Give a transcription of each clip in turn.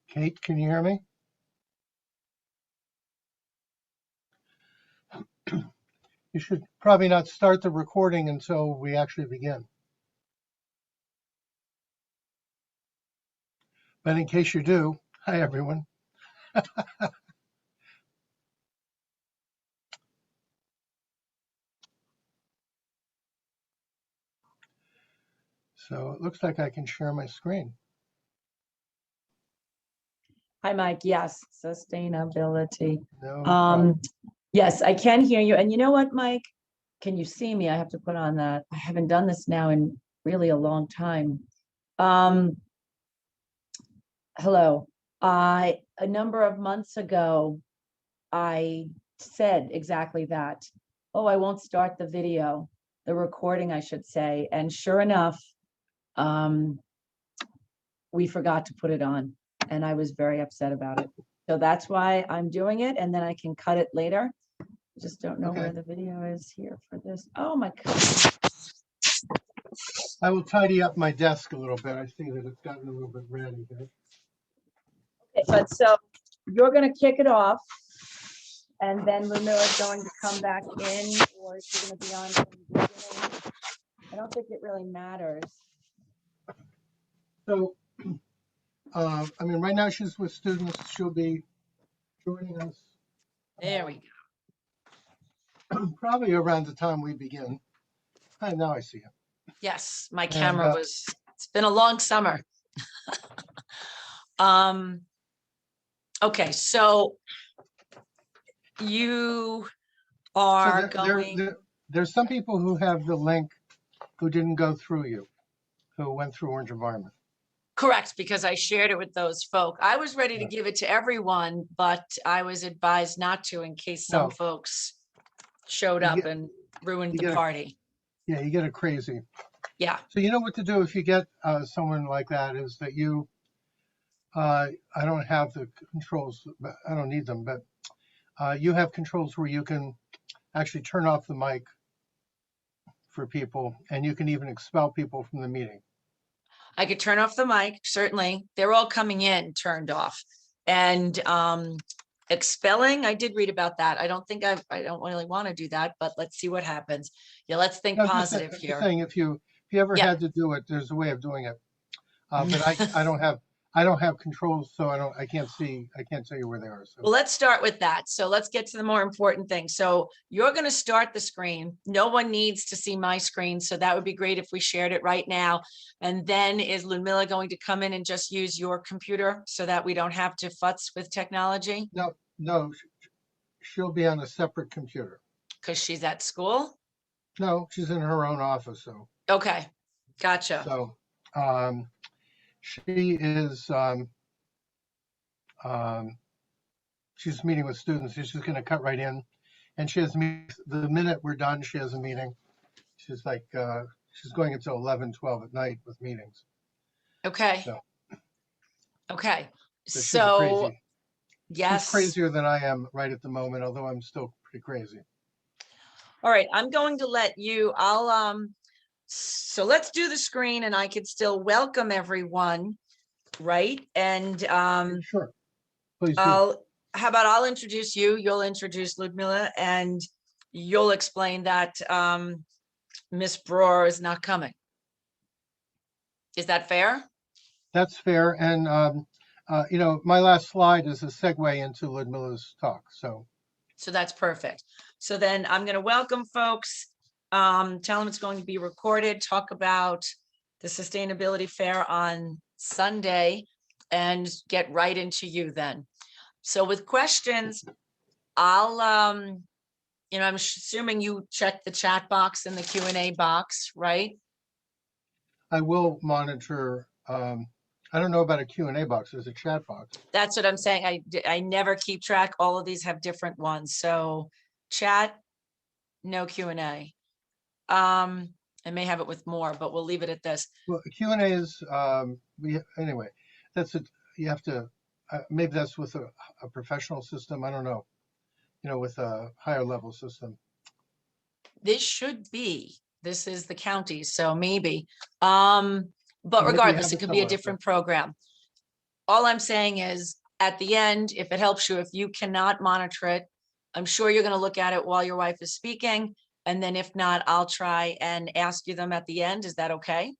Kate, can you hear me? You should probably not start the recording until we actually begin. But in case you do, hi everyone. So it looks like I can share my screen. Hi, Mike. Yes, sustainability. No problem. Yes, I can hear you. And you know what, Mike? Can you see me? I have to put on that. I haven't done this now in really a long time. Hello. A number of months ago, I said exactly that. Oh, I won't start the video, the recording, I should say. And sure enough, we forgot to put it on, and I was very upset about it. So that's why I'm doing it, and then I can cut it later. Just don't know where the video is here for this. Oh my God. I will tidy up my desk a little bit. I see that it's gotten a little bit ratty here. Okay, but so you're going to kick it off, and then Ludmilla is going to come back in, or is she going to be on from the beginning? I don't think it really matters. So, I mean, right now she's with students. She'll be joining us. There we go. Probably around the time we begin. Hi, now I see him. Yes, my camera was, it's been a long summer. Okay, so you are going. There's some people who have the link who didn't go through you, who went through Orange Environment. Correct, because I shared it with those folk. I was ready to give it to everyone, but I was advised not to in case some folks showed up and ruined the party. Yeah, you get it crazy. Yeah. So you know what to do if you get someone like that is that you, I don't have the controls, but I don't need them, but you have controls where you can actually turn off the mic for people, and you can even expel people from the meeting. I could turn off the mic, certainly. They're all coming in turned off. And expelling, I did read about that. I don't really want to do that, but let's see what happens. Yeah, let's think positive here. Just saying, if you ever had to do it, there's a way of doing it. But I don't have controls, so I can't tell you where they are. So. Well, let's start with that. So let's get to the more important thing. So you're going to start the screen. No one needs to see my screen. So that would be great if we shared it right now. And then is Ludmilla going to come in and just use your computer so that we don't have to futz with technology? No, she'll be on a separate computer. Because she's at school? No, she's in her own office. So. Okay, gotcha. So she is, she's meeting with students. She's just going to cut right in. And she has the minute we're done, she has a meeting. She's like, she's going until 11, 12 at night with meetings. Okay. Okay. So yes. She's crazier than I am right at the moment, although I'm still pretty crazy. All right. I'm going to let you, so let's do the screen and I could still welcome everyone. Right. And sure. Please do. How about I'll introduce you, you'll introduce Ludmilla, and you'll explain that Miss Brewer is not coming. Is that fair? That's fair. And you know, my last slide is a segue into Ludmilla's talk. So that's perfect. So then I'm going to welcome folks, tell them it's going to be recorded, talk about the Sustainability Fair on Sunday, and get right into you then. So with questions, I'll, you know, I'm assuming you check the chat box and the Q&A box, right? I will monitor. I don't know about a Q&A box. There's a chat box. That's what I'm saying. I never keep track. All of these have different ones. So chat, no Q&A. I may have it with more, but we'll leave it at this. Well, Q&A is, anyway, that's it. You have to, maybe that's with a professional system. I don't know, you know, with a higher level system. This should be, this is the county, so maybe. But regardless, it could be a different program. all I'm saying is, at the end, if it helps you, if you cannot monitor it, I'm sure you're gonna look at it while your wife is speaking, and then if not, I'll try and ask you them at the end. Is that okay?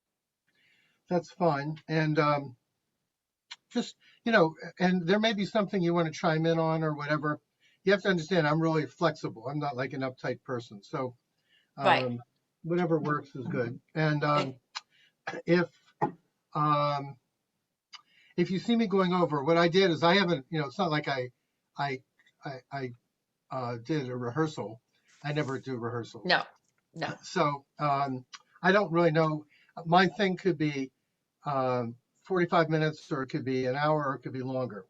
That's fine. And just, and there may be something you want to chime in on or whatever. You have to understand, I'm really flexible. I'm not like an uptight person. So Right. um, whatever works is good. And Okay. if um, if you see me going over, what I did is I haven't, it's not like I, I did a rehearsal. I never do rehearsals. No, no. So I don't really know. My thing could be 45 minutes, or it could be an hour, or it could be longer.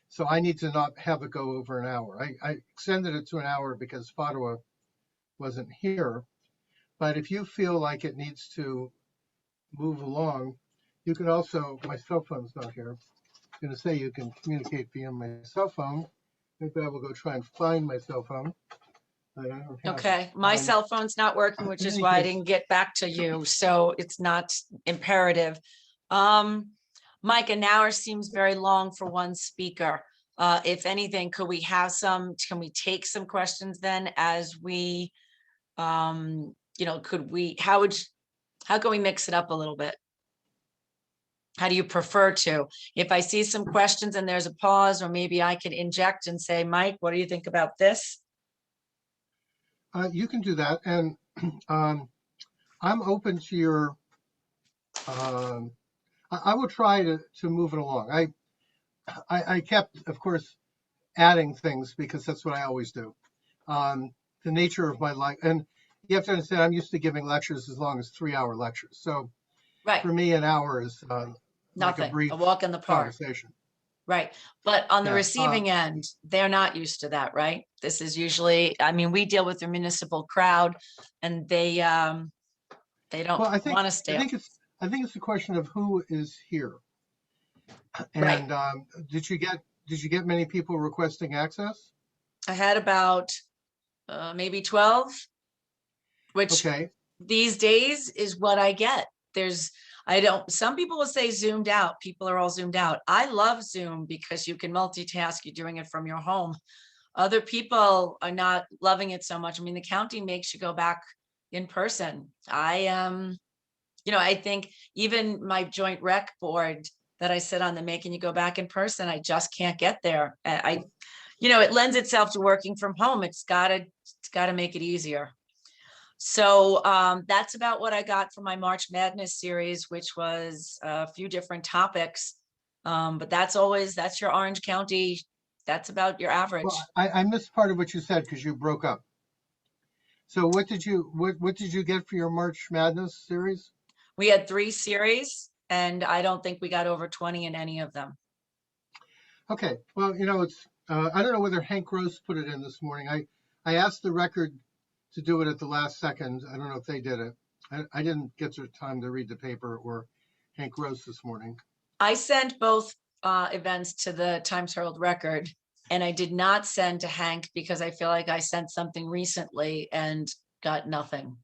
So I need to not have it go over an hour. I extended it to an hour because Fatwa wasn't here. But if you feel like it needs to move along, you can also, my cell phone's not here. I'm going to say you can communicate via my cell phone. Maybe I will go try and find my cell phone. But I don't have it. Okay, my cell phone's not working, which In is any why I case, didn't get back to you, so it's not imperative. Mike, an hour seems very long for one speaker. If anything, can we take some questions then as we, how can we mix it up a little bit? How do you prefer to? If I see some questions and there's a pause, or maybe I can inject and say, Mike, what do you think about this? you can do that. And um, I'm open to your, um, I will try to move it along. I kept, of course, adding things because that's what I always do. The nature of my life, and you have to understand, I'm used to giving lectures as long as 3-hour lectures. So Right, for me, an hour is like a nothing, brief a walk in the park. conversation. Right, but on the Yeah. receiving end, they're not used to that, right? This is usually, I mean, we deal with the municipal crowd and they don't Well, want to I stay up. think it's I think it's a question of who is here. Right, And did you get many people requesting access? I had about maybe 12, which Okay. these days is what I get. Some people will say zoomed out. People are all zoomed out. I love Zoom because you can multitask. You're doing it from your home. Other people are not loving it so much. I mean, the county makes you go back in person. I think even my joint rec board that I sit on, the making you go back in person, I just can't get there. It lends itself to working from home. It's gotta make it easier. So that's about what I got for my March Madness series, which was a few different topics. But that's your Orange County. That's about your Well, average. I missed part of what you said because you broke up. So what did you get for your March Madness series? We had 3 series, and I don't think we got over 20 in any of them. Okay. Well, it's I don't know whether Hank Gross put it in this morning. I asked the record to do it at the last second. I don't know if they did it. I didn't get the time to read the paper or Hank Gross this morning. I sent both events to the Times Herald Record, and I did not send to Hank because I feel like I sent something recently and got nothing.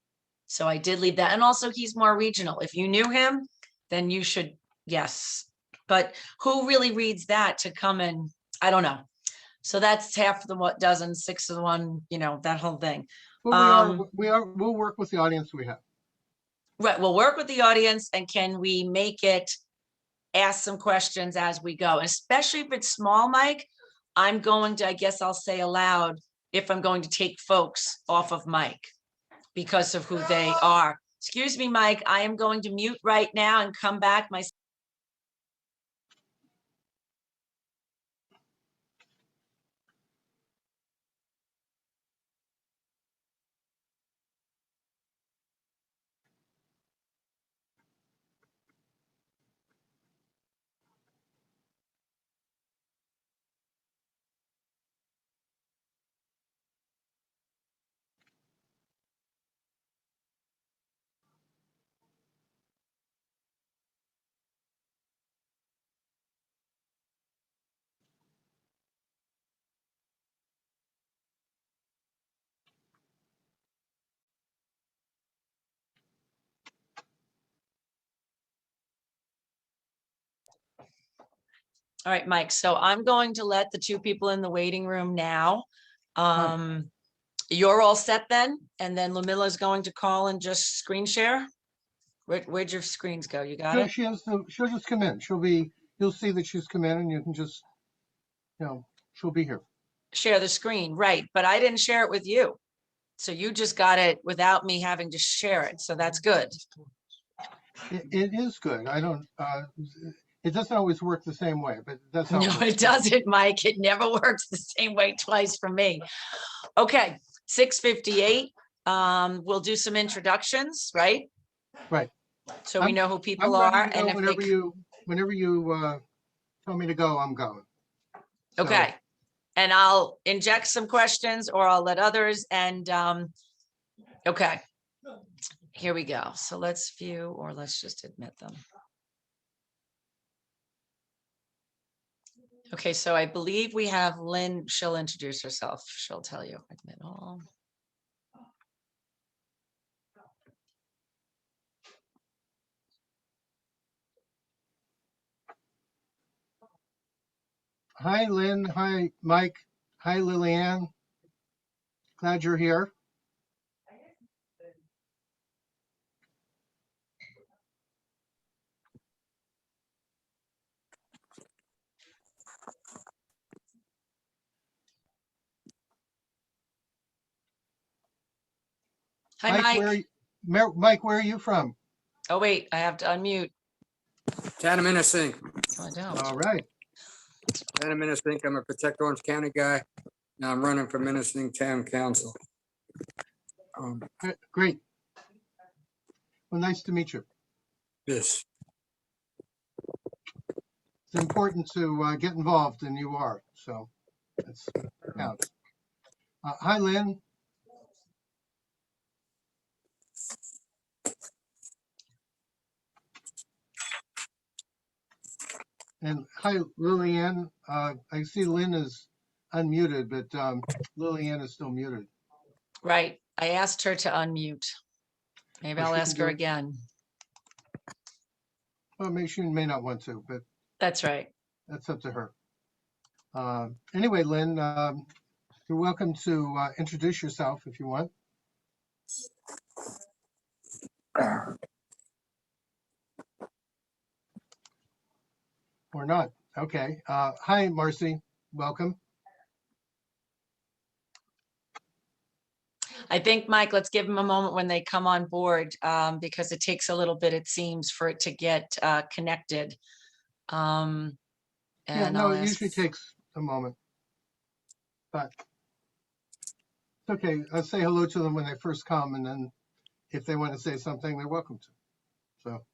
So I did leave that. And also, he's more regional. If you knew him, then you should, yes. But who really reads that to come in? I don't know. So that's half of the what dozen, 6 of the one, that whole thing. Well, Um, we'll work with the audience we have. right. We'll work with the audience, and can we make it ask some questions as we go, especially if it's small, Mike. I guess I'll say aloud if I'm going to take folks off of Mike because of who they are. Excuse me, Mike, I am going to mute right now and come back. My All right, Mike, so I'm going to let the two people in the waiting room now. You're all set then? And then Lumilla's going to call and just screen share? Where'd your screens go? You got it? She'll just come in. You'll see that she's come in and you can just, she'll be here. Share the screen, right, but I didn't share it with you. So you just got it without me having to share it, so that's good. It is good. It doesn't always work the same way, but that's how No, it doesn't, Mike. It never works the same way twice for me. Okay, 6:58. We'll do some introductions, right? Right. So we know who people I'm ready are to go and if they. whenever you tell me to go, I'm going. So, Okay, and I'll inject some questions or I'll let others and, okay. Here we go. So let's view, or let's just admit them. Okay, so I believe we have Lynn. She'll introduce herself. She'll tell you. Admit all. Hi, Lynn. Hi, Mike. Hi, Lillian. Glad you're here. Hi, Mike. Mike, where are you from? Oh, wait, I have to unmute. Tanaminisink. Oh, I don't. All right. Tanaminisink. I'm a Protect Orange County guy. Now I'm running for Minisink Town Council. Great. Well, nice to meet you. Yes. It's important to get involved, and you are. So that's counts. Hi, Lynn. And hi, Lillian. I see Lynn is unmuted, but Lillian is still muted. Right. I asked her to unmute. Maybe Well, I'll she ask can her do it. again. Well, maybe she may not want to, but That's right. that's up to her. Anyway, Lynn, you're welcome to introduce yourself if you want. Or not. Okay. Hi, Marcy. Welcome. I think, Mike, let's give them a moment when they come on board, because it takes a little bit, it seems, for it to get connected. Yeah, And no, I'll it ask. usually takes a moment. But it's okay. Let's say hello to them when they first come, and then if they want to say something, they're welcome to. So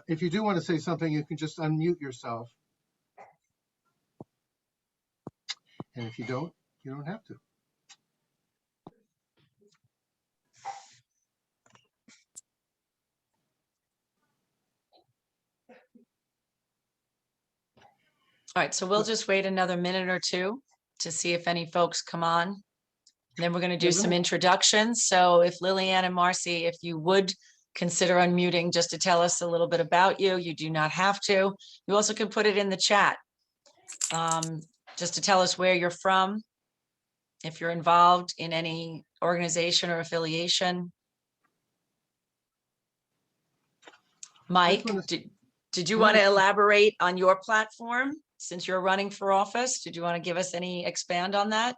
if you do want to say something, you can just unmute yourself. And if you don't have to. All right, so we'll just wait another minute or two to see if any folks come on. And then we're going to do some introductions. So if Lillian and Marcy, if you would consider unmuting just to tell us a little bit about you, you do not have to. You also can put it in the chat, just to tell us where you're from, if you're involved in any organization or affiliation. Mike, did you want to elaborate on your platform since you're running for office? Did you want to give us any expand on that?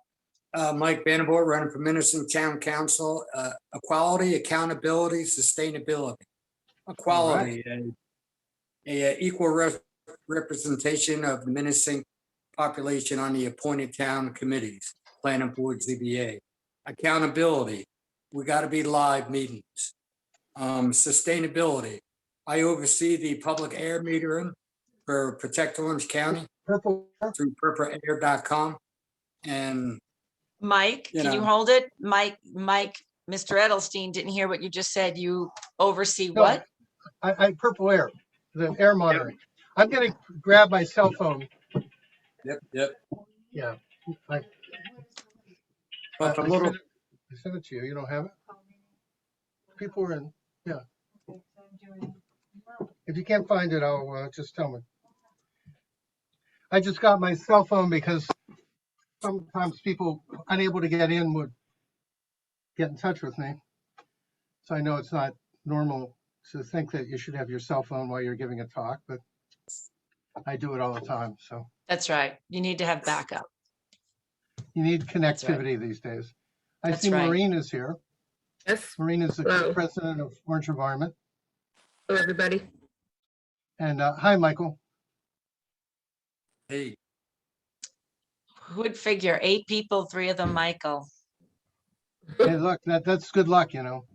Mike Vanderboort, running for Minisink Town Council. Equality, accountability, sustainability. Equality, a equal representation of the Minisink population on the appointed town committees, planning board, ZBA. Accountability, we got to be live meetings. Sustainability, I oversee the public air metering for Protect Orange County through purpleair.com. And Mike, can you hold it? Mike, Mr. Edelstein didn't hear what you just said. You oversee what? I Purple Air, the air monitoring. I'm going to grab my cell phone. Yep. Yeah. But I sent it to you. You don't have it? People are in, yeah. If you can't find it, I'll just tell me. I just got my cell phone because sometimes people unable to get in would get in touch with me. So I know it's not normal to think that you should have your cell phone while you're giving a talk, but I do it all the time. So That's right. You need to have backup. you need That's right. connectivity these days. I That's see right. Maureen is here. Yes. Maureen is the Hello. president of Orange Environment. Hello, everybody. And hi, Michael. Hey, Who would figure 8 people, 3 of them Michael? Hey, look, that's good luck, you know.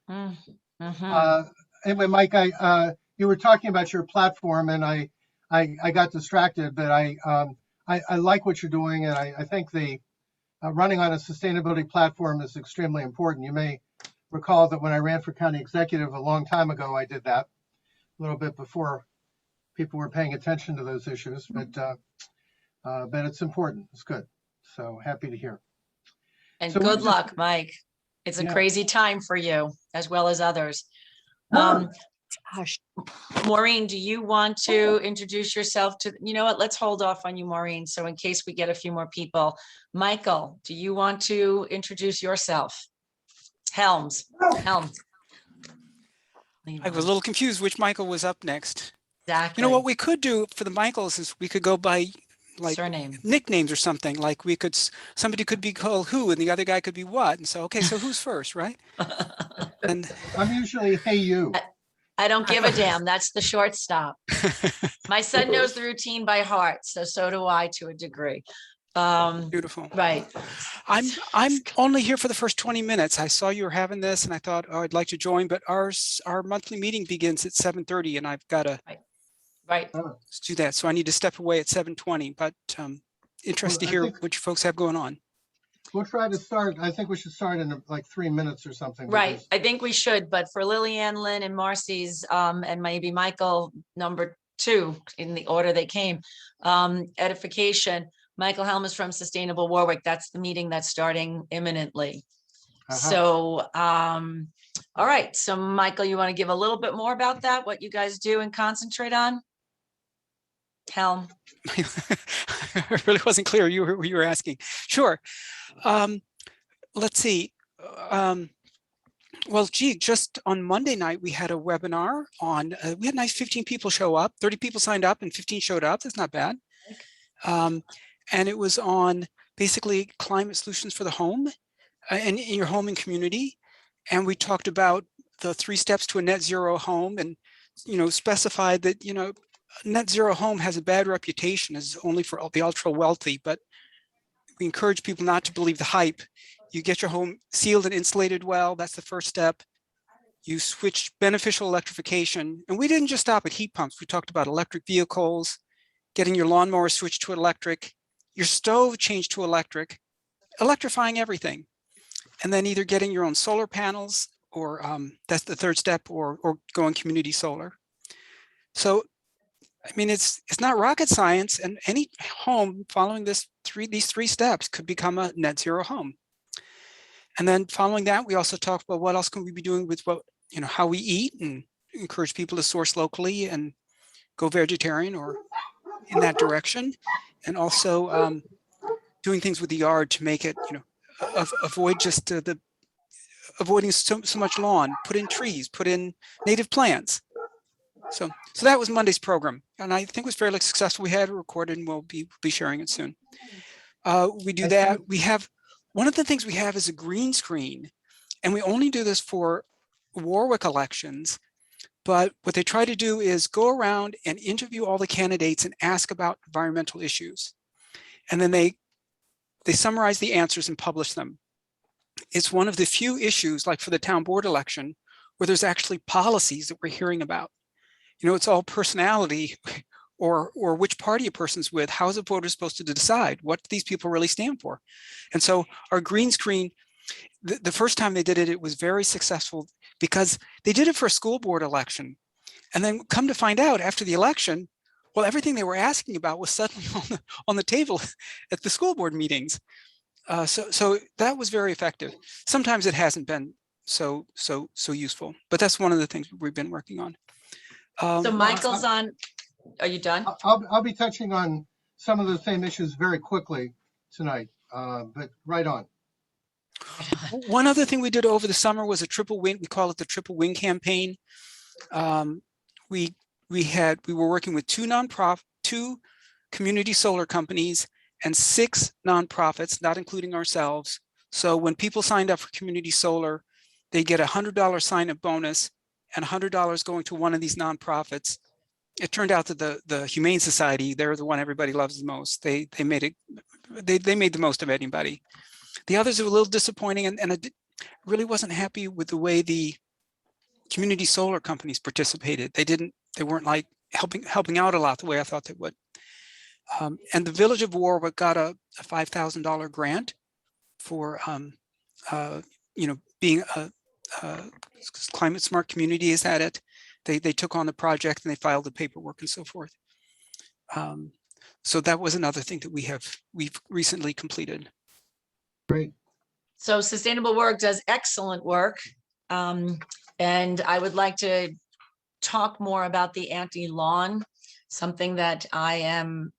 Mm, mhm. Anyway, Mike, you were talking about your platform, and I got distracted, but I like what you're doing, and I think the running on a sustainability platform is extremely important. You may recall that when I ran for county executive a long time ago, I did that a little bit before people were paying attention to those issues, but it's important. It's good. So happy to hear. And So we're good just- luck, Mike. It's a Yeah. crazy time for you as well as others. Gosh, Maureen, do you want to introduce yourself to, you know what, let's hold off on you, Maureen. So in case we get a few more people, Michael, do you want to introduce yourself? Helms. I was a little confused which Michael was up next. Exactly. You know what we could do for the Michaels is we could go by like Surname. nicknames or something. Like we could, somebody could be called who and the other guy could be what. And so, okay, so who's first, right? And I'm usually, hey, you. I don't give a damn. That's the shortstop. My son knows the routine by heart, so do I to a degree. beautiful. Right. I'm only here for the first 20 minutes. I saw you were having this and I thought, oh, I'd like to join, but our monthly meeting begins at 7:30 and I've got to Right. do that. So I need to step away at 7:20, but interested to I hear think- what you folks have going on. We'll try to start. I think we should start in like 3 minutes or something. Right. because- I think we should, but for Lillian, Lynn and Marcy's, and maybe Michael, number 2 in the order they came, edification, Michael Helm is from Sustainable Warwick. That's the meeting that's starting imminently. So, all right. So Michael, you want to give a little bit more about that, what you guys do and concentrate on? Helm. I really wasn't clear what you were asking. Sure. Let's see. Well, gee, just on Monday night, we had a webinar on, we had nice 15 people show up, 30 people signed up and 15 showed up. That's not bad. And it was on basically climate solutions for the home and in your home and community. And we talked about the 3 steps to a net zero home and, you know, specified that, you know, net zero home has a bad reputation as only for the ultra wealthy, but we encourage people not to believe the hype. You get your home sealed and insulated well. That's the first step. You switch beneficial electrification. And we didn't just stop at heat pumps. We talked about electric vehicles, getting your lawnmower switched to electric, your stove changed to electric, electrifying everything. And then either getting your own solar panels or that's the third step, or going community solar. So, I mean, it's not rocket science, and any home following these 3 steps could become a net zero home. And then following that, we also talked about what else can we be doing with what, you know, how we eat, and encourage people to source locally and go vegetarian or in that direction. And also doing things with the yard to make it, you know, avoid just avoiding so much lawn, put in trees, put in native plants. So that was Monday's program, and I think it was fairly successful. We had it recorded, and we'll be sharing it soon. We do that. We have one of the things we have is a green screen, and we only do this for Warwick elections. But what they try to do is go around and interview all the candidates and ask about environmental issues, and then they summarize the answers and publish them. It's one of the few issues, like for the town board election, where there's actually policies that we're hearing about. You know, it's all personality or which party a person's with. How is a voter supposed to decide what these people really stand for? And so our green screen, the first time they did it, it was very successful because they did it for a school board election. And then come to find out after the election, well, everything they were asking about was suddenly on the table at the school board meetings. So that was very effective. Sometimes it hasn't been so useful, but that's one of the things we've been working on. So well, Michael's on, are you done? I'll be touching on some of the same issues very quickly tonight, but right on. one other thing we did over the summer was a triple win. We call it the triple win campaign. We were working with two community solar companies and 6 nonprofits, not including ourselves. So when people signed up for community solar, they get $100 sign-up bonus and $100 going to one of these nonprofits. It turned out that the Humane Society, they're the one everybody loves the most. They made the most of anybody. The others are a little disappointing, and I really wasn't happy with the way the community solar companies participated. They weren't like helping out a lot the way I thought they would. And the Village of Warwick got a $5,000 grant for being a climate smart community is at it. They took on the project and they filed the paperwork and so forth. So that was another thing that we've recently completed. Great. So Sustainable Work does excellent work. And I would like to talk more about the anti-lawn, something that I am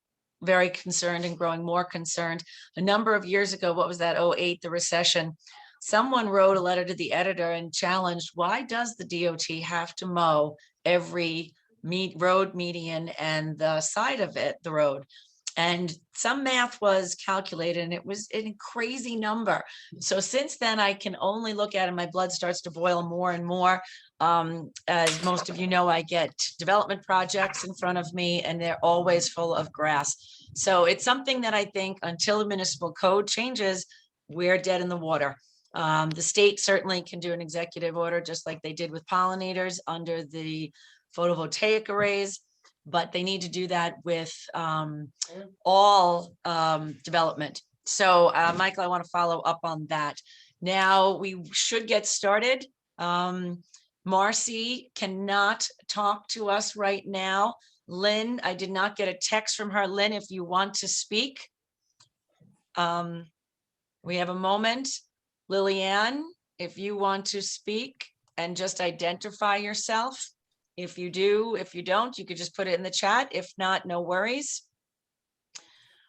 very concerned and growing more concerned. A number of years ago, what was that, 2008, the recession, someone wrote a letter to the editor and challenged, why does the DOT have to mow every road median and the side of it, the road? And some math was calculated and it was a crazy number. So since then, I can only look at it, my blood starts to boil more and more. As most of you know, I get development projects in front of me and they're always full of grass. So it's something that I think until the municipal code changes, we're dead in the water. The state certainly can do an executive order, just like they did with pollinators under the photovoltaic arrays, but they need to do that with all development. So Michael, I want to follow up on that. Now we should get started. Marcy cannot talk to us right now. Lynn, I did not get a text from her. Lynn, if you want to speak, we have a moment. Lillian, if you want to speak and just identify yourself. If you do, if you don't, you could just put it in the chat. If not, no worries.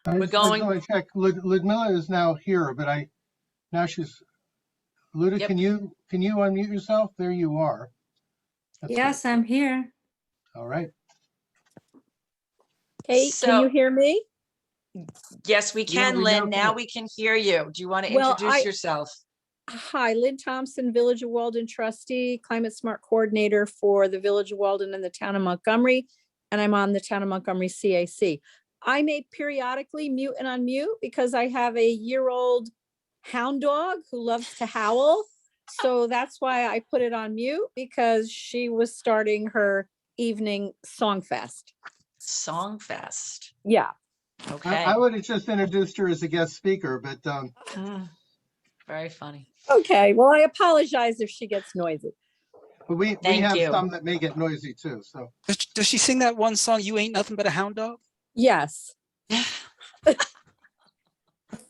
We're going. I check. Ludmilla is now here, but now she's. Luda, Yep. can you unmute yourself? There you are. That's Yes, I'm here. good. All right. Hey, can you So- hear me? Yes, we Yeah, can, we Lynn. now Now can. we can hear you. Do you want to Well, introduce I- yourself? Hi, Lynn Thompson, Village of Walden trustee, Climate Smart Coordinator for the Village of Walden and the Town of Montgomery, and I'm on the Town of Montgomery CAC. I may periodically mute and unmute because I have a year-old hound dog who loves to howl. So that's why I put it on mute, because she was starting her evening song fest. Songfest. Yeah. Okay. I would have just introduced her as a guest speaker, but Very funny. Okay, well, I apologize if she gets noisy. we Thank have you. some that may get noisy too. So Does she sing that one song, You Ain't Nothing But a Hound Dog? Yes.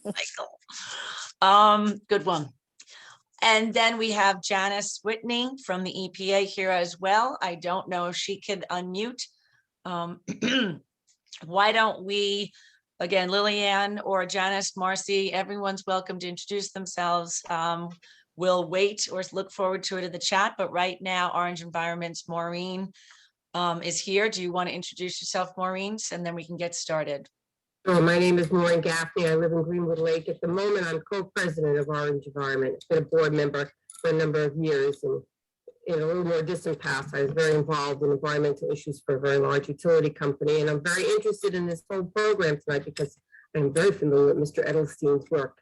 Michael. Good one. And then we have Janice Whitney from the EPA here as well. I don't know if she could unmute. Why don't we, again, Lillian or Janice, Marcy, everyone's welcome to introduce themselves. We'll wait or look forward to it in the chat, but right now, Orange Environment's Maureen is here. Do you want to introduce yourself, Maureen? And then we can get started. My name is Maureen Gaffney. I live in Greenwood Lake. At the moment, I'm co-president of Orange Environment. I've been a board member for a number of years. And in a little more distant past, I was very involved in environmental issues for a very large utility company. And I'm very interested in this whole program tonight because I'm very familiar with Mr. Edelstein's work.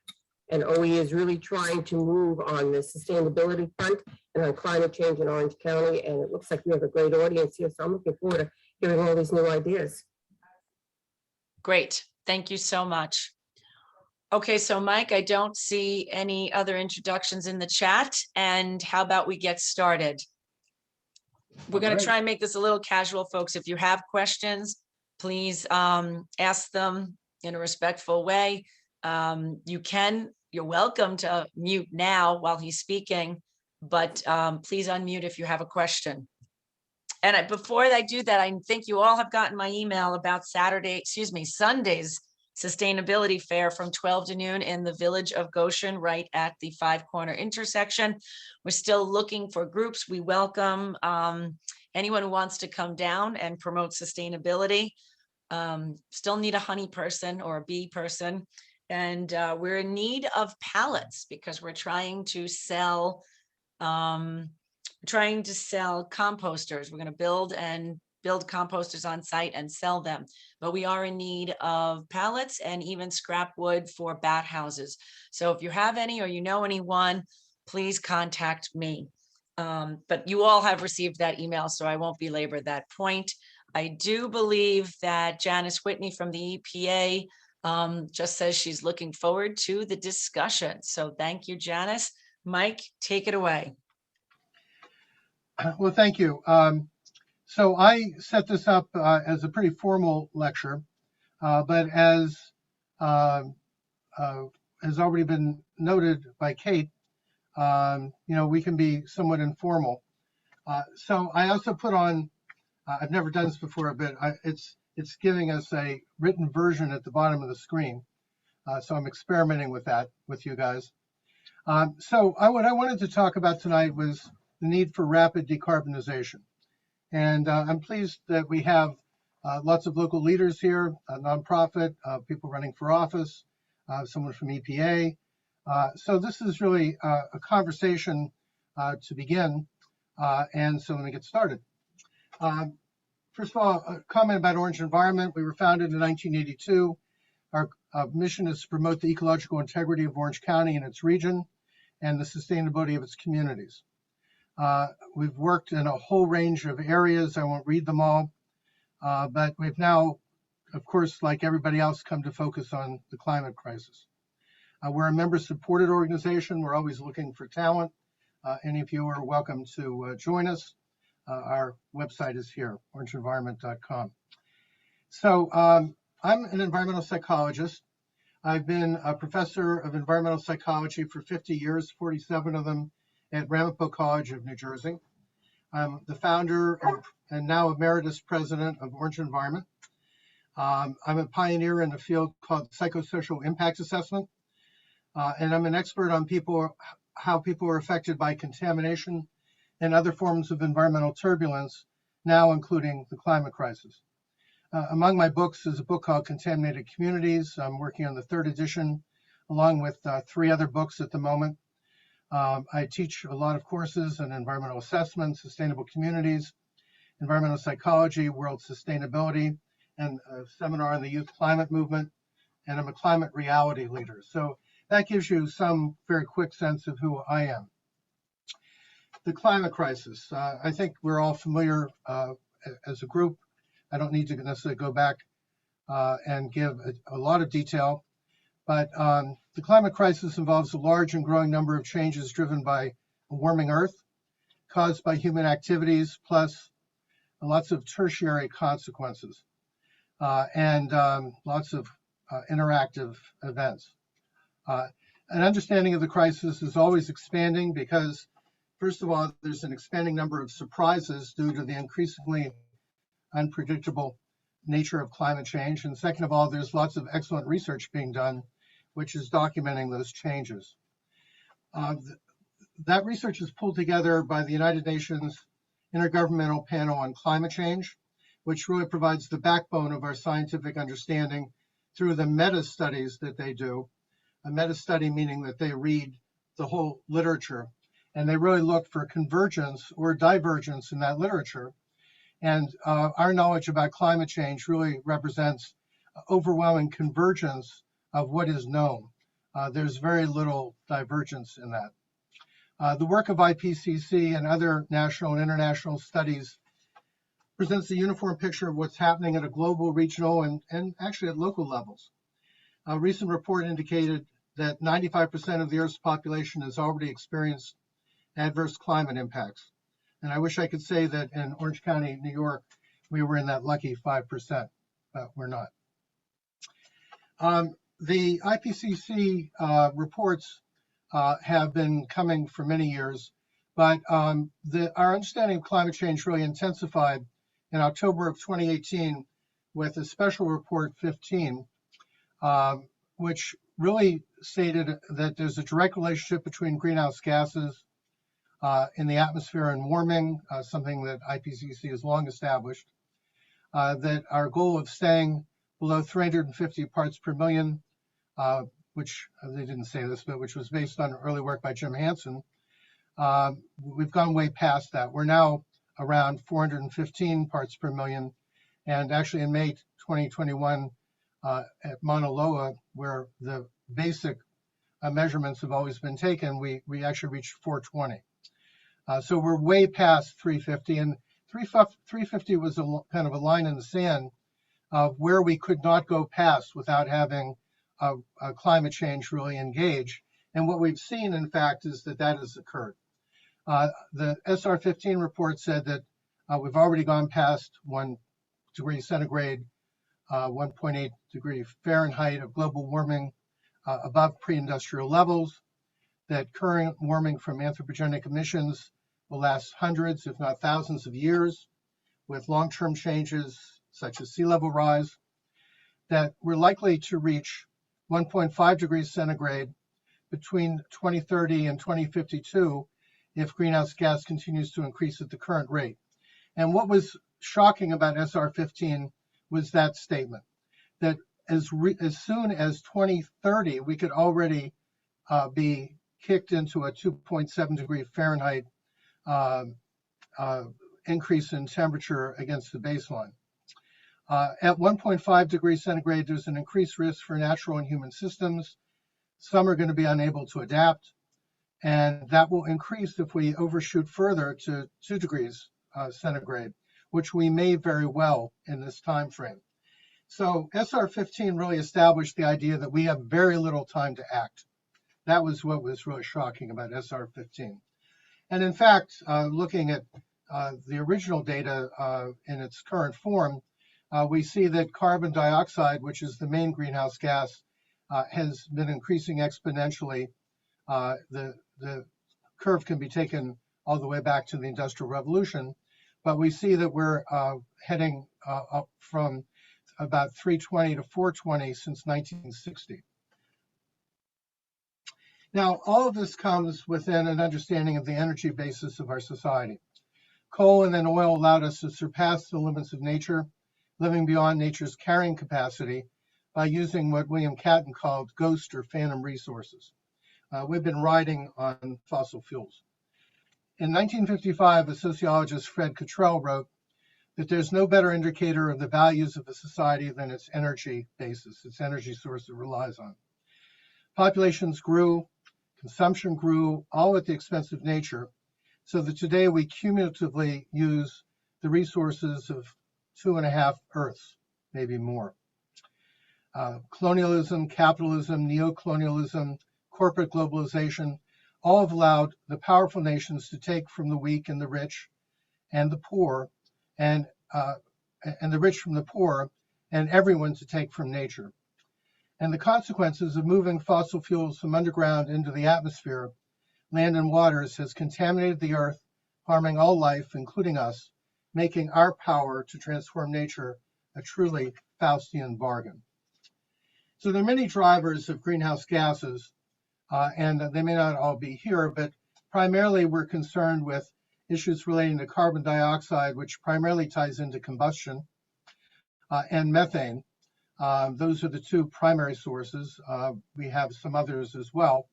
And OE is really trying to move on the sustainability front and on climate change in Orange County. And it looks like we have a great audience here. So I'm looking forward to hearing all these new ideas. Great. Thank you so much. Okay, so Mike, I don't see any other introductions in the chat. And how about we get started? We're going to Alright. try and make this a little casual, folks. If you have questions, please ask them in a respectful way. You're welcome to mute now while he's speaking, but please unmute if you have a question. And before I do that, I think you all have gotten my email about Sunday's sustainability fair from 12 to noon in the village of Goshen, right at the Five Corner intersection. We're still looking for groups. We welcome anyone who wants to come down and promote sustainability. Still need a honey person or a bee person. And we're in need of pallets because we're trying to sell composters. We're going to build composters on site and sell them, but we are in need of pallets and even scrap wood for bat houses. So if you have any or you know anyone, please contact me. But you all have received that email, so I won't belabor that point. I do believe that Janice Whitney from the EPA just says she's looking forward to the discussion. So thank you, Janice. Mike, take it away. Well, thank you. So I set this up as a pretty formal lecture, but as has already been noted by Kate, we can be somewhat informal. So I also put on, I've never done this before, but it's giving us a written version at the bottom of the screen. So I'm experimenting with that with you guys. So what I wanted to talk about tonight was the need for rapid decarbonization. And I'm pleased that we have lots of local leaders here, a nonprofit, people running for office, someone from EPA. So this is really a conversation to begin. And so let me get started. First of all, a comment about Orange Environment. We were founded in 1982. Our mission is to promote the ecological integrity of Orange County and its region and the sustainability of its communities. We've worked in a whole range of areas. I won't read them all, but we've now, of course, like everybody else, come to focus on the climate crisis. We're a member-supported organization. We're always looking for talent. Any of you are welcome to join us. Our website is here, orangeenvironment.com. So I'm an environmental psychologist. I've been a professor of environmental psychology for 50 years, 47 of them at Ramapo College of New Jersey. I'm the founder and now emeritus president of Orange Environment. I'm a pioneer in a field called psychosocial impact assessment. And I'm an expert on how people are affected by contamination and other forms of environmental turbulence, now including the climate crisis. Among my books is a book called Contaminated Communities. I'm working on the 3rd edition, along with 3 other books at the moment. I teach a lot of courses in environmental assessment, sustainable communities, environmental psychology, world sustainability, and a seminar on the youth climate movement. And I'm a climate reality leader. So that gives you some very quick sense of who I am. The climate crisis. I think we're all familiar as a group. I don't need to necessarily go back and give a lot of detail, but the climate crisis involves a large and growing number of changes driven by a warming Earth, caused by human activities, plus lots of tertiary consequences, and lots of interactive events. An understanding of the crisis is always expanding because, first of all, there's an expanding number of surprises due to the increasingly unpredictable nature of climate change. And second of all, there's lots of excellent research being done, which is documenting those changes. That research is pulled together by the United Nations Intergovernmental Panel on Climate Change, which really provides the backbone of our scientific understanding through the meta-studies that they do. A meta-study meaning that they read the whole literature, and they really look for convergence or divergence in that literature. And our knowledge about climate change really represents overwhelming convergence of what is known. There's very little divergence in that. The work of IPCC and other national and international studies presents a uniform picture of what's happening at a global, regional, and actually at local levels. A recent report indicated that 95% of the Earth's population has already experienced adverse climate impacts. And I wish I could say that in Orange County, New York, we were in that lucky 5%, but we're not. The IPCC reports have been coming for many years, But our understanding of climate change really intensified in October of 2018 with a special report 15, which really stated that there's a direct relationship between greenhouse gases in the atmosphere and warming, something that IPCC has long established, that our goal of staying below 350 parts per million, which they didn't say this, but which was based on early work by Jim Hansen, we've gone way past that. We're now around 415 parts per million. And actually in May 2021 at Mauna Loa, where the basic measurements have always been taken, we actually reached 420. So we're way past 350, and 350 was kind of a line in the sand of where we could not go past without having a climate change really engage. And what we've seen, in fact, is that that has occurred. The SR15 report said that we've already gone past 1 degree centigrade, 1.8 degree Fahrenheit of global warming above pre-industrial levels, that current warming from anthropogenic emissions will last hundreds, if not thousands of years, with long-term changes such as sea level rise, that we're likely to reach 1.5 degrees centigrade between 2030 and 2052 if greenhouse gas continues to increase at the current rate. And what was shocking about SR15 was that statement, that as soon as 2030, we could already be kicked into a 2.7 degree Fahrenheit increase in temperature against the baseline. At 1.5 degrees centigrade, there's an increased risk for natural and human systems. Some are going to be unable to adapt, and that will increase if we overshoot further to 2 degrees centigrade, which we may very well in this time frame. So SR15 really established the idea that we have very little time to act. That was what was really shocking about SR15. And in fact, looking at the original data in its current form, we see that carbon dioxide, which is the main greenhouse gas, has been increasing exponentially. The curve can be taken all the way back to the Industrial Revolution, but we see that we're heading up from about 320 to 420 since 1960. Now, all of this comes within an understanding of the energy basis of our society. Coal and then oil allowed us to surpass the limits of nature, living beyond nature's carrying capacity by using what William Catton called ghost or phantom resources. We've been riding on fossil fuels. In 1955, a sociologist, Fred Cottrell, wrote that there's no better indicator of the values of a society than its energy basis, its energy source it relies on. Populations grew, consumption grew, all at the expense of nature, so that today we cumulatively use the resources of 2.5 Earths, maybe more. Colonialism, capitalism, neocolonialism, corporate globalization, all have allowed the powerful nations to take from the weak and the rich and the poor, and the rich from the poor, and everyone to take from nature. And the consequences of moving fossil fuels from underground into the atmosphere, land and waters, has contaminated the earth, harming all life, including us, making our power to transform nature a truly Faustian bargain. So there are many drivers of greenhouse gases, and they may not all be here, but primarily we're concerned with issues relating to carbon dioxide, which primarily ties into combustion, and methane. Those are the two primary sources. We have some others as well.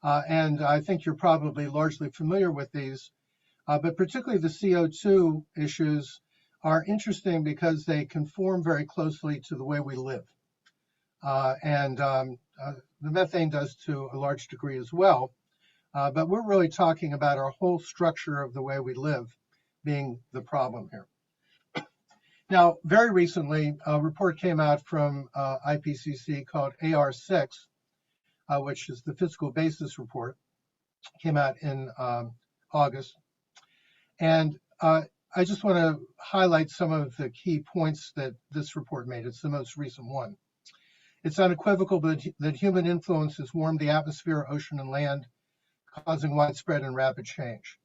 And I think you're probably largely familiar with these, but particularly the CO2 issues are interesting because they conform very closely to the way we live. The methane does to a large degree as well. But we're really talking about our whole structure of the way we live being the problem here. Now, very recently, a report came out from IPCC called AR6, which is the Physical Basis Report, came out in August. And I just want to highlight some of the key points that this report made. It's the most recent one. It's unequivocal that human influence has warmed the atmosphere, ocean, and land, causing widespread and rapid change.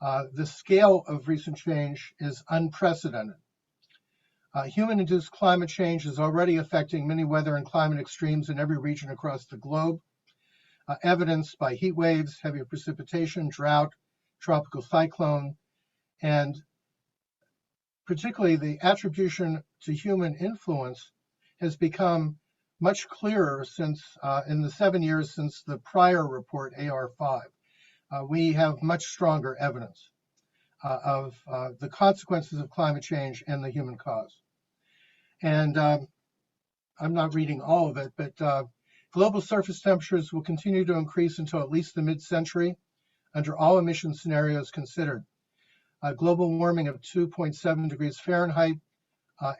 The scale of recent change is unprecedented. Human-induced climate change is already affecting many weather and climate extremes in every region across the globe, evidenced by heat waves, heavy precipitation, drought, tropical cyclone, and particularly the attribution to human influence has become much clearer since in the 7 years since the prior report, AR5. We have much stronger evidence of the consequences of climate change and the human cause. And I'm not reading all of it, but global surface temperatures will continue to increase until at least the mid-century under all emission scenarios considered. Global warming of 2.7 degrees Fahrenheit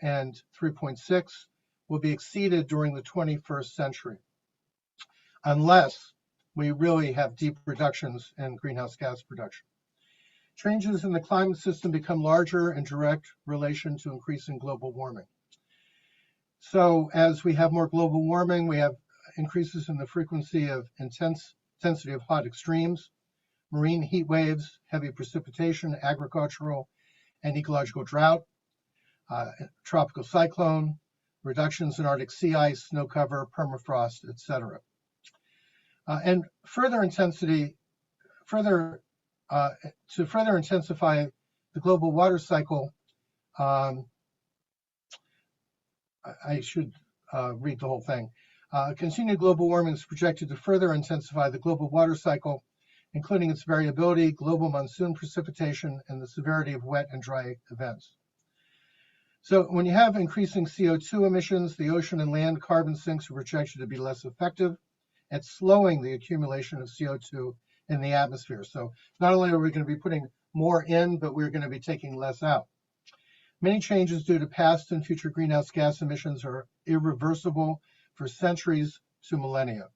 and 3.6 will be exceeded during the 21st century, unless we really have deep reductions in greenhouse gas production. Changes in the climate system become larger in direct relation to increasing global warming. So as we have more global warming, we have increases in the frequency of intensity of hot extremes, marine heat waves, heavy precipitation, agricultural and ecological drought, tropical cyclone, reductions in Arctic sea ice, snow cover, permafrost, etc. And further intensify the global water cycle, I should read the whole thing. Continued global warming is projected to further intensify the global water cycle, including its variability, global monsoon precipitation, and the severity of wet and dry events. So when you have increasing CO2 emissions, the ocean and land carbon sinks are projected to be less effective at slowing the accumulation of CO2 in the atmosphere. So not only are we going to be putting more in, but we're going to be taking less out. Many changes due to past and future greenhouse gas emissions are irreversible for centuries to millennia.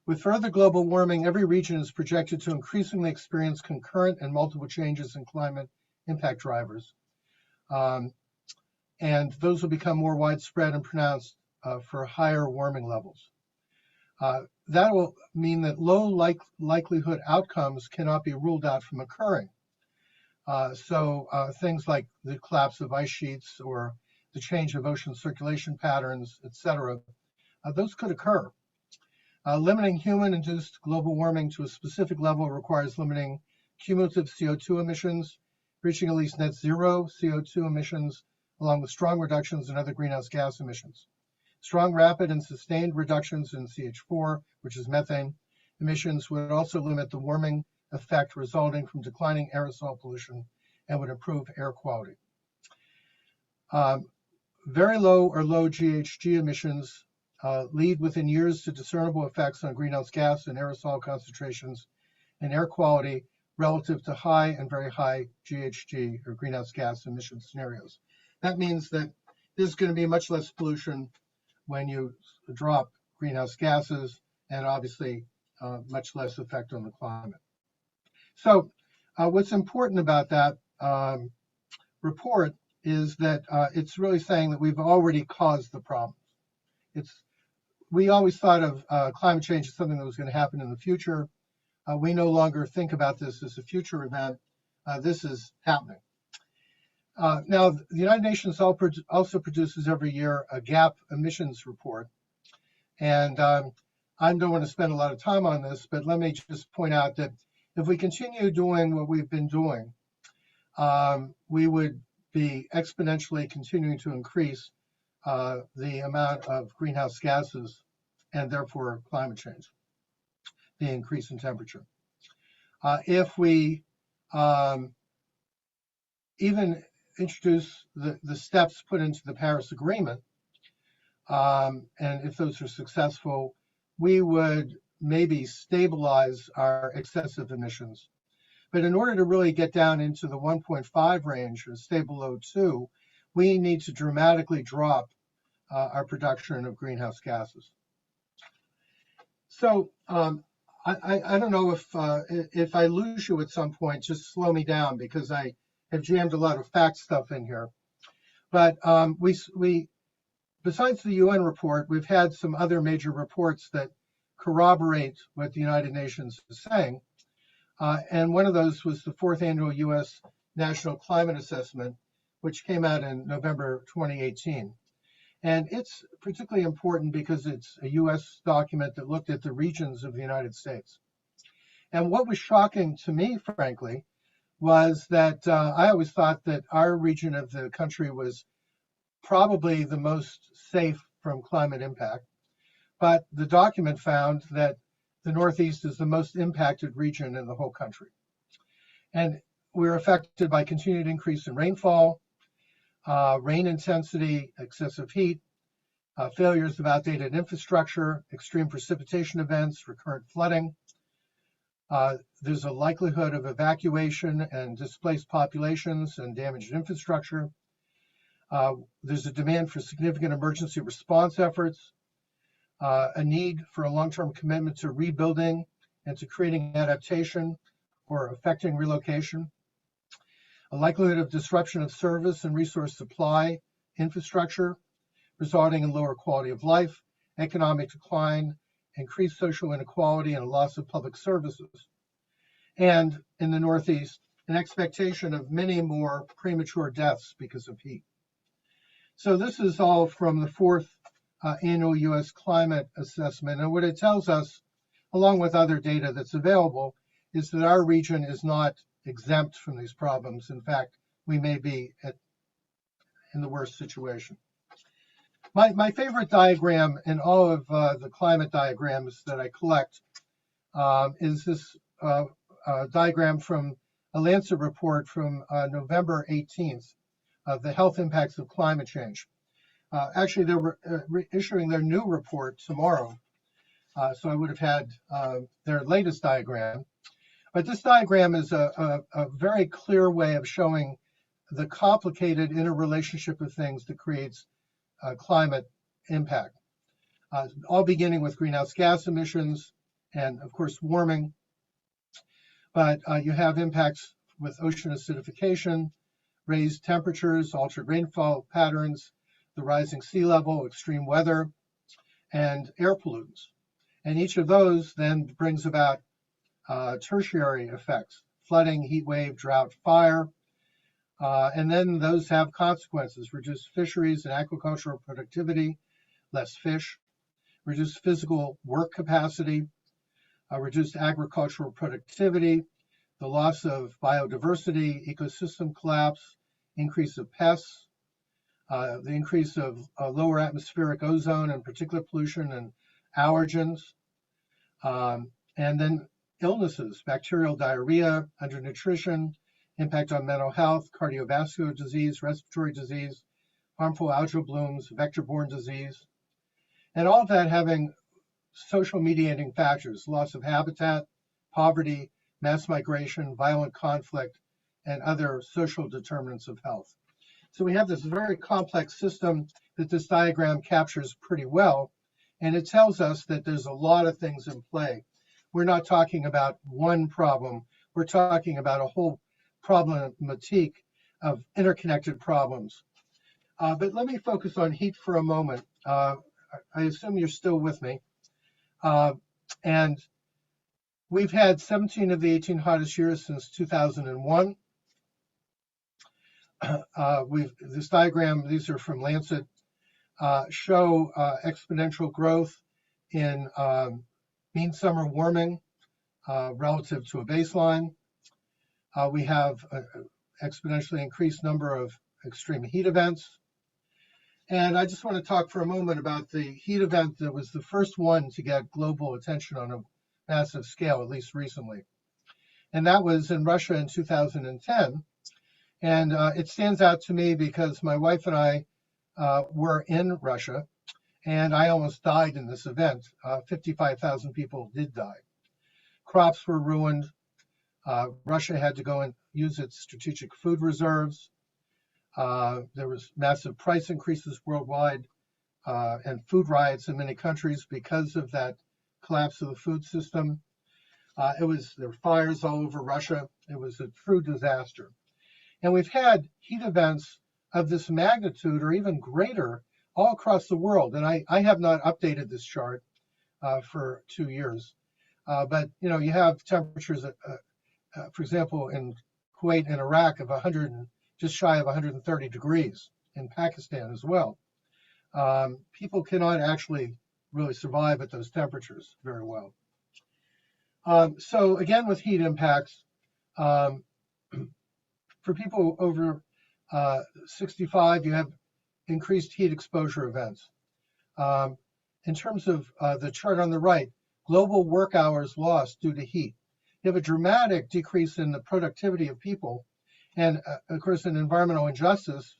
With further global warming, every region is projected to increasingly experience concurrent and multiple changes in climate impact drivers. And those will become more widespread and pronounced for higher warming levels. That will mean that low likelihood outcomes cannot be ruled out from occurring. So things like the collapse of ice sheets or the change of ocean circulation patterns, etc., those could occur. Limiting human-induced global warming to a specific level requires limiting cumulative CO2 emissions, reaching at least net zero CO2 emissions, along with strong reductions in other greenhouse gas emissions. Strong, rapid, and sustained reductions in CH4, which is methane, emissions would also limit the warming effect resulting from declining aerosol pollution and would improve air quality. Very low or low GHG emissions lead within years to discernible effects on greenhouse gas and aerosol concentrations and air quality relative to high and very high GHG or greenhouse gas emission scenarios. That means that there's going to be much less pollution when you drop greenhouse gases, and obviously much less effect on the climate. So what's important about that report is that it's really saying that we've already caused the problem. We always thought of climate change as something that was going to happen in the future. We no longer think about this as a future event. This is happening. Now, the United Nations also produces every year a gap emissions report. And I don't want to spend a lot of time on this, but let me just point out that if we continue doing what we've been doing, we would be exponentially continuing to increase the amount of greenhouse gases and therefore climate change, the increase in temperature. If we even introduce the steps put into the Paris Agreement, and if those are successful, we would maybe stabilize our excessive emissions. But in order to really get down into the 1.5 range or stay below 2, we need to dramatically drop our production of greenhouse gases. So I don't know if I lose you at some point, just slow me down because I have jammed a lot of fact stuff in here. But we besides the UN report, we've had some other major reports that corroborate what the United Nations is saying. And one of those was the 4th annual U.S. National Climate Assessment, which came out in November 2018. And it's particularly important because it's a U.S. document that looked at the regions of the United States. And what was shocking to me, frankly, was that I always thought that our region of the country was probably the most safe from climate impact. But the document found that the Northeast is the most impacted region in the whole country. And we're affected by continued increase in rainfall, rain intensity, excessive heat, failures of outdated infrastructure, extreme precipitation events, recurrent flooding. There's a likelihood of evacuation and displaced populations and damaged infrastructure. There's a demand for significant emergency response efforts, a need for a long-term commitment to rebuilding and to creating adaptation or affecting relocation, a likelihood of disruption of service and resource supply infrastructure, resulting in lower quality of life, economic decline, increased social inequality, and a loss of public services. And in the Northeast, an expectation of many more premature deaths because of heat. So this is all from the 4th annual U.S. Climate Assessment. And what it tells us, along with other data that's available, is that our region is not exempt from these problems. In fact, we may be in the worst situation. My favorite diagram in all of the climate diagrams that I collect is this diagram from a Lancet report from November 18th of the health impacts of climate change. Actually, they're issuing their new report tomorrow, so I would have had their latest diagram. But this diagram is a very clear way of showing the complicated interrelationship of things that creates climate impact, all beginning with greenhouse gas emissions and, of course, warming. But you have impacts with ocean acidification, raised temperatures, altered rainfall patterns, the rising sea level, extreme weather, and air pollutants. And each of those then brings about tertiary effects, flooding, heat wave, drought, fire. And then those have consequences, reduced fisheries and aquacultural productivity, less fish, reduced physical work capacity, reduced agricultural productivity, the loss of biodiversity, ecosystem collapse, increase of pests, the increase of lower atmospheric ozone and particulate pollution and allergens, and then illnesses, bacterial diarrhea, undernutrition, impact on mental health, cardiovascular disease, respiratory disease, harmful algal blooms, vector-borne disease, and all of that having social mediating factors, loss of habitat, poverty, mass migration, violent conflict, and other social determinants of health. So we have this very complex system that this diagram captures pretty well, and it tells us that there's a lot of things in play. We're not talking about one problem, we're talking about a whole problematique of interconnected problems. But let me focus on heat for a moment. I assume you're still with me. And we've had 17 of the 18 hottest years since 2001. This diagram, these are from Lancet, show exponential growth in mean summer warming relative to a baseline. We have an exponentially increased number of extreme heat events. And I just want to talk for a moment about the heat event that was the first one to get global attention on a massive scale, at least recently. And that was in Russia in 2010. And it stands out to me because my wife and I were in Russia, and I almost died in this event. 55,000 people did die. Crops were ruined. Russia had to go and use its strategic food reserves. There was massive price increases worldwide and food riots in many countries because of that collapse of the food system. There were fires all over Russia. It was a true disaster. And we've had heat events of this magnitude or even greater all across the world. And I have not updated this chart for 2 years. But you know, you have temperatures for example, in Kuwait and Iraq of 100, just shy of 130 degrees, in Pakistan as well. People cannot actually really survive at those temperatures very well. So again, with heat impacts, for people over 65, you have increased heat exposure events. In terms of the chart on the right, global work hours lost due to heat. You have a dramatic decrease in the productivity of people, and of course, an environmental injustice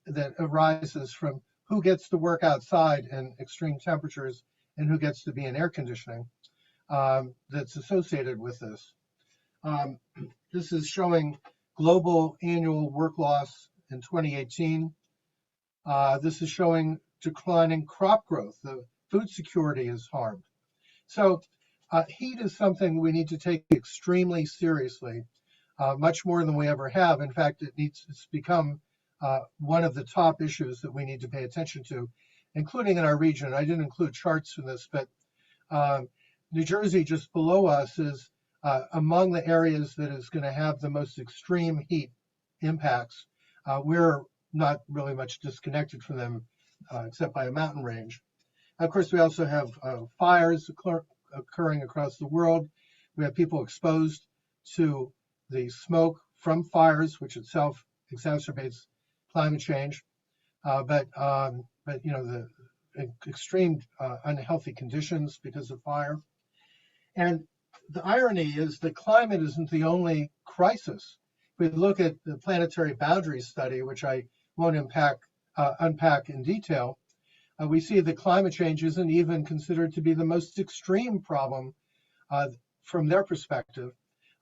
that arises from who gets to work outside in extreme temperatures and who gets to be in air conditioning that's associated with this. This is showing global annual work loss in 2018. This is showing declining crop growth. The food security is harmed. So heat is something we need to take extremely seriously, much more than we ever have. In fact, it's become one of the top issues that we need to pay attention to, including in our region. I didn't include charts in this, but New Jersey, just below us, is among the areas that is going to have the most extreme heat impacts. We're not really much disconnected from them, except by a mountain range. Of course, we also have fires occurring across the world. We have people exposed to the smoke from fires, which itself exacerbates climate change. But you know, the extreme unhealthy conditions because of fire. And the irony is that climate isn't the only crisis. If we look at the planetary boundaries study, which I won't unpack in detail, we see that climate change isn't even considered to be the most extreme problem from their perspective.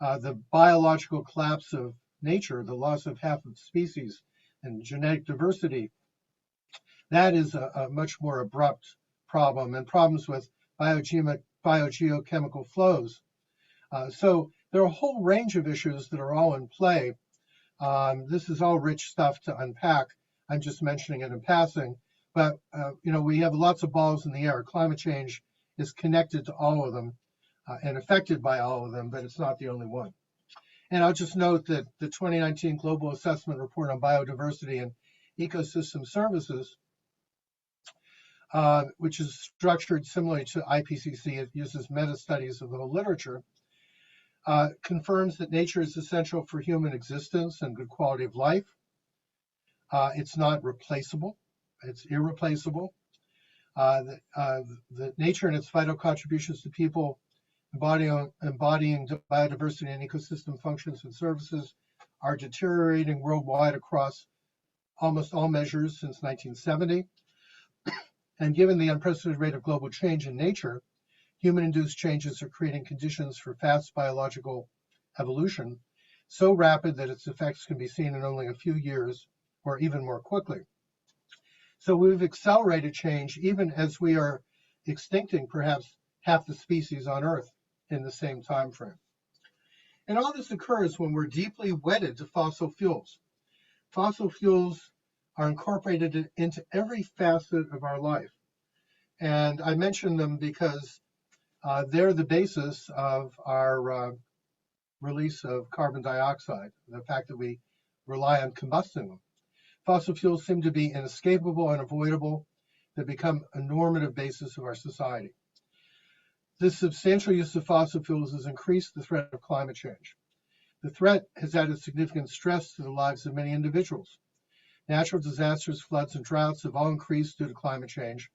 The biological collapse of nature, the loss of half of the species and genetic diversity, that is a much more abrupt problem, and problems with biogeochemical flows. So there are a whole range of issues that are all in play. This is all rich stuff to unpack. I'm just mentioning it in passing. But you know, we have lots of balls in the air. Climate change is connected to all of them and affected by all of them, but it's not the only one. And I'll just note that the 2019 Global Assessment Report on Biodiversity and Ecosystem Services, which is structured similarly to IPCC, it uses meta-studies of the whole literature, confirms that nature is essential for human existence and good quality of life. It's not replaceable. It's irreplaceable. The nature and its vital contributions to people embodying biodiversity and ecosystem functions and services are deteriorating worldwide across almost all measures since 1970. And given the unprecedented rate of global change in nature, human-induced changes are creating conditions for fast biological evolution, so rapid that its effects can be seen in only a few years or even more quickly. So we've accelerated change even as we are extincting perhaps half the species on Earth in the same time frame. And all this occurs when we're deeply wedded to fossil fuels. Fossil fuels are incorporated into every facet of our life. And I mention them because they're the basis of our release of carbon dioxide, the fact that we rely on combusting them. Fossil fuels seem to be inescapable and unavoidable. They become a normative basis of our society. This substantial use of fossil fuels has increased the threat of climate change. The threat has added significant stress to the lives of many individuals. Natural disasters, floods, and droughts have all increased due to climate change,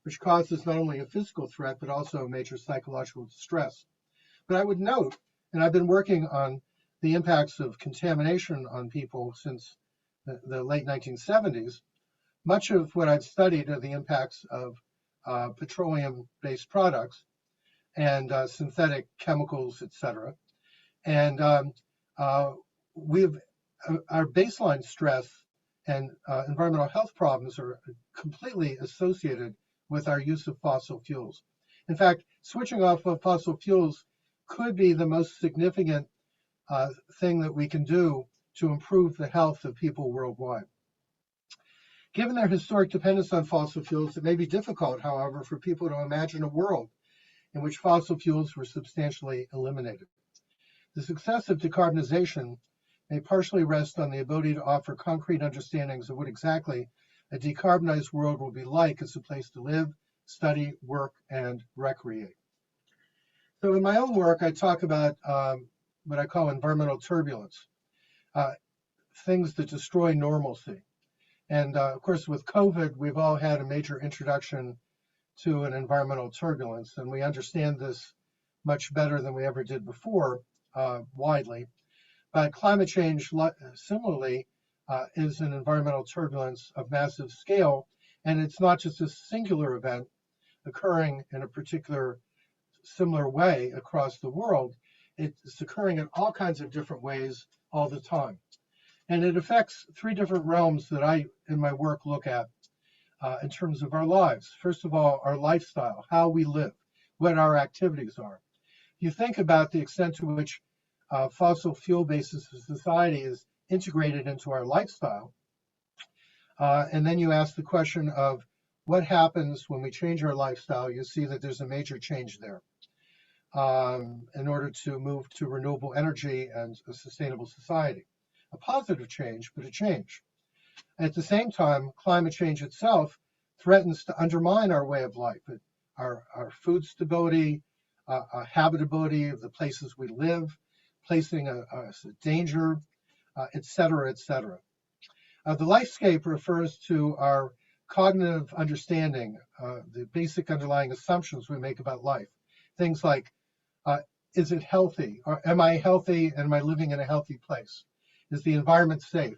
which causes not only a physical threat, but also major psychological distress. But I would note, and I've been working on the impacts of contamination on people since the late 1970s, much of what I've studied are the impacts of petroleum-based products and synthetic chemicals, etc. And our baseline stress and environmental health problems are completely associated with our use of fossil fuels. In fact, switching off of fossil fuels could be the most significant thing that we can do to improve the health of people worldwide. Given their historic dependence on fossil fuels, it may be difficult, however, for people to imagine a world in which fossil fuels were substantially eliminated. The success of decarbonization may partially rest on the ability to offer concrete understandings of what exactly a decarbonized world will be like as a place to live, study, work, and recreate. So in my own work, I talk about what I call environmental turbulence, things that destroy normalcy. And of course, with COVID, we've all had a major introduction to an environmental turbulence, and we understand this much better than we ever did before, widely. But climate change, similarly, is an environmental turbulence of massive scale, and it's not just a singular event occurring in a particular similar way across the world. It's occurring in all kinds of different ways all the time. And it affects three different realms that I, in my work, look at in terms of our lives. First of all, our lifestyle, how we live, what our activities are. You think about the extent to which fossil fuel basis of society is integrated into our lifestyle. And then you ask the question of what happens when we change our lifestyle. You see that there's a major change there in order to move to renewable energy and a sustainable society. A positive change, but a change. At the same time, climate change itself threatens to undermine our way of life, our food stability, habitability of the places we live, placing us in danger, et cetera, et cetera. The lifescape refers to our cognitive understanding, the basic underlying assumptions we make about life. Things like, is it healthy? Or am I healthy and am I living in a healthy place? Is the environment safe?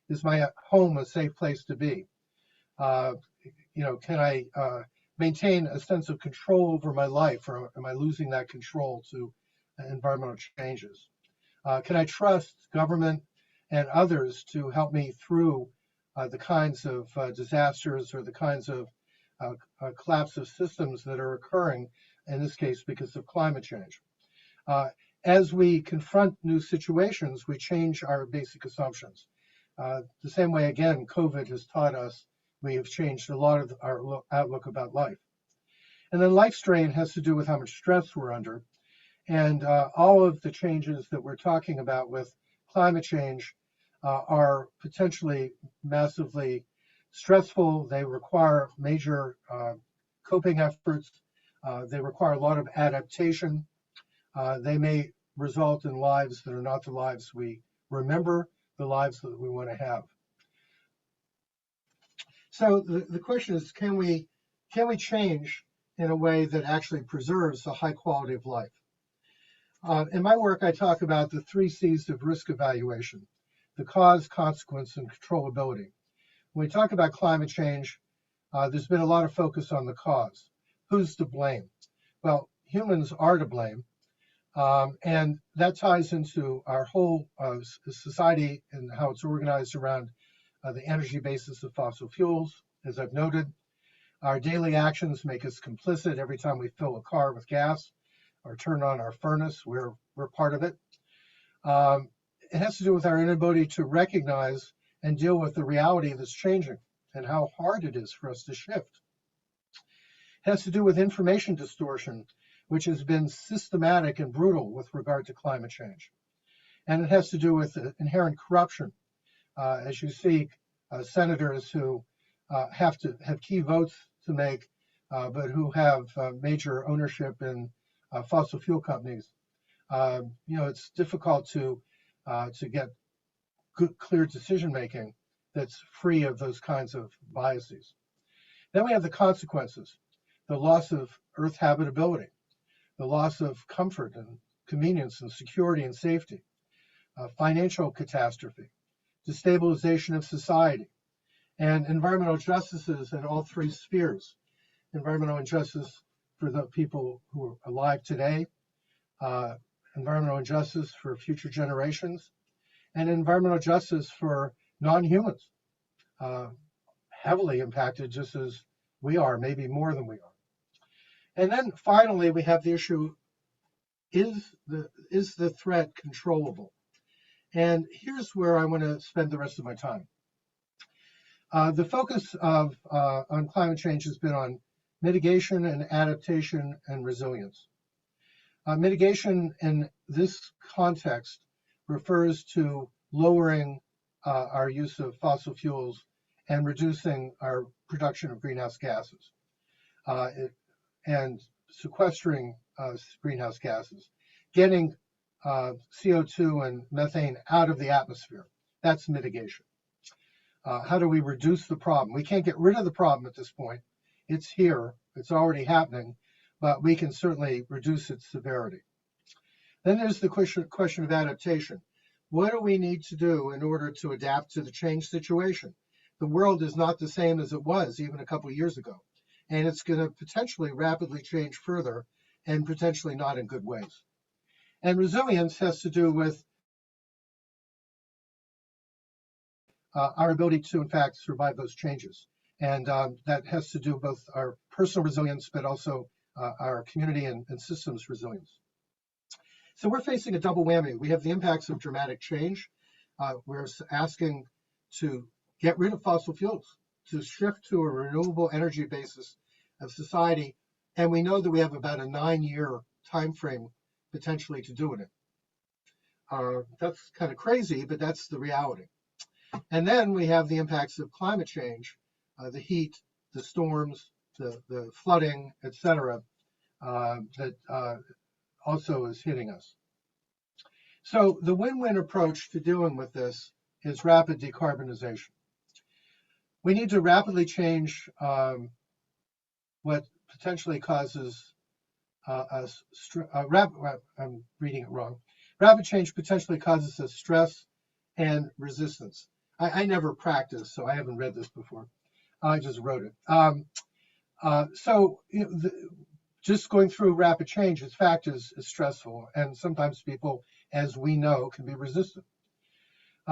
Is my home a safe place to be? Can I maintain a sense of control over my life, or am I losing that control to environmental changes? Can I trust government and others to help me through the kinds of disasters or the kinds of collapse of systems that are occurring, in this case, because of climate change? As we confront new situations, we change our basic assumptions. The same way, again, COVID has taught us we have changed a lot of our outlook about life. And then life strain has to do with how much stress we're under. And all of the changes that we're talking about with climate change are potentially massively stressful. They require major coping efforts. They require a lot of adaptation. They may result in lives that are not the lives we remember, the lives that we want to have. So the question is, can we change in a way that actually preserves a high quality of life? In my work, I talk about the 3 C's of risk evaluation: the cause, consequence, and controllability. When we talk about climate change, there's been a lot of focus on the cause. Who's to blame? Well, humans are to blame. And that ties into our whole society and how it's organized around the energy basis of fossil fuels. As I've noted, our daily actions make us complicit. Every time we fill a car with gas or turn on our furnace, we're part of it. It has to do with our inability to recognize and deal with the reality that's changing and how hard it is for us to shift. It has to do with information distortion, which has been systematic and brutal with regard to climate change. And it has to do with inherent corruption. As you see, senators who have key votes to make, but who have major ownership in fossil fuel companies. It's difficult to get good, clear decision making that's free of those kinds of biases. Then we have the consequences: the loss of Earth habitability, the loss of comfort and convenience and security and safety, financial catastrophe, destabilization of society, and environmental injustices in all 3 spheres: environmental injustice for the people who are alive today, environmental injustice for future generations, and environmental justice for non-humans, heavily impacted just as we are, maybe more than we are. And then finally, we have the issue, is the threat controllable? And here's where I want to spend the rest of my time. The focus on climate change has been on mitigation and adaptation and resilience. Mitigation in this context refers to lowering our use of fossil fuels and reducing our production of greenhouse gases and sequestering greenhouse gases, getting CO2 and methane out of the atmosphere. That's mitigation. How do we reduce the problem? We can't get rid of the problem at this point. It's here, it's already happening, but we can certainly reduce its severity. Then there's the question of adaptation. What do we need to do in order to adapt to the changed situation? The world is not the same as it was even a couple of years ago, and it's going to potentially rapidly change further and potentially not in good ways. And resilience has to do with our ability to, in fact, survive those changes. And that has to do with both our personal resilience, but also our community and systems resilience. So we're facing a double whammy. We have the impacts of dramatic change. We're asking to get rid of fossil fuels, to shift to a renewable energy basis of society. And we know that we have about a 9-year time frame potentially to doing it. That's kind of crazy, but that's the reality. And then we have the impacts of climate change, the heat, the storms, the flooding, et cetera, that also is hitting us. So the win-win approach to dealing with this is rapid decarbonization. We need to rapidly change what potentially causes I'm reading it wrong. Rapid change potentially causes us stress and resistance. I never practiced, so I haven't read this before. I just wrote it. So you know, just going through rapid change, in fact, is stressful, and sometimes people, as we know, can be resistant.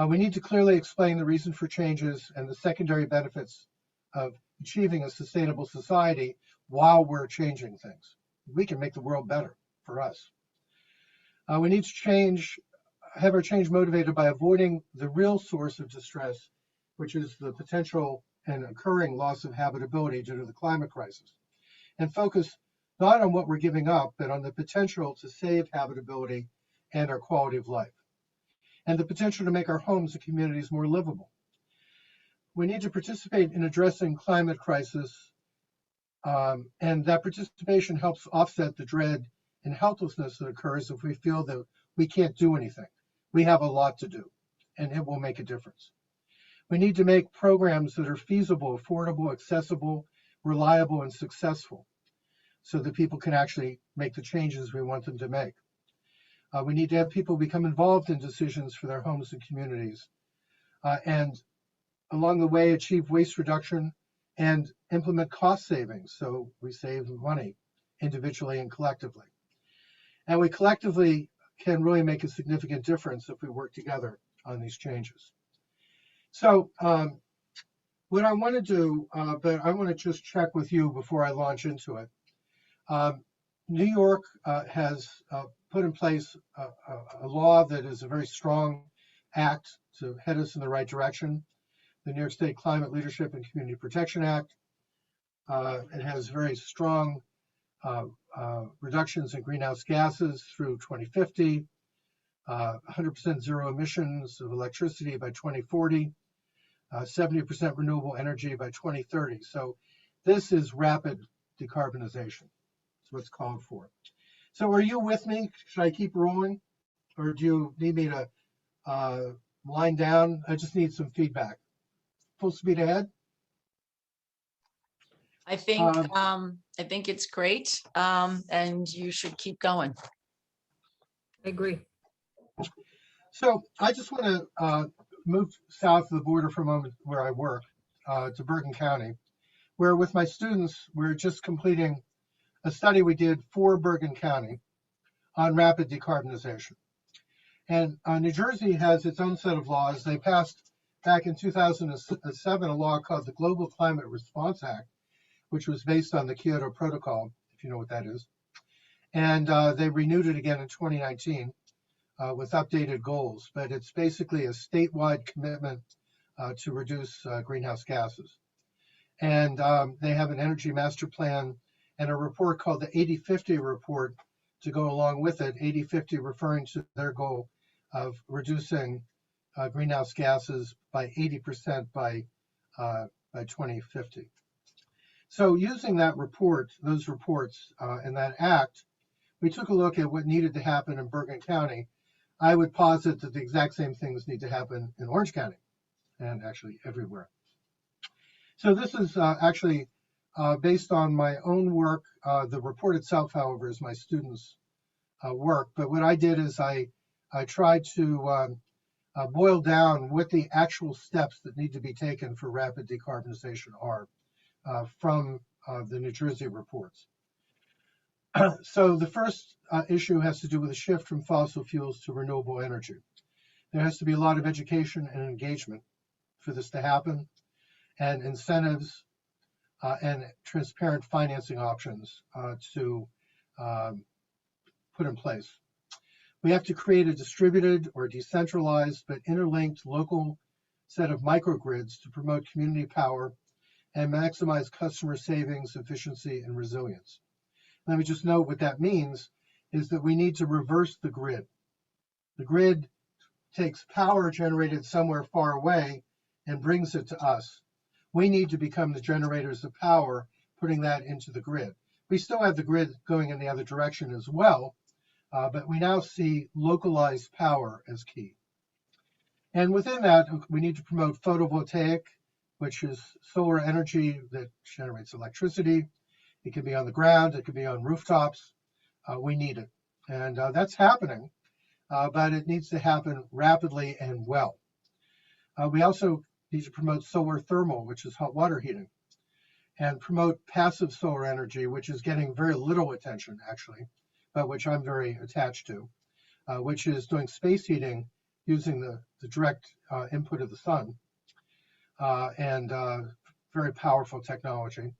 We need to clearly explain the reason for changes and the secondary benefits of achieving a sustainable society while we're changing things. We can make the world better for us. We need to have our change motivated by avoiding the real source of distress, which is the potential and occurring loss of habitability due to the climate crisis, and focus not on what we're giving up, but on the potential to save habitability and our quality of life, and the potential to make our homes and communities more livable. We need to participate in addressing climate crisis, and that participation helps offset the dread and helplessness that occurs if we feel that we can't do anything. We have a lot to do, and it will make a difference. We need to make programs that are feasible, affordable, accessible, reliable, and successful, so that people can actually make the changes we want them to make. We need to have people become involved in decisions for their homes and communities, and along the way achieve waste reduction and implement cost savings so we save money individually and collectively. And we collectively can really make a significant difference if we work together on these changes. So what I want to do, but I want to just check with you before I launch into it. New York has put in place a law that is a very strong act to head us in the right direction, the New York State Climate Leadership and Community Protection Act. It has very strong reductions in greenhouse gases through 2050, 100% zero emissions of electricity by 2040, 70% renewable energy by 2030. So this is rapid decarbonization. That's what's called for. So are you with me? Should I keep rolling? Or do you need me to wind down? I just need some feedback. Full speed ahead? I think it's great, and you should keep going. I agree. So I just want to move south of the border for a moment where I work, to Bergen County, where with my students, we're just completing a study we did for Bergen County on rapid decarbonization. And New Jersey has its own set of laws. They passed back in 2007 a law called the Global Climate Response Act, which was based on the Kyoto Protocol, if you know what that is. And they renewed it again in 2019 with updated goals. But it's basically a statewide commitment to reduce greenhouse gases. And they have an energy master plan and a report called the 80/50 report to go along with it, 80/50 referring to their goal of reducing greenhouse gases by 80% by 2050. So using that report, those reports, and that act, we took a look at what needed to happen in Bergen County. I would posit that the exact same things need to happen in Orange County and actually everywhere. So this is actually based on my own work. The report itself, however, is my students' work. But what I did is I tried to boil down what the actual steps that need to be taken for rapid decarbonization are from the New Jersey reports. So the first issue has to do with a shift from fossil fuels to renewable energy. There has to be a lot of education and engagement for this to happen, and incentives and transparent financing options to put in place. We have to create a distributed or decentralized but interlinked local set of microgrids to promote community power and maximize customer savings, efficiency, and resilience. Let me just note what that means is that we need to reverse the grid. The grid takes power generated somewhere far away and brings it to us. We need to become the generators of power, putting that into the grid. We still have the grid going in the other direction as well, but we now see localized power as key. And within that, we need to promote photovoltaic, which is solar energy that generates electricity. It can be on the ground, it can be on rooftops. We need it. And that's happening, but it needs to happen rapidly and well. We also need to promote solar thermal, which is hot water heating, and promote passive solar energy, which is getting very little attention actually, but which I'm very attached to, which is doing space heating using the direct input of the sun, and very powerful technology.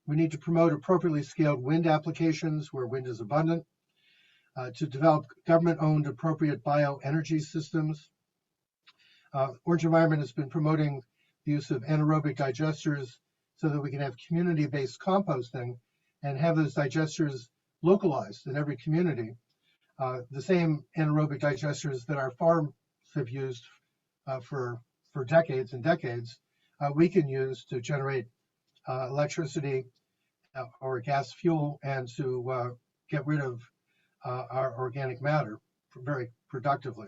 We need to promote appropriately scaled wind applications where wind is abundant, to develop government-owned appropriate bioenergy systems. Orange Environment has been promoting the use of anaerobic digesters so that we can have community-based composting and have those digesters localized in every community. The same anaerobic digesters that our farms have used for decades and decades, we can use to generate electricity or gas fuel and to get rid of our organic matter very productively.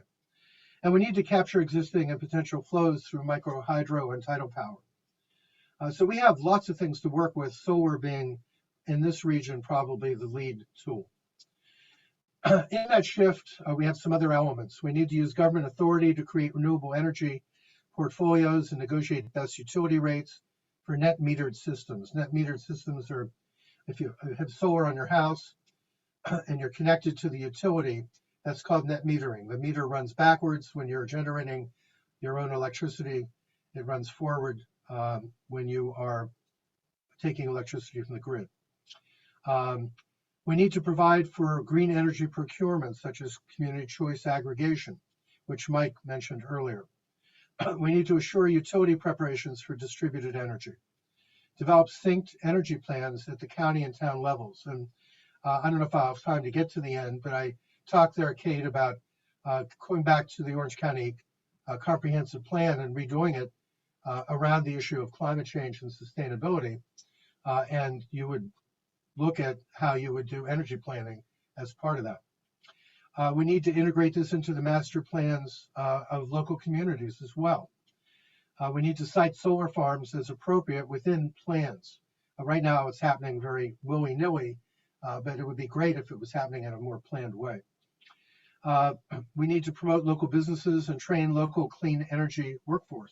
And we need to capture existing and potential flows through micro hydro and tidal power. So we have lots of things to work with, solar being in this region probably the lead tool. In that shift, we have some other elements. We need to use government authority to create renewable energy portfolios and negotiate best utility rates for net metered systems. Net metered systems are if you have solar on your house and you're connected to the utility, that's called net metering. The meter runs backwards when you're generating your own electricity. It runs forward when you are taking electricity from the grid. We need to provide for green energy procurement, such as community choice aggregation, which Mike mentioned earlier. We need to assure utility preparations for distributed energy. Develop synced energy plans at the county and town levels. And I don't know if I'll have time to get to the end, but I talked there, Kate, about going back to the Orange County comprehensive plan and redoing it around the issue of climate change and sustainability. And you would look at how you would do energy planning as part of that. We need to integrate this into the master plans of local communities as well. We need to cite solar farms as appropriate within plans. Right now it's happening very willy-nilly, but it would be great if it was happening in a more planned way. We need to promote local businesses and train local clean energy workforce.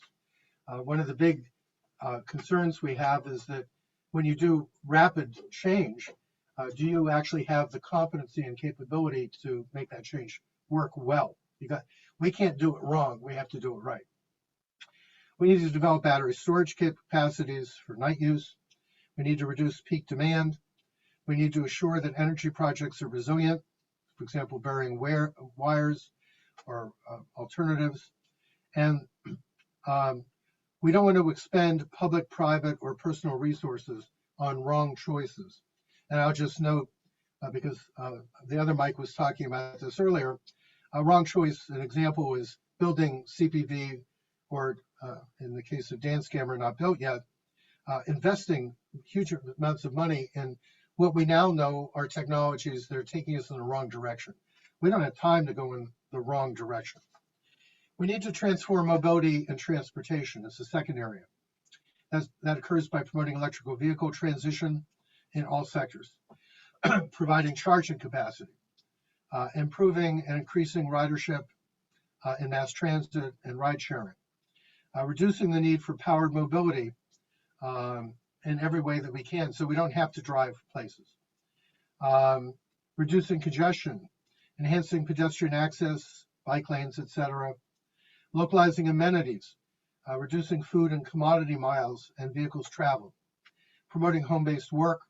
One of the big concerns we have is that when you do rapid change, do you actually have the competency and capability to make that change work well? We can't do it wrong, we have to do it right. We need to develop battery storage capacities for night use. We need to reduce peak demand. We need to assure that energy projects are resilient, for example, burying wires or alternatives. And we don't want to expend public, private, or personal resources on wrong choices. And I'll just note because the other Mike was talking about this earlier. A wrong choice, an example is building CPV, or in the case of Dan Scammer, not built yet, investing huge amounts of money in what we now know are technologies that are taking us in the wrong direction. We don't have time to go in the wrong direction. We need to transform mobility and transportation as the second area. That occurs by promoting electrical vehicle transition in all sectors, providing charging capacity, improving and increasing ridership in mass transit and ride sharing, reducing the need for powered mobility in every way that we can so we don't have to drive places, reducing congestion, enhancing pedestrian access, bike lanes, etc., localizing amenities, reducing food and commodity miles and vehicles traveled, promoting home-based work,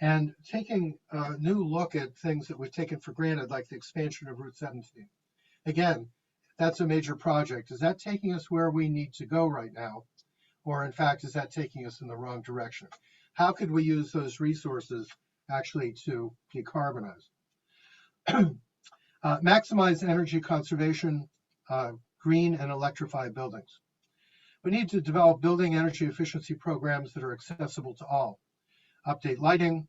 and taking a new look at things that we've taken for granted, like the expansion of Route 17. Again, that's a major project. Is that taking us where we need to go right now? Or in fact, is that taking us in the wrong direction? How could we use those resources actually to decarbonize? Maximize energy conservation, green and electrify buildings. We need to develop building energy efficiency programs that are accessible to all. Update lighting,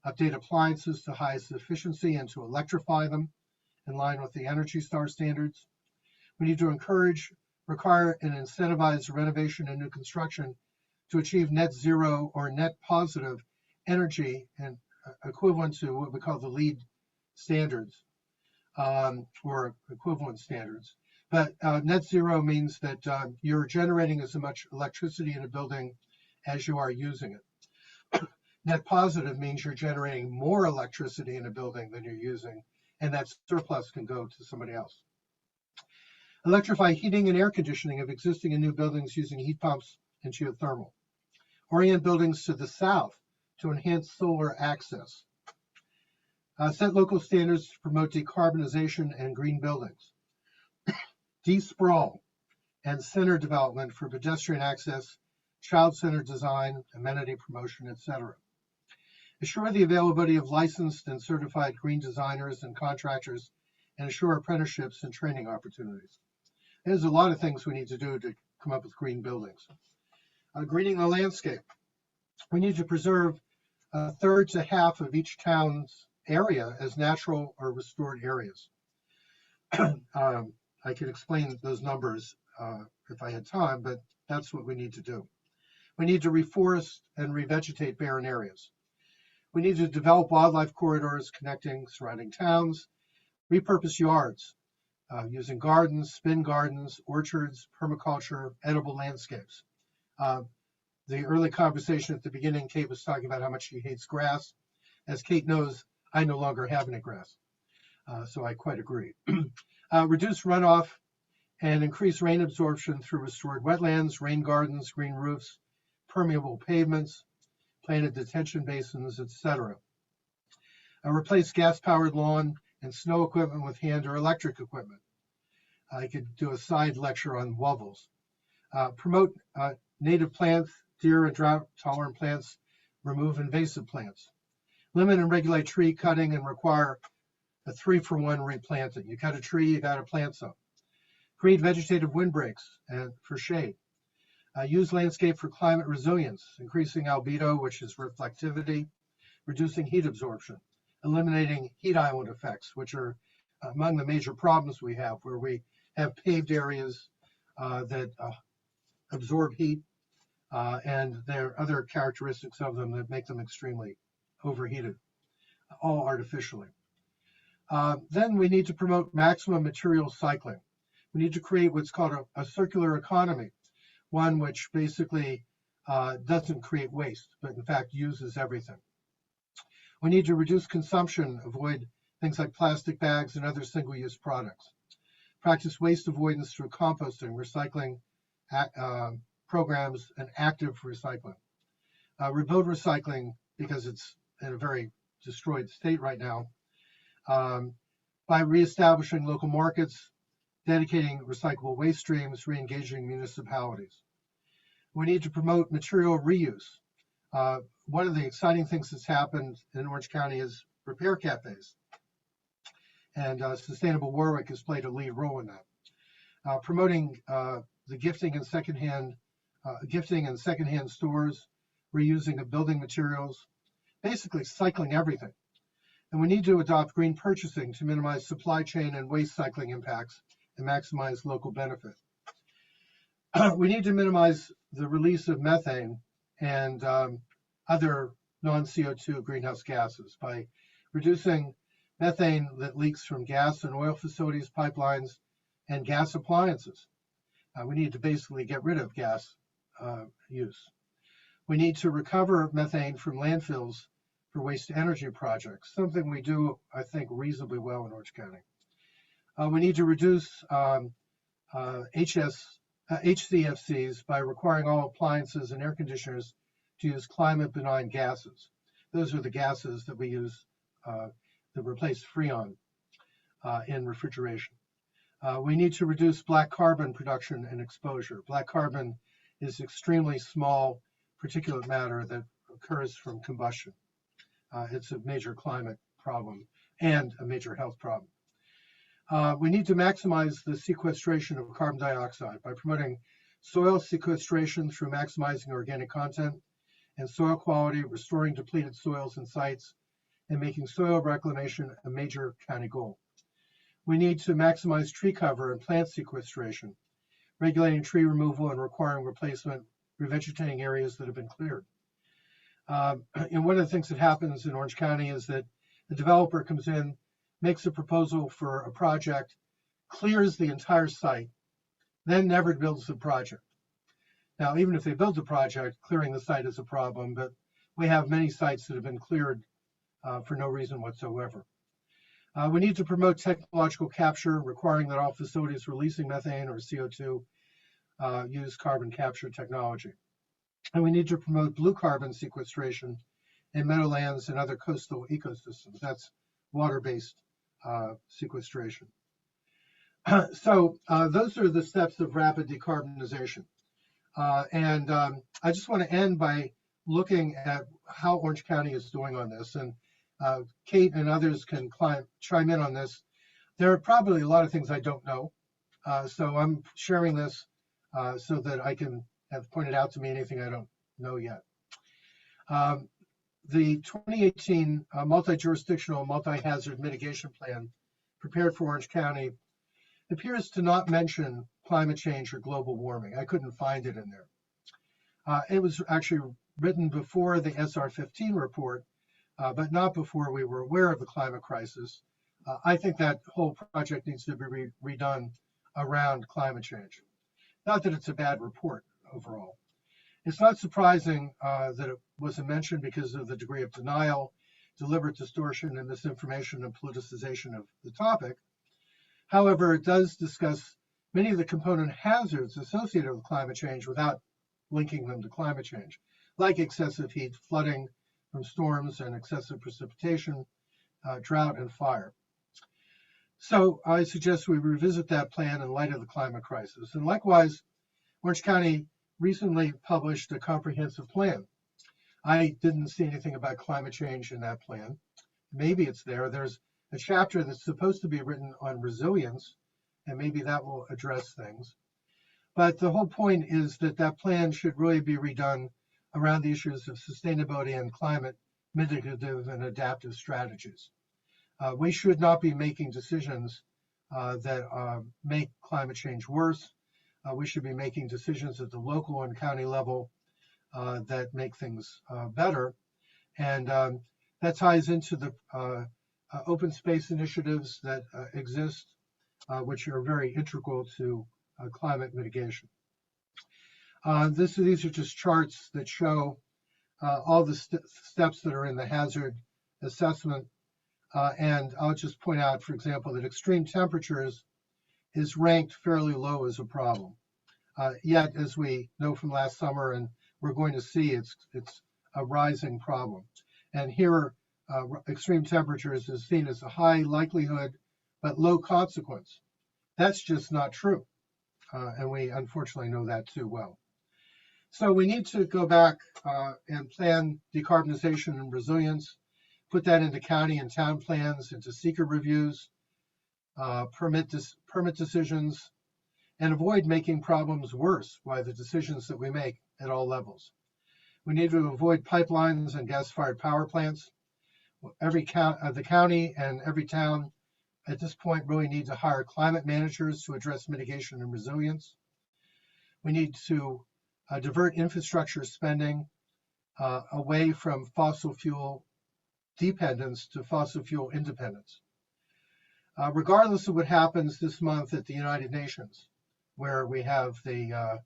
update appliances to highest efficiency and to electrify them in line with the Energy Star standards. We need to encourage, require, and incentivize renovation and new construction to achieve net zero or net positive energy and equivalent to what we call the LEED standards, or equivalent standards. But net zero means that you're generating as much electricity in a building as you are using it. Net positive means you're generating more electricity in a building than you're using, and that surplus can go to somebody else. Electrify heating and air conditioning of existing and new buildings using heat pumps and geothermal. Orient buildings to the south to enhance solar access. Set local standards to promote decarbonization and green buildings. De-sprawl and center development for pedestrian access, child-centered design, amenity promotion, etc. Assure the availability of licensed and certified green designers and contractors, and assure apprenticeships and training opportunities. There's a lot of things we need to do to come up with green buildings. Greening the landscape. We need to preserve a third to half of each town's area as natural or restored areas. I could explain those numbers if I had time, but that's what we need to do. We need to reforest and revegetate barren areas. We need to develop wildlife corridors connecting surrounding towns, repurpose yards using gardens, spin gardens, orchards, permaculture, edible landscapes. The early conversation at the beginning, Kate was talking about how much she hates grass. As Kate knows, I no longer have any grass, so I quite agree. Reduce runoff and increase rain absorption through restored wetlands, rain gardens, green roofs, permeable pavements, planted detention basins, etc. Replace gas-powered lawn and snow equipment with hand or electric equipment. I could do a side lecture on wovels. Promote native plants, deer and drought-tolerant plants, remove invasive plants. Limit and regulate tree cutting and require a 3-for-1 replanting. You cut a tree, you got to plant some. Create vegetative windbreaks and for shade. Use landscape for climate resilience, increasing albedo, which is reflectivity, reducing heat absorption, eliminating heat island effects, which are among the major problems we have, where we have paved areas that absorb heat, and there are other characteristics of them that make them extremely overheated, all artificially. Then we need to promote maximum material cycling. We need to create what's called a circular economy, one which basically doesn't create waste, but in fact uses everything. We need to reduce consumption, avoid things like plastic bags and other single-use products. Practice waste avoidance through composting, recycling programs, and active recycling. Remote recycling, because it's in a very destroyed state right now, by reestablishing local markets, dedicating recyclable waste streams, re-engaging municipalities. We need to promote material reuse. One of the exciting things that's happened in Orange County is repair cafes. And Sustainable Warwick has played a lead role in that. Promoting the gifting and secondhand stores, reusing of building materials, basically cycling everything. And we need to adopt green purchasing to minimize supply chain and waste cycling impacts and maximize local benefit. We need to minimize the release of methane and other non-CO2 greenhouse gases by reducing methane that leaks from gas and oil facilities, pipelines, and gas appliances. We need to basically get rid of gas use. We need to recover methane from landfills for waste energy projects, something we do, I think, reasonably well in Orange County. We need to reduce HCFCs by requiring all appliances and air conditioners to use climate benign gases. Those are the gases that we use that replace Freon in refrigeration. We need to reduce black carbon production and exposure. Black carbon is extremely small particulate matter that occurs from combustion. It's a major climate problem and a major health problem. We need to maximize the sequestration of carbon dioxide by promoting soil sequestration through maximizing organic content and soil quality, restoring depleted soils and sites, and making soil reclamation a major county goal. We need to maximize tree cover and plant sequestration, regulating tree removal and requiring replacement, revegetating areas that have been cleared. And one of the things that happens in Orange County is that the developer comes in, makes a proposal for a project, clears the entire site, then never builds the project. Now, even if they build the project, clearing the site is a problem, but we have many sites that have been cleared for no reason whatsoever. We need to promote technological capture, requiring that all facilities releasing methane or CO2 use carbon capture technology. And we need to promote blue carbon sequestration in meadowlands and other coastal ecosystems. That's water-based sequestration. So those are the steps of rapid decarbonization. I just want to end by looking at how Orange County is doing on this. And Kate and others can chime in on this. There are probably a lot of things I don't know. So I'm sharing this so that I can have pointed out to me anything I don't know yet. The 2018 multi-jurisdictional multi-hazard mitigation plan prepared for Orange County appears to not mention climate change or global warming. I couldn't find it in there. It was actually written before the SR15 report, but not before we were aware of the climate crisis. I think that whole project needs to be redone around climate change. Not that it's a bad report overall. It's not surprising that it wasn't mentioned because of the degree of denial, deliberate distortion, and misinformation and politicization of the topic. However, it does discuss many of the component hazards associated with climate change without linking them to climate change, like excessive heat, flooding from storms and excessive precipitation, drought, and fire. So I suggest we revisit that plan in light of the climate crisis. And likewise, Orange County recently published a comprehensive plan. I didn't see anything about climate change in that plan. Maybe it's there. There's a chapter that's supposed to be written on resilience, and maybe that will address things. But the whole point is that that plan should really be redone around the issues of sustainability and climate mitigative and adaptive strategies. We should not be making decisions that make climate change worse. We should be making decisions at the local and county level that make things better. And that ties into the open space initiatives that exist, which are very integral to climate mitigation. These are just charts that show all the steps that are in the hazard assessment. And I'll just point out, for example, that extreme temperatures is ranked fairly low as a problem. Yet, as we know from last summer, and we're going to see, it's a rising problem. And here, extreme temperatures is seen as a high likelihood, but low consequence. That's just not true. And we unfortunately know that too well. So we need to go back and plan decarbonization and resilience. put that into county and town plans, into secret reviews, permit decisions, and avoid making problems worse by the decisions that we make at all levels. We need to avoid pipelines and gas-fired power plants. The county and every town at this point really need to hire climate managers to address mitigation and resilience. We need to divert infrastructure spending away from fossil fuel dependence to fossil fuel independence. Regardless of what happens this month at the United Nations, where we have the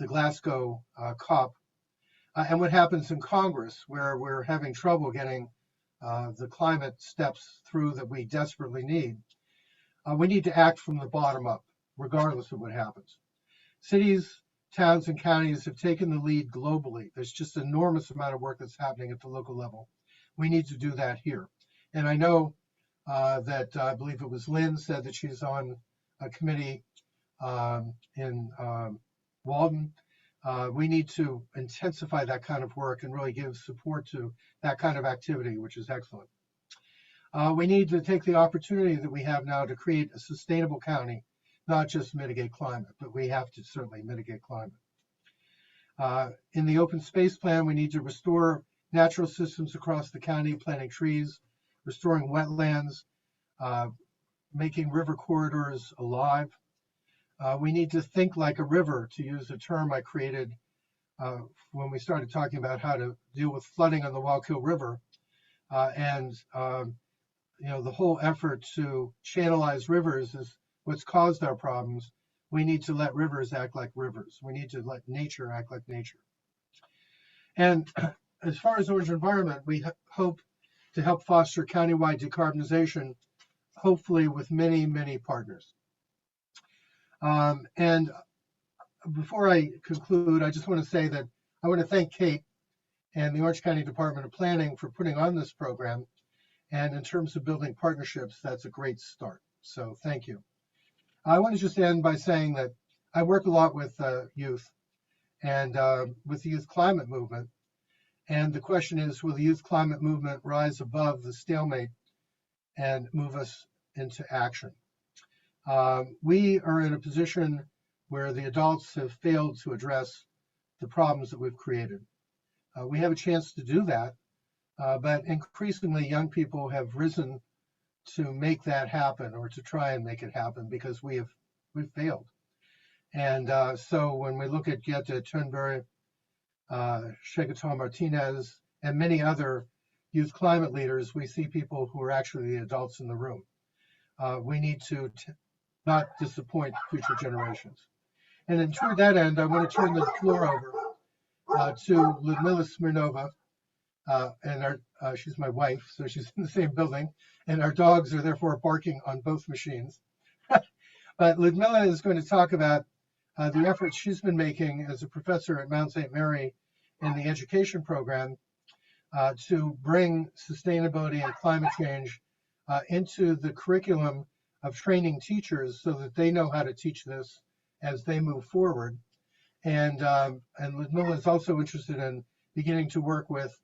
Glasgow COP, and what happens in Congress, where we're having trouble getting the climate steps through that we desperately need, we need to act from the bottom up, regardless of what happens. Cities, towns, and counties have taken the lead globally. There's just an enormous amount of work that's happening at the local level. We need to do that here. And I know that I believe it was Lynn said that she's on a committee in Walden. We need to intensify that kind of work and really give support to that kind of activity, which is excellent. We need to take the opportunity that we have now to create a sustainable county, not just mitigate climate, but we have to certainly mitigate climate. In the open space plan, we need to restore natural systems across the county, planting trees, restoring wetlands, making river corridors alive. We need to think like a river, to use a term I created when we started talking about how to deal with flooding on the Wallkill River. The whole effort to channelize rivers is what's caused our problems. We need to let rivers act like rivers. We need to let nature act like nature. And as far as Orange Environment, we hope to help foster countywide decarbonization, hopefully with many, many partners. And before I conclude, I just want to say that I want to thank Kate and the Orange County Department of Planning for putting on this program. And in terms of building partnerships, that's a great start. So thank you. I want to just end by saying that I work a lot with youth and with the youth climate movement. And the question is, will the youth climate movement rise above the stalemate and move us into action? We are in a position where the adults have failed to address the problems that we've created. We have a chance to do that, but increasingly young people have risen to make that happen, or to try and make it happen, because we've failed. And so when we look at Greta Thunberg, Chegaton Martinez, and many other youth climate leaders, we see people who are actually the adults in the room. We need to not disappoint future generations. And then toward that end, I want to turn the floor over to Ludmila Smirnova, and she's my wife, so she's in the same building, and our dogs are therefore barking on both machines. But Ludmila is going to talk about the efforts she's been making as a professor at Mount St. Mary in the education program to bring sustainability and climate change into the curriculum of training teachers so that they know how to teach this as they move forward. And Ludmila is also interested in beginning to work with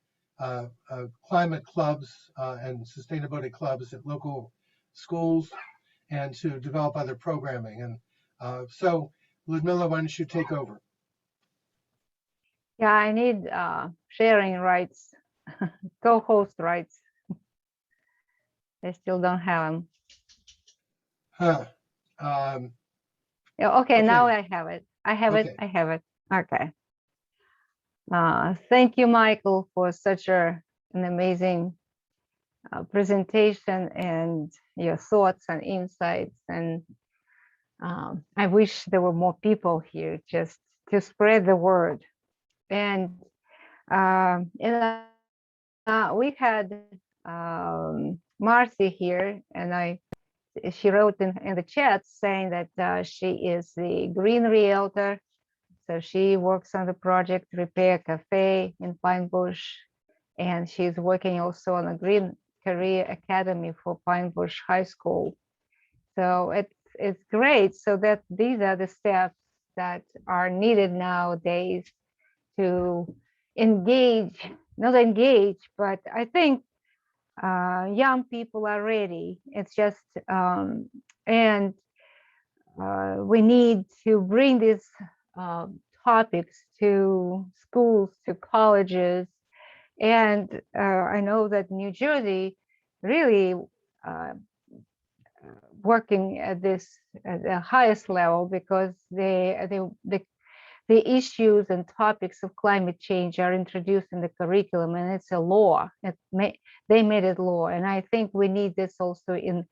climate clubs and sustainability clubs at local schools and to develop other programming. And so Ludmila, why don't you take over? Yeah, I need sharing rights, co-host rights. I still don't have them. Huh. Yeah, okay, now Okay. I have it. I have it. Okay. I have it. Okay. Thank you, Michael, for such an amazing presentation and your thoughts and insights. And I wish there were more people here just to spread the word. And we had Marcy here, and she wrote in the chat saying that she is the Green Realtor. So she works on the project Repair Cafe in Pine Bush, and she's working also on a Green Career Academy for Pine Bush High School. So it's great. So that these are the steps that are needed nowadays to engage, not engage, but I think young people are ready. It's just, and we need to bring these topics to schools, to colleges. And I know that New Jersey really working at this at the highest level, because the issues and topics of climate change are introduced in the curriculum, and it's a law. They made it law, and I think we need this also in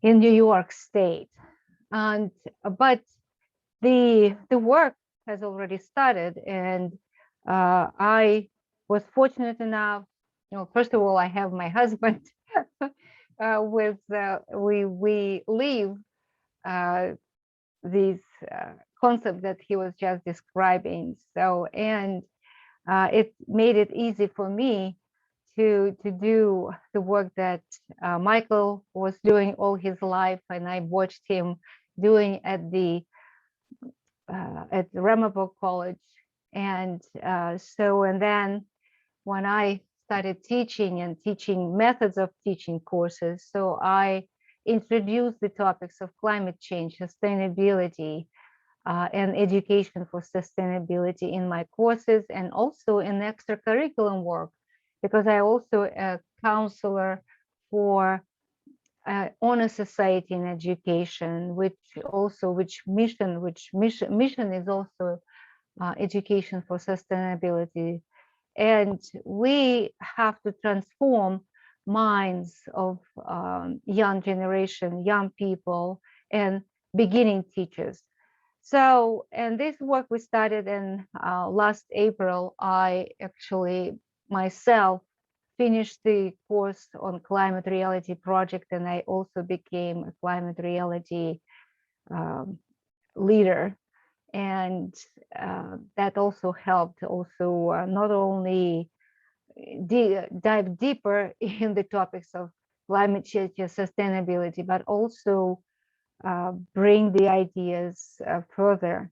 New York State. And but the work has already started, and I was fortunate enough. First of all, I have my husband. With we live these concept that he was just describing. So, and it made it easy for me to do the work that Michael was doing all his life, and I watched him doing at the Ramapo College. And and then when I started teaching methods of teaching courses, so I introduced the topics of climate change, sustainability, and education for sustainability in my courses, and also in extracurriculum work, because I also a counselor for honor society in education, which mission is also education for sustainability. And we have to transform minds of young generation, young people, and beginning teachers. So, and this work we started in last April. I actually myself finished the course on climate reality project, and I also became a climate reality leader. And that also helped also not only dive deeper in the topics of climate change and sustainability, but also bring the ideas further.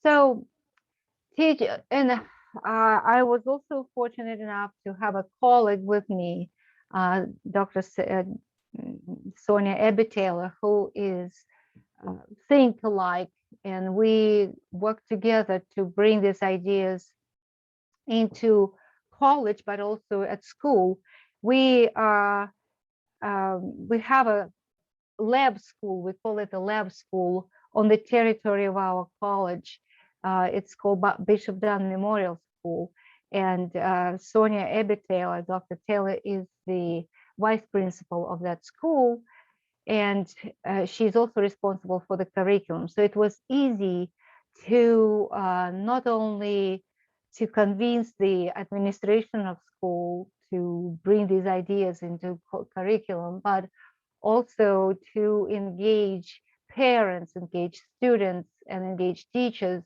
So teach, and I was also fortunate enough to have a colleague with me, Dr. Sonia Ebbe-Taylor, who is think alike, and we work together to bring these ideas into college, but also at school. We have a lab school. We call it a lab school on the territory of our college. It's called Bishop Dunn Memorial School, and Sonia Ebbe-Taylor, Dr. Taylor, is the vice principal of that school, and she's also responsible for the curriculum. So it was easy to not only to convince the administration of school to bring these ideas into curriculum, but also to engage parents, engage students, and engage teachers.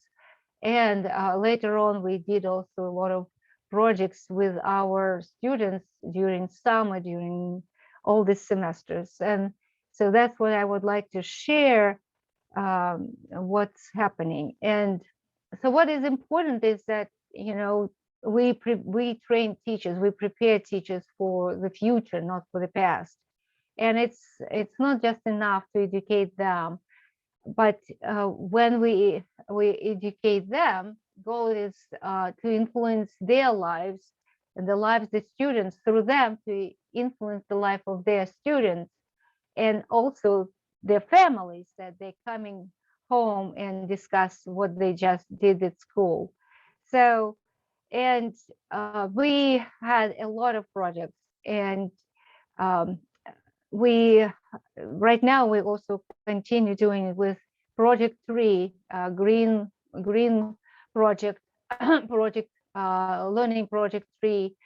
And later on, we did also a lot of projects with our students during summer, during all these semesters. And so that's what I would like to share, what's happening. And so what is important is that, we train teachers, we prepare teachers for the future, not for the past. And it's not just enough to educate them, but when we educate them, goal is to influence their lives and the lives of the students, through them to influence the life of their students, and also their families, that they're coming home and discuss what they just did at school. So, and we had a lot of projects, and right now we also continue doing it with Project 3, Green Project, Learning Project 3.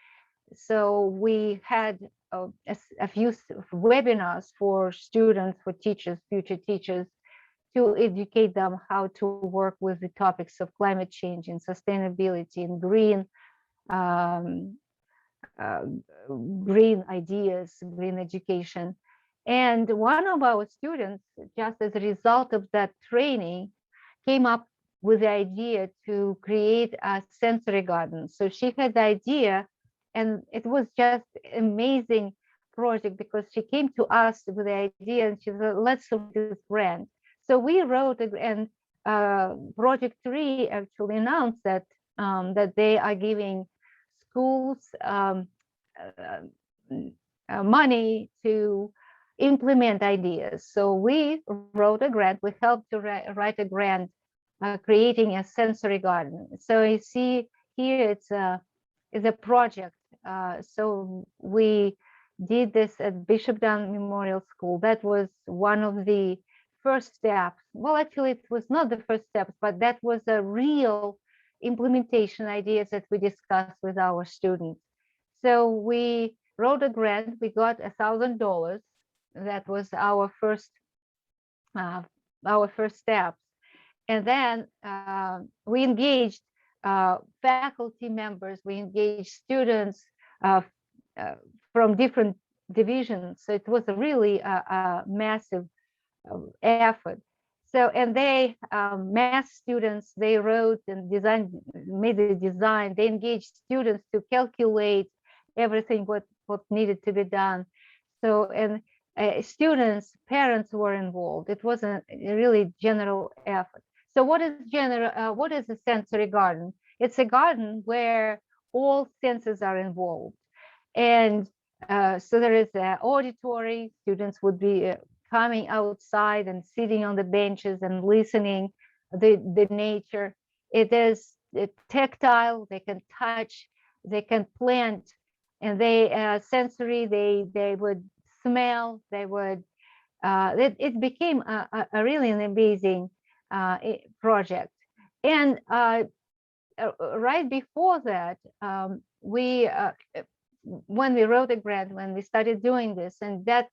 So we had a few webinars for students, for teachers, future teachers, to educate them how to work with the topics of climate change and sustainability and green ideas, green education. And one of our students, just as a result of that training, came up with the idea to create a sensory garden. So she had the idea And it was just amazing project because she came to us with the idea and she said, let's do this grant. So we wrote and Project 3 actually announced that that they are giving schools money to implement ideas. So we wrote a grant. We helped to write a grant creating a sensory garden. So you see here it's a project. So we did this at Bishop Dunn Memorial School. That was one of the first steps. Well, actually, it was not the first steps, but that was a real implementation ideas that we discussed with our students. So we wrote a grant. We got $1,000. That was our first steps. And then we engaged faculty members. We engaged students from different divisions. So it was a really massive effort. So, and they, math students, they wrote and made the design. They engaged students to calculate everything what needed to be done. So, and students, parents were involved. It was a really general effort. So what is a sensory garden? It's a garden where all senses are involved. And so there is an auditory. Students would be coming outside and sitting on the benches and listening the nature. It is tactile. They can touch, they can plant, and they sensory. They would smell. They would. It became a really an amazing project. And right before that, when we wrote a grant, when we started doing this, and that's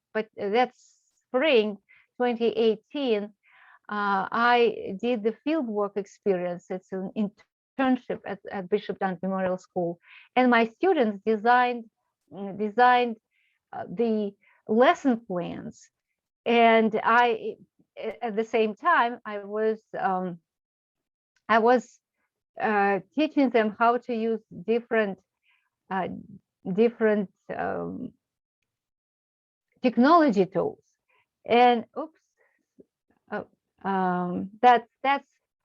spring 2018, I did the fieldwork experience. It's an internship at Bishop Dunn Memorial School, and my students designed the lesson plans, and I, at the same time, I was teaching them how to use different technology tools. And that's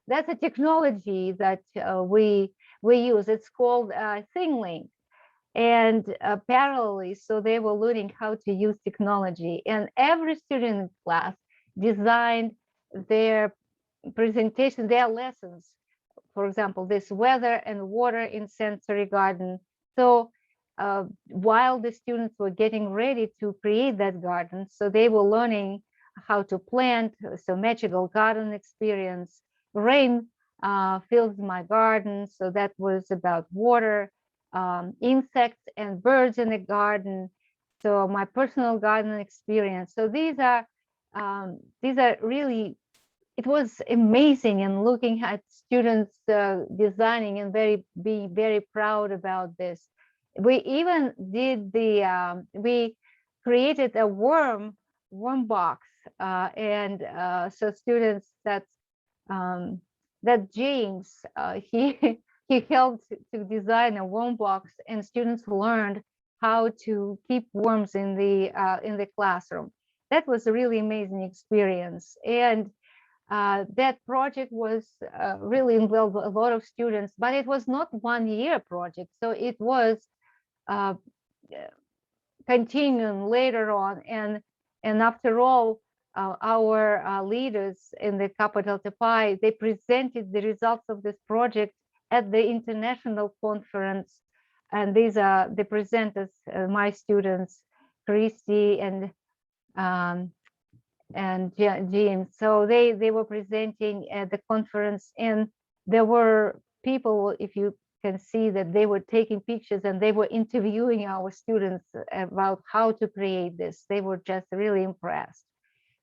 a technology that we use. It's called ThingLink. And parallelly, so they were learning how to use technology, and every student in class designed their presentation, their lessons. For example, this weather and water in sensory garden. So while the students were getting ready to create that garden, so they were learning how to plant, so magical garden experience. Rain fills my garden, so that was about water. Insects and birds in the garden, so my personal garden experience. So these are really, it was amazing, and looking at students designing and being very proud about this. We even did we created a worm box, and so students that James he helped to design a worm box, and students learned how to keep worms in the classroom. That was a really amazing experience, and that project was really involved a lot of students, but it was not 1 year project, so it was continuing later on, and after all, our leaders in the Kappa Delta Pi, they presented the results of this project at the international conference, and these are the presenters, my students, Christy and James. So they were presenting at the conference, and there were people, if you can see, that they were taking pictures and they were interviewing our students about how to create this. They were just really impressed.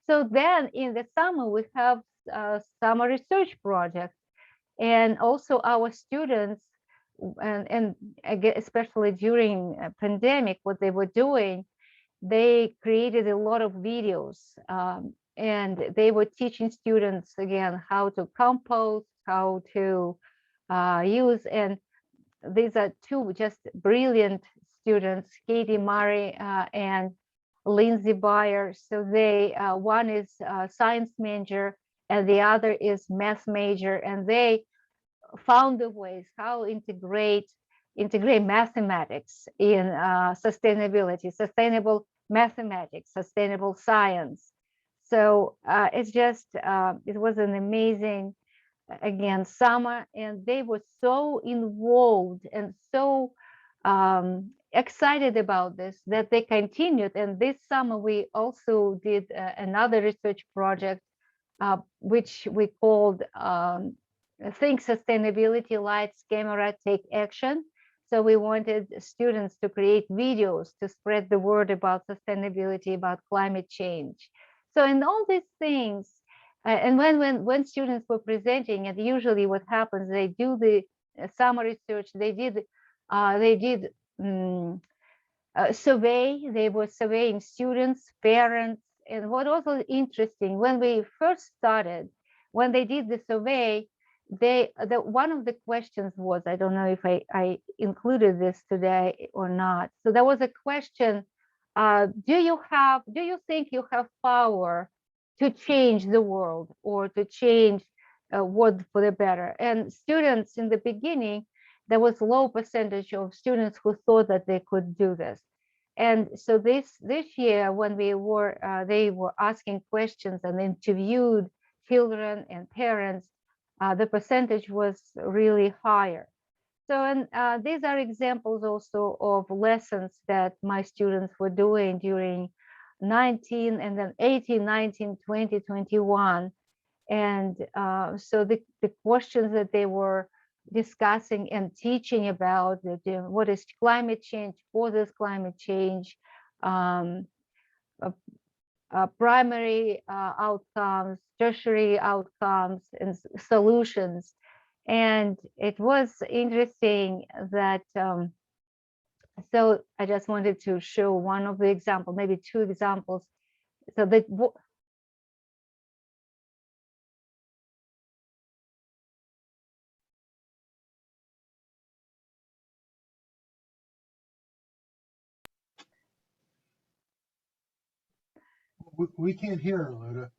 So then in the summer, we have summer research project. And also our students, and again, especially during a pandemic, what they were doing, they created a lot of videos, and they were teaching students again how to compost, how to use, and these are two just brilliant students, Katie Murray and Lindsay Bayer. So they, one is a science major and the other is math major, and they found the ways how integrate mathematics in sustainability, sustainable mathematics, sustainable science. So it's just, it was an amazing, again, summer, and they were so involved and so excited about this that they continued. And this summer, we also did another research project, which we called Think Sustainability, Lights, Camera, Take Action. So we wanted students to create videos to spread the word about sustainability, about climate change. So in all these things, and when students were presenting, and usually what happens, they do the summer research, they did survey, they were surveying students, parents, and what was interesting, when we first started, when they did the survey, one of the questions was, I don't know if I included this today or not. So there was a question, do you think you have power to change the world or to change what for the better? And students in the beginning, there was low percentage of students who thought that they could do this. And so this year, when they were asking questions and interviewed children and parents, the percentage was really higher. So, and these are examples also of lessons that my students were doing during 19 and then 18, 19, 20, 21. And so the questions that they were discussing and teaching about what is climate change, causes climate change, primary outcomes, tertiary outcomes, and solutions. And it was interesting that, so I just wanted to show one of the examples, maybe two examples. So that We can't hear her, Luda.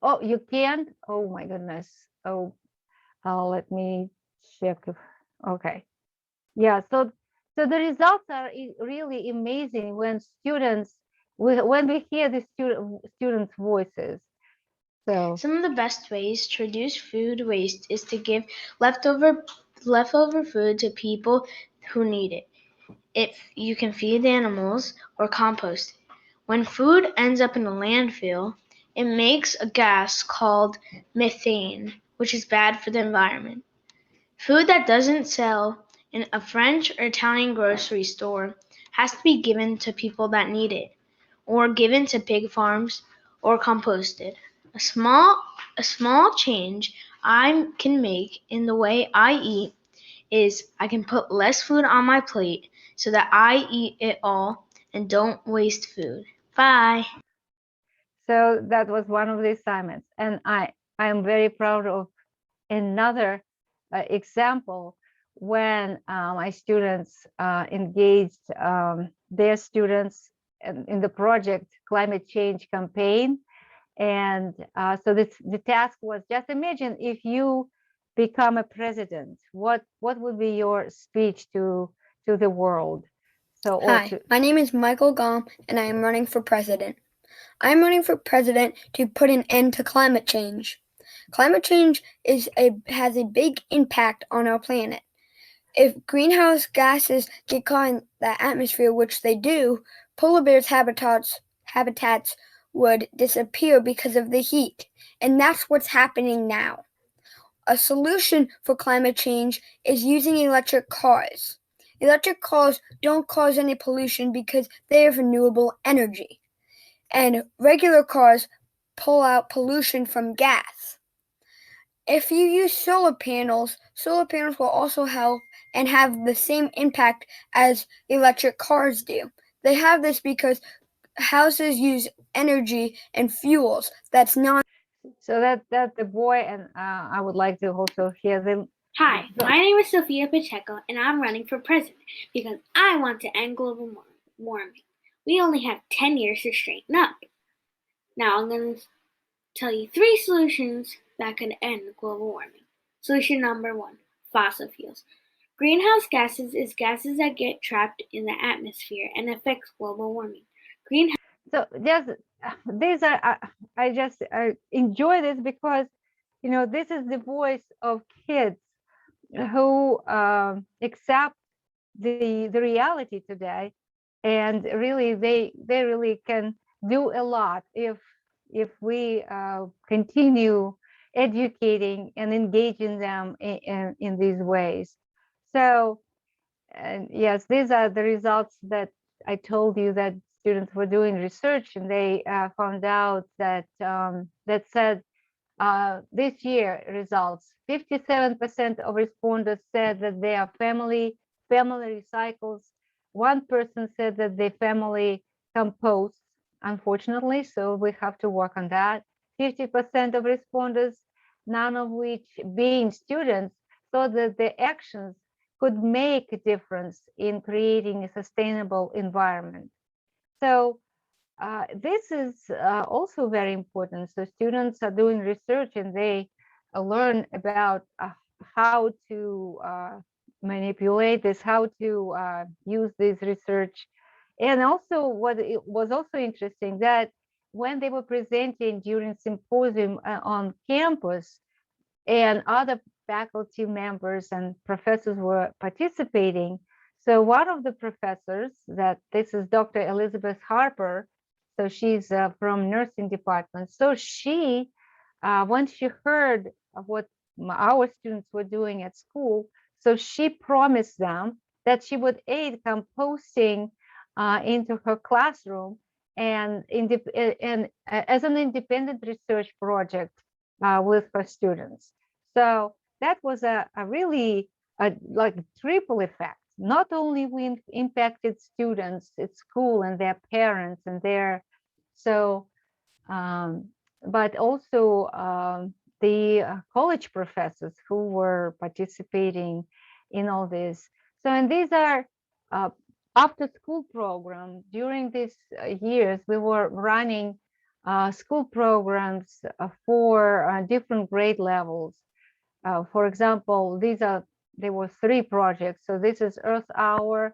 oh, you can't? Oh my goodness. Oh, let me check. Okay. Yeah, so the results are really amazing when students, when we hear the students' voices. So Some of the best ways to reduce food waste is to give leftover food to people who need it. If you can feed animals or compost it. When food ends up in a landfill, it makes a gas called methane, which is bad for the environment. Food that doesn't sell in a French or Italian grocery store has to be given to people that need it, or given to pig farms, or composted. A small change I can make in the way I eat is I can put less food on my plate so that I eat it all and don't waste food. Bye. so that was one of the assignments, and I am very proud of another example when my students engaged their students in the project climate change campaign. And so the task was, just imagine if you become a president, what would be your speech to the world? So Hi, my name is Michael Gom, and I am running for president. I'm running for president to put an end to climate change. Climate change has a big impact on our planet. If greenhouse gases get caught in the atmosphere, which they do, polar bears' habitats would disappear because of the heat, and that's what's happening now. A solution for climate change is using electric cars. Electric cars don't cause any pollution because they have renewable energy. And regular cars pull out pollution from gas. If you use solar panels will also help and have the same impact as electric cars do. They have this because houses use energy and fuels that's not. So that the boy, and I would like to also hear Hi, my name is Sophia Pacheco, and I'm running for president because I want to end global warming. We only have 10 years to straighten up. Now I'm going to tell you 3 solutions that can end global warming. Solution number 1, fossil fuels. Greenhouse gases is gases that get trapped in the atmosphere and affects global warming. So just these are I enjoy this because this is the voice of kids who accept the reality today, and really they really can do a lot if we continue educating and engaging them in these ways. So and yes, these are the results that I told you that students were doing research, and they found out that that said this year results, 57% of respondents said that their family recycles. One person said that their family composts, unfortunately, so we have to work on that. 50% of respondents, none of which being students, thought that their actions could make a difference in creating a sustainable environment. So this is also very important. So students are doing research and they learn about how to manipulate this, how to use this research. And also what it was also interesting that when they were presenting during symposium on campus and other faculty members and professors were participating. So one of the professors, that this is Dr. Elizabeth Harper, so she's from nursing department. So she, when she heard of what our students were doing at school, so she promised them that she would aid composting into her classroom and as an independent research project with her students. So that was a really like triple effect. Not only we impacted students at school and their parents and their but also the college professors who were participating in all this. So, and these are after school program. During these years, we were running school programs for different grade levels. For example, there were 3 projects. So this is Earth Hour,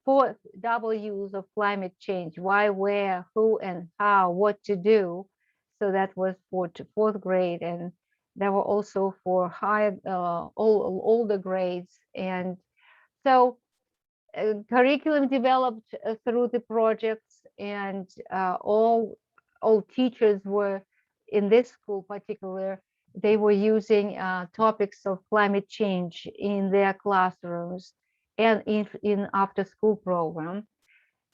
4 W's of climate change: why, where, who, and how, what to do. So that was for 4th grade, and there were also for higher, older grades. And so curriculum developed through the projects, and all teachers were in this school particular, they were using topics of climate change in their classrooms and in after school program.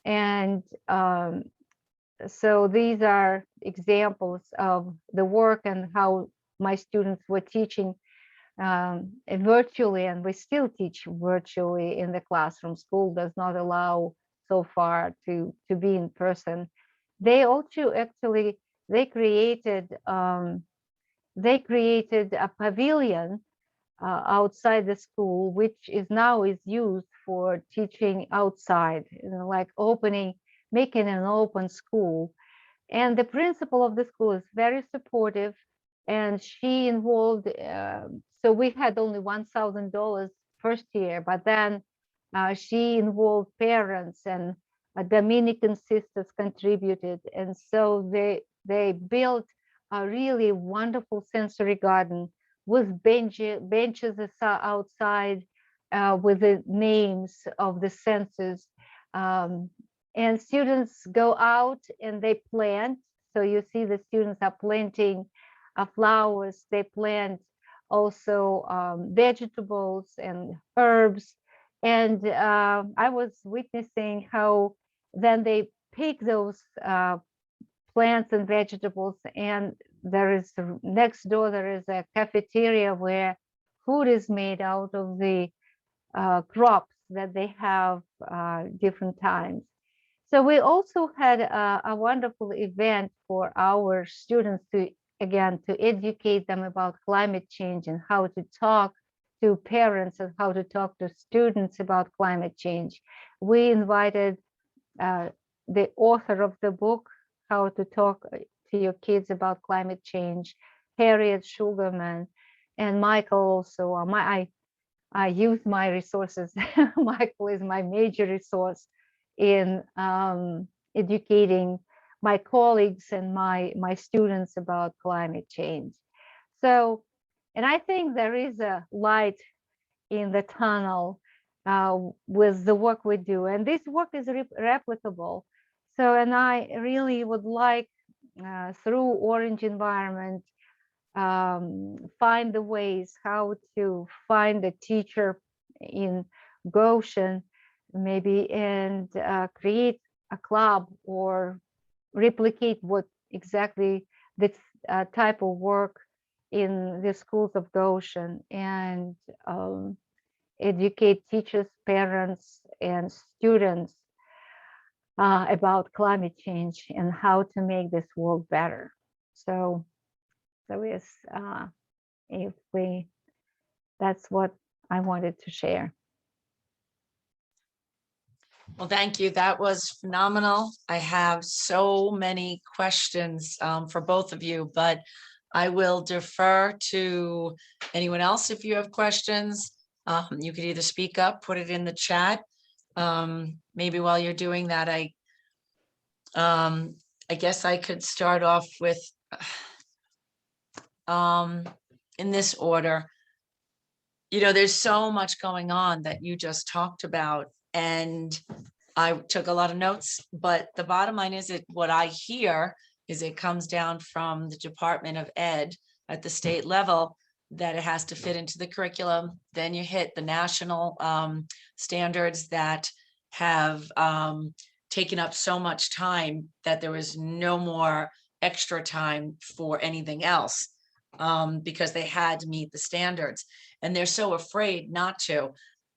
And so these are examples of the work and how my students were teaching virtually, and we still teach virtually in the classroom. School does not allow so far to be in person. They also actually they created a pavilion outside the school, which is now used for teaching outside, like making an open school. And the principal of the school is very supportive, and she involved. So we had only $1,000 first year, but then she involved parents, and Dominican sisters contributed, and so they built a really wonderful sensory garden with benches outside with the names of the senses. And students go out and they plant. So you see the students are planting flowers. They plant also vegetables and herbs. And I was witnessing how then they pick those plants and vegetables, and there is next door there is a cafeteria where food is made out of the crops that they have different times. So we also had a wonderful event for our students to educate them about climate change and how to talk to parents and how to talk to students about climate change. We invited the author of the book, How to Talk to Your Kids About Climate Change, Harriet Sugarman, and Michael also. I use my resources. Michael is my major resource in educating my colleagues and my students about climate change. So, and I think there is a light in the tunnel with the work we do, and this work is replicable. So, and I really would like through Orange Environment find the ways how to find a teacher in Goshen maybe, and create a club or replicate what exactly this type of work in the schools of Goshen, and educate teachers, parents, and students about climate change and how to make this world better. So yes, if we, that's what I wanted to share. Well, thank you. That was phenomenal. I have so many questions for both of you, but I will defer to anyone else if you have questions. You could either speak up, put it in the chat. Maybe while you're doing that, I guess I could start off with in this order. You know, there's so much going on that you just talked about, and I took a lot of notes, but the bottom line is that what I hear is it comes down from the Department of Ed at the state level, that it has to fit into the curriculum. Then you hit the national standards that have taken up so much time that there was no more extra time for anything else, because they had to meet the standards, and they're so afraid not to.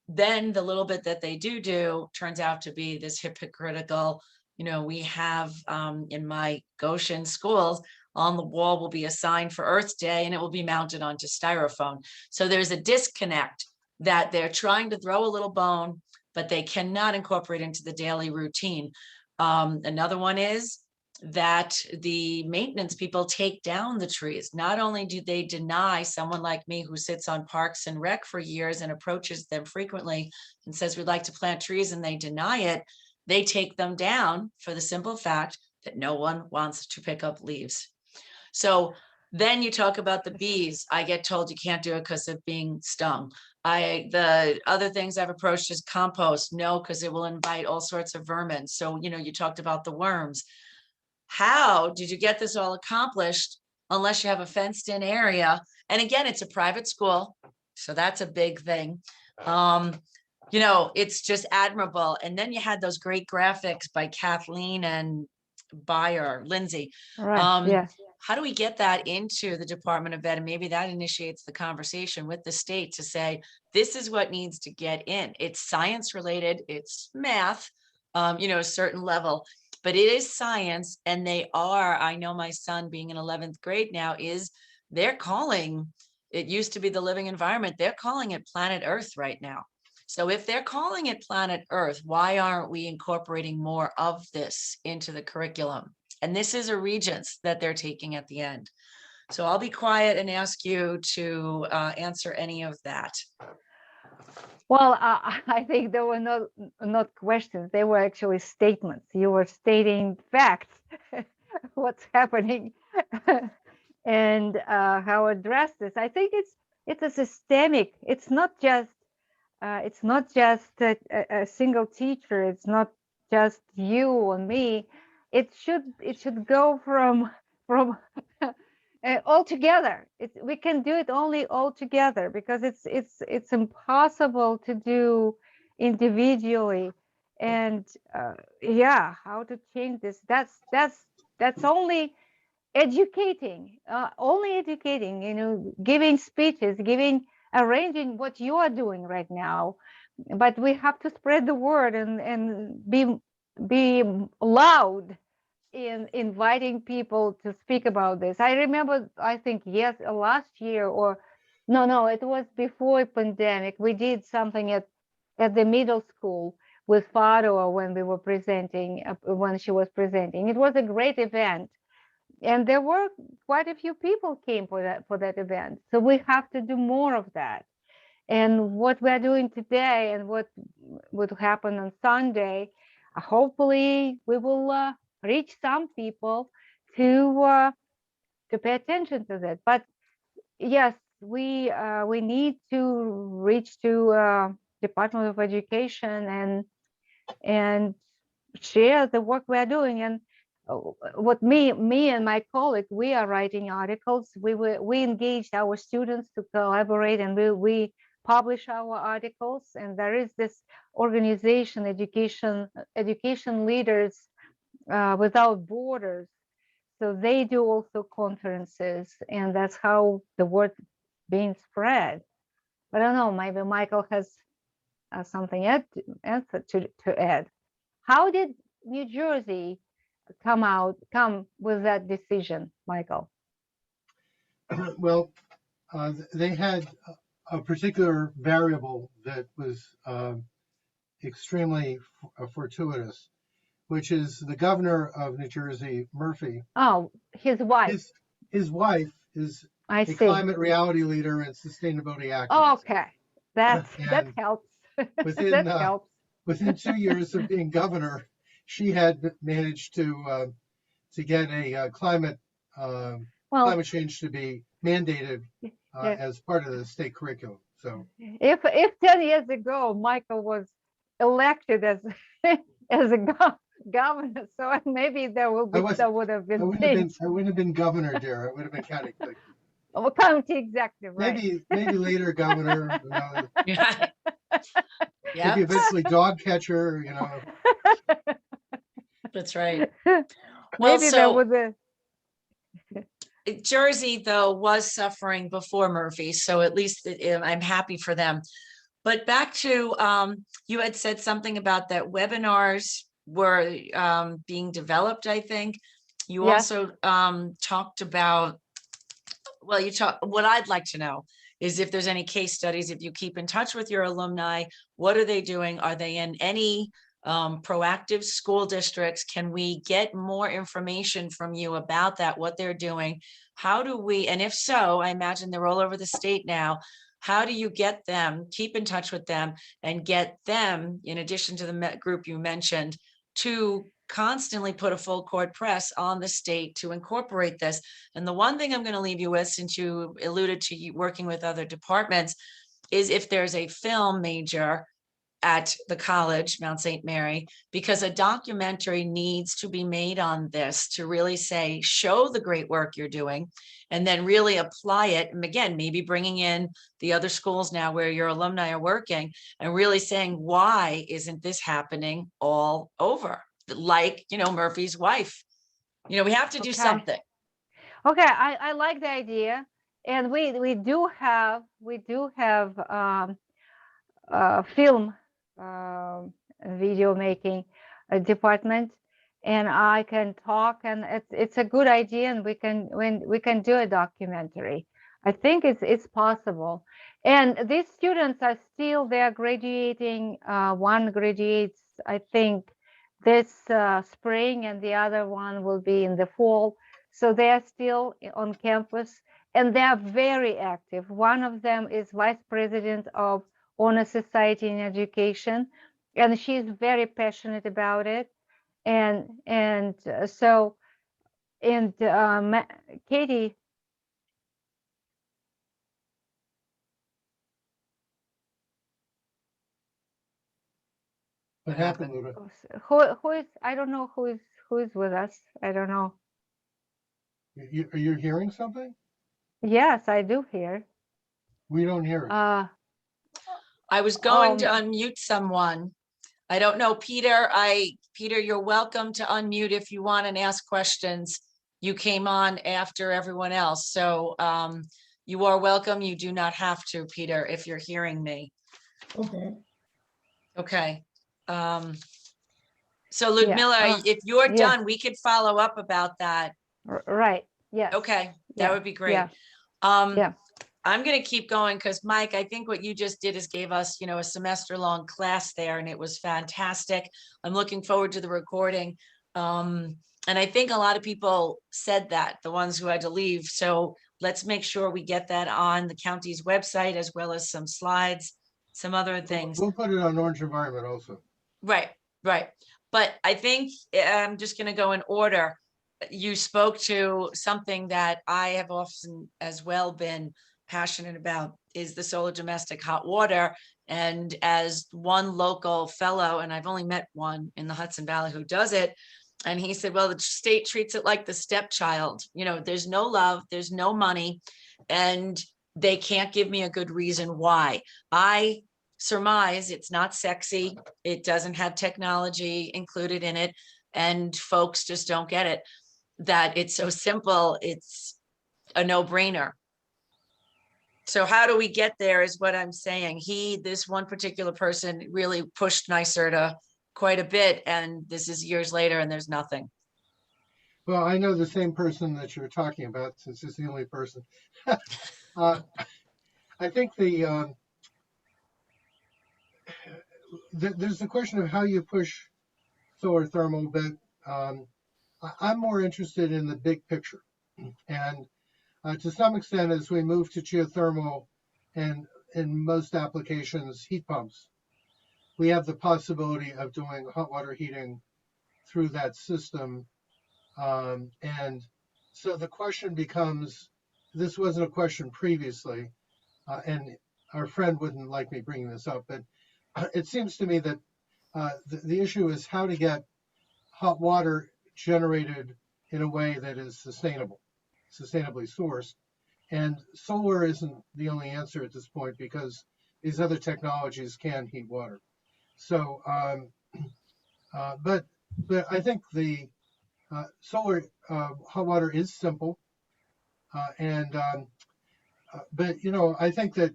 Then the little bit that they do turns out to be this hypocritical. You know, we have in my Goshen schools, on the wall will be a sign for Earth Day, and it will be mounted onto styrofoam. So there's a disconnect that they're trying to throw a little bone, but they cannot incorporate into the daily routine. Another one is that the maintenance people take down the trees. Not only do they deny someone like me who sits on Parks and Rec for years and approaches them frequently and says, we'd like to plant trees, and they deny it, they take them down for the simple fact that no one wants to pick up leaves. So then you talk about the bees. I get told you can't do it because of being stung. The other things I've approached is compost. No, because it will invite all sorts of vermin. So, you know, you talked about the worms. How did you get this all accomplished unless you have a fenced in area? And again, it's a private school, so that's a big thing. You know, it's just admirable. And then you had those great graphics by Kathleen and Lindsay. Right, yes. How do we get that into the Department of Ed? And maybe that initiates the conversation with the state to say, this is what needs to get in. It's science related, it's math, you know, a certain level, but it is science. And they are, I know my son being in 11th grade now, they're calling, it used to be the living environment, they're calling it Planet Earth right now. So if they're calling it Planet Earth, why aren't we incorporating more of this into the curriculum? And this is a Regents that they're taking at the end. So I'll be quiet and ask you to answer any of that. Well, I think there were not questions. They were actually statements. You were stating facts, what's happening, and how to address this. I think it's a systemic. It's not just a single teacher. It's not just you and me. It should go from all together. We can do it only all together, because it's impossible to do individually. And yeah, how to change this? That's only educating, you know, giving speeches, arranging what you are doing right now. But we have to spread the word and be loud in inviting people to speak about this. I remember, I think, yes, last year or No, it was before pandemic. We did something at the middle school with Faro when we were presenting, when she was presenting. It was a great event. And there were quite a few people came for that event. So we have to do more of that. And what we're doing today and what would happen on Sunday, hopefully we will reach some people to pay attention to that. But yes, we need to reach to Department of Education and share the work we're doing. And what me and my colleague, we are writing articles. We engaged our students to collaborate, and we publish our articles. And there is this organization, education leaders without borders. So they do also conferences, and that's how the word being spread. I don't know, maybe Michael has something to add. How did New Jersey come with that decision, Michael? Well, they had a particular variable that was extremely fortuitous, which is the governor of New Jersey, Murphy. Oh, his wife. His wife is I a see. climate reality leader and sustainability activist. Okay, that And helps. within, That helps. Within 2 years of being governor, she had managed to get a climate change to be mandated Yeah. as part of the state curriculum. So If 10 years ago Michael was elected as as a governor, so maybe there would have been things. I wouldn't have been governor, dear. I would have been county clerk. Oh, county executive, right? Maybe later governor. You know, Yeah, maybe eventually dog catcher. You know. that's right. Well, Maybe there so was a Jersey, though, was suffering before Murphy, so at least I'm happy for them. But back to, you had said something about that webinars were being developed, I think. You Yes. also talked about, well, what I'd like to know is if there's any case studies, if you keep in touch with your alumni, what are they doing? Are they in any proactive school districts? Can we get more information from you about that, what they're doing? How do we, and if so, I imagine they're all over the state now. How do you get them, keep in touch with them and get them, in addition to the group you mentioned, to constantly put a full court press on the state to incorporate this? And the one thing I'm going to leave you with, since you alluded to you working with other departments, is if there's a film major at the college, Mount St. Mary, because a documentary needs to be made on this to really say, show the great work you're doing, and then really apply it. And again, maybe bringing in the other schools now where your alumni are working and really saying, why isn't this happening all over? Like, Murphy's wife. We have to do something. Okay, I like the idea. And we do have film video making department, and I can talk, and it's a good idea, and we can do a documentary. I think it's possible. And these students are still, they're graduating. One graduates, I think, this spring, and the other one will be in the fall. So they're still on campus, and they're very active. One of them is vice president of Honor Society in Education, and she's very passionate about it. And Katie. What happened, Luda? Who is, I don't know who is with us. I don't know. Are you hearing something? Yes, I do hear. We don't hear it. I was going to unmute someone. I don't know, Peter. Peter, you're welcome to unmute if you want and ask questions. You came on after everyone else, so you are welcome. You do not have to, Peter, if you're hearing me. Okay. Okay. So Ludmila, if you're done, we could follow up about that. Right. Yes. Okay, that would be great. Yeah. I'm gonna keep going because Mike, I think what you just did is gave us, a semester-long class there and it was fantastic. I'm looking forward to the recording. And I think a lot of people said that, the ones who had to leave. So let's make sure we get that on the county's website as well as some slides, some other things. We'll put it on Orange Environment also. Right, right. But I think I'm just gonna go in order. You spoke to something that I have often as well been passionate about is the solar domestic hot water. And as one local fellow, and I've only met one in the Hudson Valley who does it, and he said, well, the state treats it like the stepchild. There's no love, there's no money, and they can't give me a good reason why. I surmise it's not sexy, it doesn't have technology included in it, and folks just don't get it, that it's so simple, it's a no-brainer. So how do we get there is what I'm saying. This one particular person really pushed NYSERDA quite a bit, and this is years later and there's nothing. Well, I know the same person that you're talking about, since it's the only person. I think there's the question of how you push solar thermal, but I'm more interested in the big picture. And to some extent, as we move to geothermal and in most applications, heat pumps, we have the possibility of doing hot water heating through that system. And so the question becomes, this wasn't a question previously, and our friend wouldn't like me bringing this up, but it seems to me that the issue is how to get hot water generated in a way that is sustainably sourced. And solar isn't the only answer at this point because these other technologies can heat water. So, but I think the solar hot water is simple. But, I think that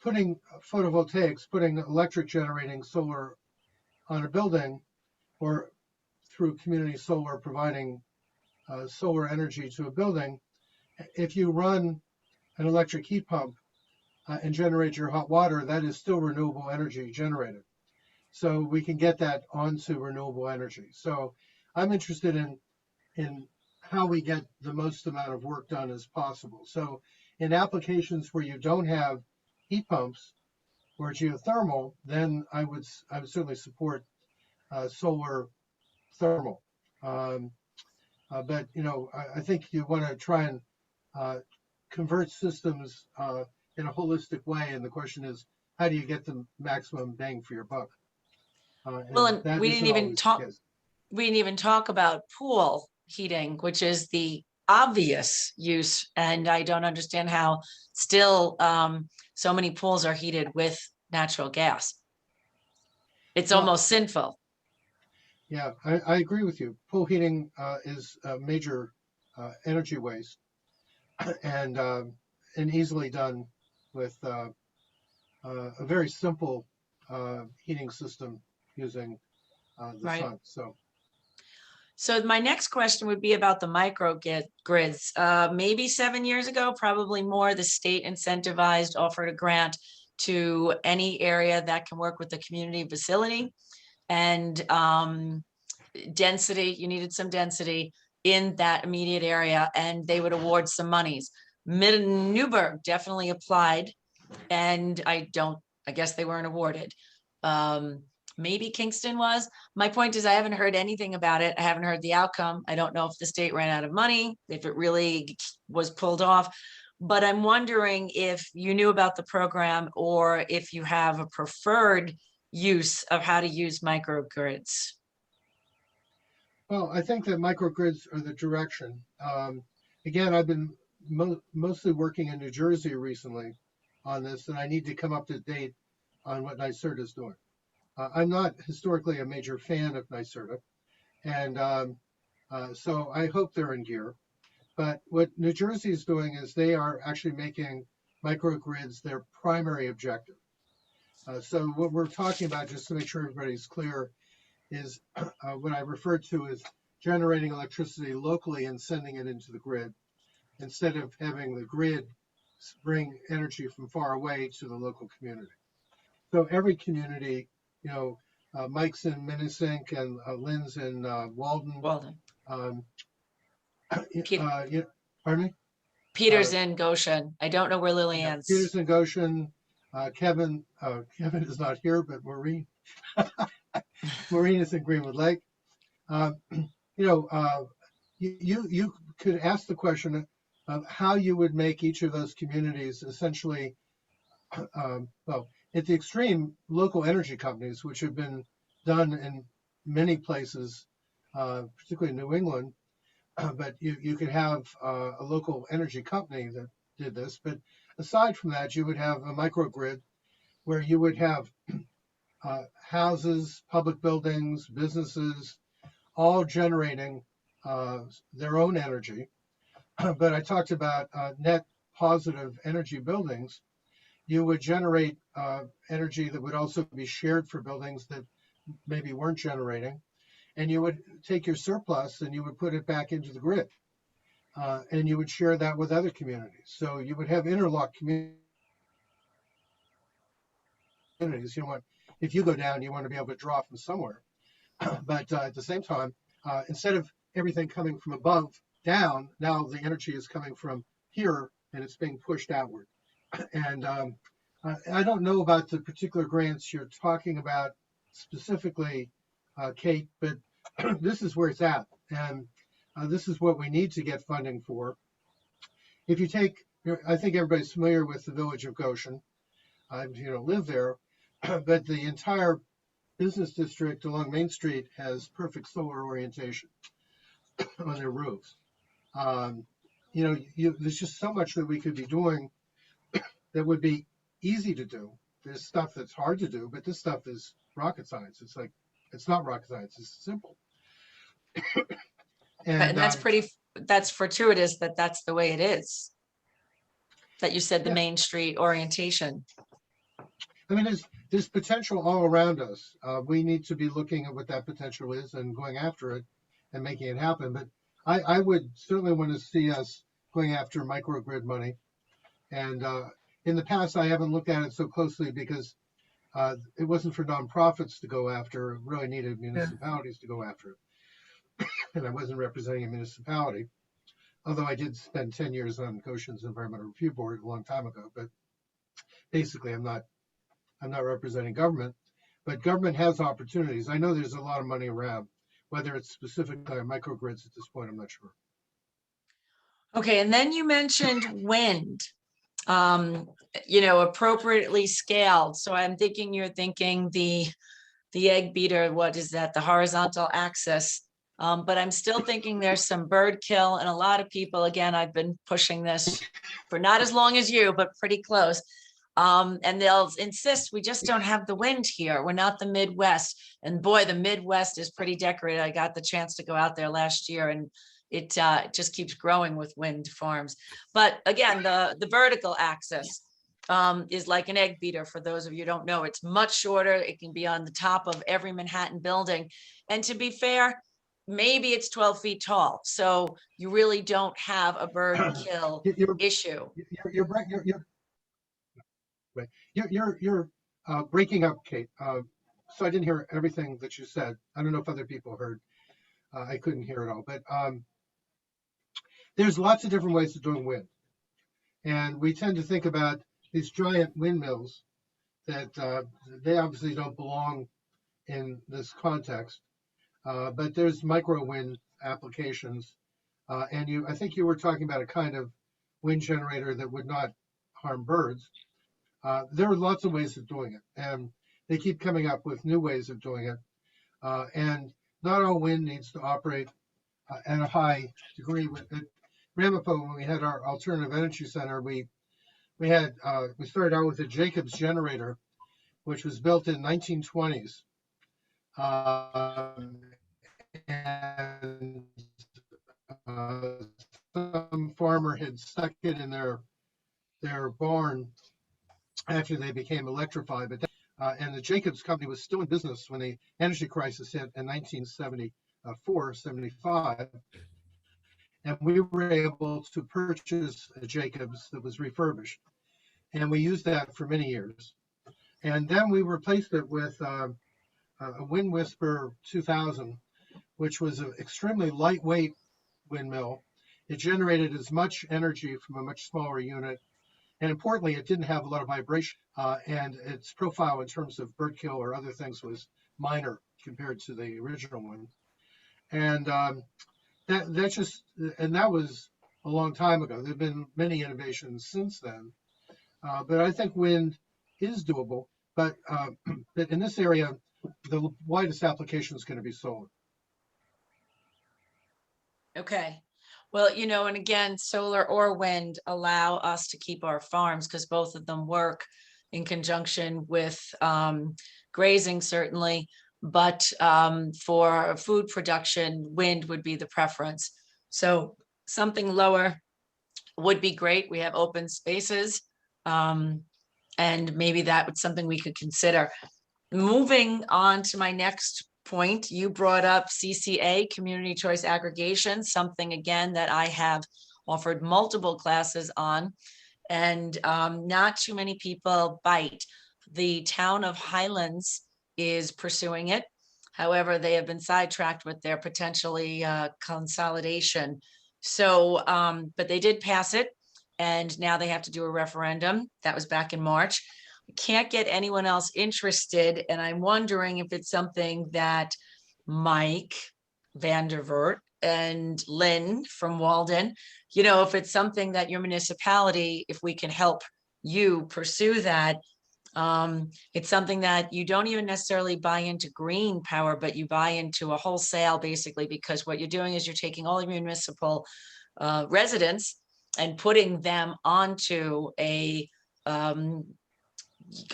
putting photovoltaics, putting electric generating solar on a building or through community solar providing solar energy to a building, if you run an electric heat pump and generate your hot water, that is still renewable energy generated. So we can get that onto renewable energy. So I'm interested in how we get the most amount of work done as possible. So in applications where you don't have heat pumps or geothermal, then I would certainly support solar thermal. But I think you want to try and convert systems in a holistic way, and the question is, how do you get the maximum bang for your buck? Well, and we didn't even talk about pool heating, which is the obvious use, and I don't understand how still so many pools are heated with natural gas. It's almost sinful. Yeah, I agree with you. Pool heating is a major energy waste, and easily done with a very simple heating system using the sun. So my next question would be about the microgrids. Maybe 7 years ago, probably more, the state incentivized, offered a grant to any area that can work with the community facility. And density, you needed some density in that immediate area, and they would award some monies. Newburgh definitely applied, and I guess they weren't awarded. Maybe Kingston was. My point is, I haven't heard anything about it. I haven't heard the outcome. I don't know if the state ran out of money, if it really was pulled off. But I'm wondering if you knew about the program or if you have a preferred use of how to use microgrids. Well, I think that microgrids are the direction. Again, I've been mostly working in New Jersey recently on this, and I need to come up to date on what NYSERDA is doing. I'm not historically a major fan of NYSERDA, and so I hope they're in gear. But what New Jersey is doing is they are actually making microgrids their primary objective. So what we're talking about, just to make sure everybody's clear, is what I refer to as generating electricity locally and sending it into the grid, instead of having the grid bring energy from far away to the local community. So every community, you know, Mike's in Minnesink and Lynn's in Walden. Walden. Pete- Pardon me? Peter's in Goshen. I don't know where Lillian's. Peter's in Goshen. Kevin is not here, but Maureen is in Greenwood Lake. You could ask the question of how you would make each of those communities essentially, well, at the extreme, local energy companies, which have been done in many places, particularly in New England. But you could have a local energy company that did this. But aside from that, you would have a microgrid where you would have houses, public buildings, businesses, all generating their own energy. But I talked about net positive energy buildings. You would generate energy that would also be shared for buildings that maybe weren't generating. And you would take your surplus and you would put it back into the grid. And you would share that with other communities. So you would have interlocked communities. You know what? If you go down, you want to be able to draw from somewhere. But at the same time, instead of everything coming from above down, now the energy is coming from here and it's being pushed outward. And I don't know about the particular grants you're talking about specifically, Kate, but this is where it's at. And this is what we need to get funding for. If you take, I think everybody's familiar with the village of Goshen. I live there, but the entire business district along Main Street has perfect solar orientation on their roofs. There's just so much that we could be doing that would be easy to do. There's stuff that's hard to do, but this stuff is rocket science. It's not rocket science, it's simple. And that's fortuitous that that's the way it is. That you said the Main Street orientation. I mean, there's potential all around us. We need to be looking at what that potential is and going after it and making it happen. But I would certainly want to see us going after microgrid money. And in the past, I haven't looked at it so closely because it wasn't for nonprofits to go after. It really needed municipalities to go after it. And I wasn't representing a municipality, although I did spend 10 years on Goshen's Environmental Review Board a long time ago. But basically, I'm not representing government, but government has opportunities. I know there's a lot of money around, whether it's specifically microgrids at this point, I'm not sure. Okay, and then you mentioned wind, appropriately scaled. So I'm thinking you're thinking the egg beater, what is that? The horizontal axis. But I'm still thinking there's some bird kill and a lot of people, again, I've been pushing this for not as long as you, but pretty close. And they'll insist we just don't have the wind here. We're not the Midwest. And boy, the Midwest is pretty decorated. I got the chance to go out there last year and it just keeps growing with wind farms. But again, the vertical axis is like an egg beater. For those of you who don't know, it's much shorter. It can be on the top of every Manhattan building. And to be fair, maybe it's 12 feet tall. So you really don't have a bird kill issue. You're breaking up, Kate. So I didn't hear everything that you said. I don't know if other people heard. I couldn't hear it all, but there's lots of different ways of doing wind. And we tend to think about these giant windmills that they obviously don't belong in this context. But there's micro wind applications. And I think you were talking about a kind of wind generator that would not harm birds. There are lots of ways of doing it, and they keep coming up with new ways of doing it. And not all wind needs to operate at a high degree. At Ramapo, when we had our alternative energy center, we started out with a Jacobs generator, which was built in 1920s. And some farmer had stuck it in their barn after they became electrified. But and the Jacobs company was still in business when the energy crisis hit in 1974, 75. and we were able to purchase a Jacobs that was refurbished. And we used that for many years. And then we replaced it with a Wind Whisper 2000, which was an extremely lightweight windmill. It generated as much energy from a much smaller unit. And importantly, it didn't have a lot of vibration. And its profile in terms of bird kill or other things was minor compared to the original one. And that was a long time ago. There have been many innovations since then. But I think wind is doable. But in this area, the widest application is going to be solar. Okay. Well, you know, and again, solar or wind allow us to keep our farms because both of them work in conjunction with grazing, certainly. But for food production, wind would be the preference. So something lower would be great. We have open spaces. And maybe that was something we could consider. Moving on to my next point, you brought up CCA, Community Choice Aggregation, something again that I have offered multiple classes on, and not too many people bite. The town of Highlands is pursuing it. However, they have been sidetracked with their potentially consolidation. So, but they did pass it. And now they have to do a referendum. That was back in March. We can't get anyone else interested. And I'm wondering if it's something that Mike Vandervert and Lynn from Walden, you know, if it's something that your municipality, if we can help you pursue that, it's something that you don't even necessarily buy into green power, but you buy into a wholesale basically, because what you're doing is you're taking all your municipal residents and putting them onto a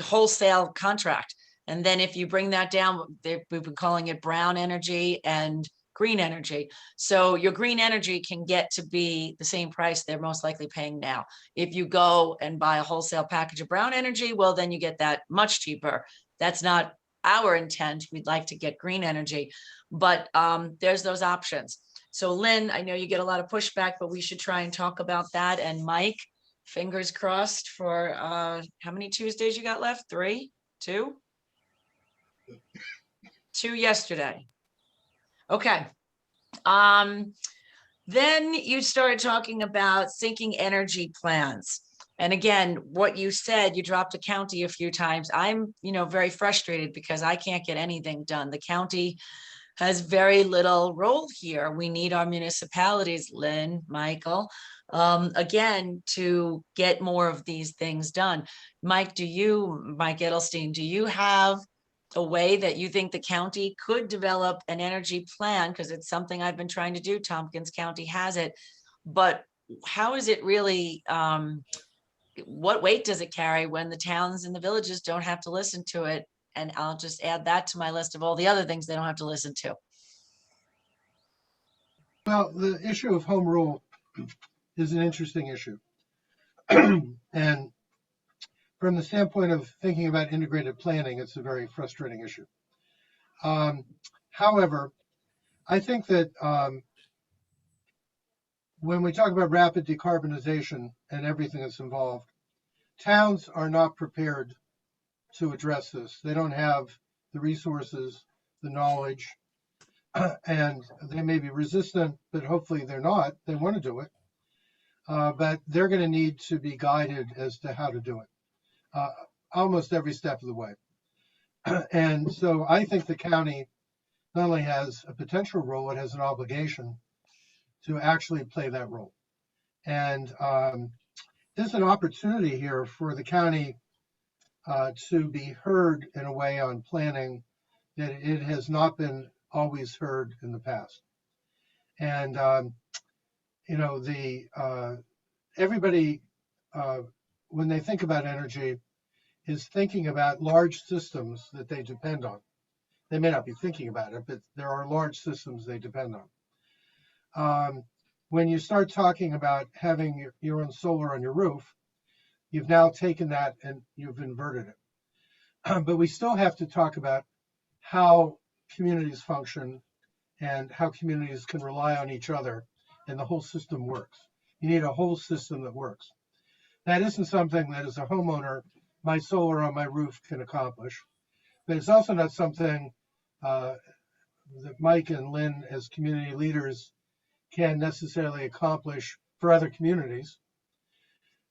wholesale contract. And then if you bring that down, we've been calling it brown energy and green energy. So your green energy can get to be the same price they're most likely paying now. If you go and buy a wholesale package of brown energy, well, then you get that much cheaper. That's not our intent. We'd like to get green energy, but there's those options. So Lynn, I know you get a lot of pushback, but we should try and talk about that. And Mike, fingers crossed for how many Tuesdays you got left? 3, 2? 2 yesterday. Okay. Then you started talking about sinking energy plans. And again, what you said, you dropped a county a few times. I'm, very frustrated because I can't get anything done. The county has very little role here. We need our municipalities, Lynn, Michael, again, to get more of these things done. Mike Edelstein, do you have a way that you think the county could develop an energy plan? Because it's something I've been trying to do. Tompkins County has it, but how is it really, what weight does it carry when the towns and the villages don't have to listen to it? And I'll just add that to my list of all the other things they don't have to listen to. Well, the issue of home rule is an interesting issue. And from the standpoint of thinking about integrated planning, it's a very frustrating issue. However, I think that when we talk about rapid decarbonization and everything that's involved, towns are not prepared to address this. They don't have the resources, the knowledge, and they may be resistant, but hopefully they're not. They want to do it, but they're going to need to be guided as to how to do it, almost every step of the way. And so I think the county not only has a potential role, it has an obligation to actually play that role. And there's an opportunity here for the county to be heard in a way on planning that it has not been always heard in the past. And, everybody, when they think about energy, is thinking about large systems that they depend on. They may not be thinking about it, but there are large systems they depend on. When you start talking about having your own solar on your roof, you've now taken that and you've inverted it. But we still have to talk about how communities function and how communities can rely on each other and the whole system works. You need a whole system that works. That isn't something that as a homeowner, my solar on my roof can accomplish, but it's also not something that Mike and Lynn as community leaders can necessarily accomplish for other communities.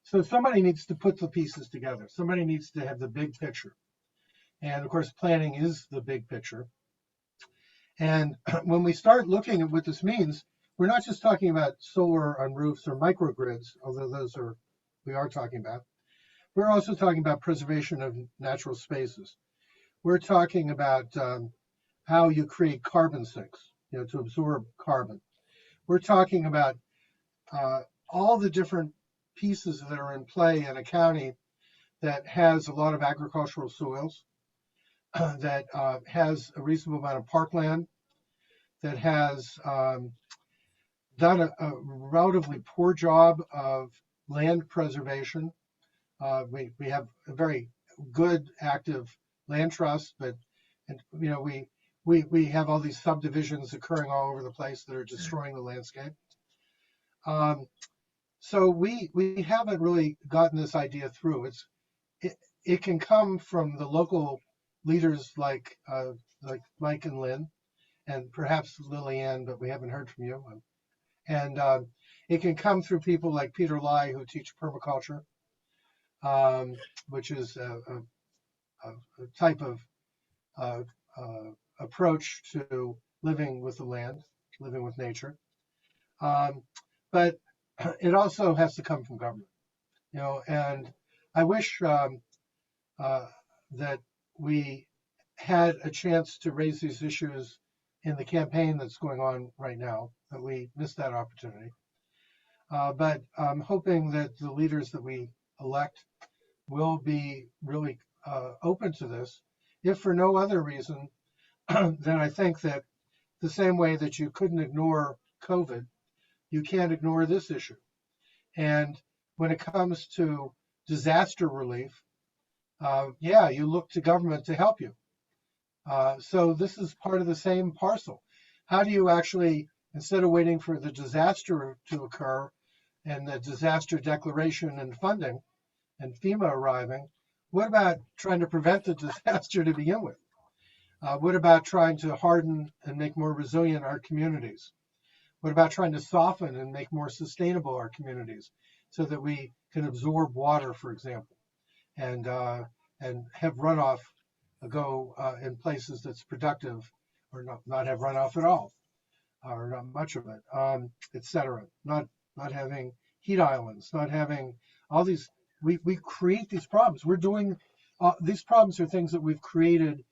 So somebody needs to put the pieces together. Somebody needs to have the big picture. And of course, planning is the big picture. And when we start looking at what this means, we're not just talking about solar on roofs or microgrids, although those are, we are talking about. We're also talking about preservation of natural spaces. We're talking about how you create carbon sinks, to absorb carbon. We're talking about all the different pieces that are in play in a county that has a lot of agricultural soils, that has a reasonable amount of parkland, that has done a relatively poor job of land preservation. We have a very good active land trust, but we have all these subdivisions occurring all over the place that are destroying the landscape. So we haven't really gotten this idea through. It can come from the local leaders like Mike and Lynn, and perhaps Lillian, but we haven't heard from you. And it can come through people like Peter Lai, who teach permaculture, which is a type of approach to living with the land, living with nature. But it also has to come from government, and I wish that we had a chance to raise these issues in the campaign that's going on right now, that we missed that opportunity. But I'm hoping that the leaders that we elect will be really open to this, if for no other reason then I think that the same way that you couldn't ignore COVID, you can't ignore this issue. And when it comes to disaster relief, you look to government to help you. So this is part of the same parcel. How do you actually, instead of waiting for the disaster to occur and the disaster declaration and funding and FEMA arriving, what about trying to prevent the disaster to begin with? What about trying to harden and make more resilient our communities? What about trying to soften and make more sustainable our communities so that we can absorb water, for example, and have runoff go in places that's productive, or not have runoff at all, or not much of it, et cetera. Not having heat islands, not having all these. We create these problems. We're doing these problems are things that we've created.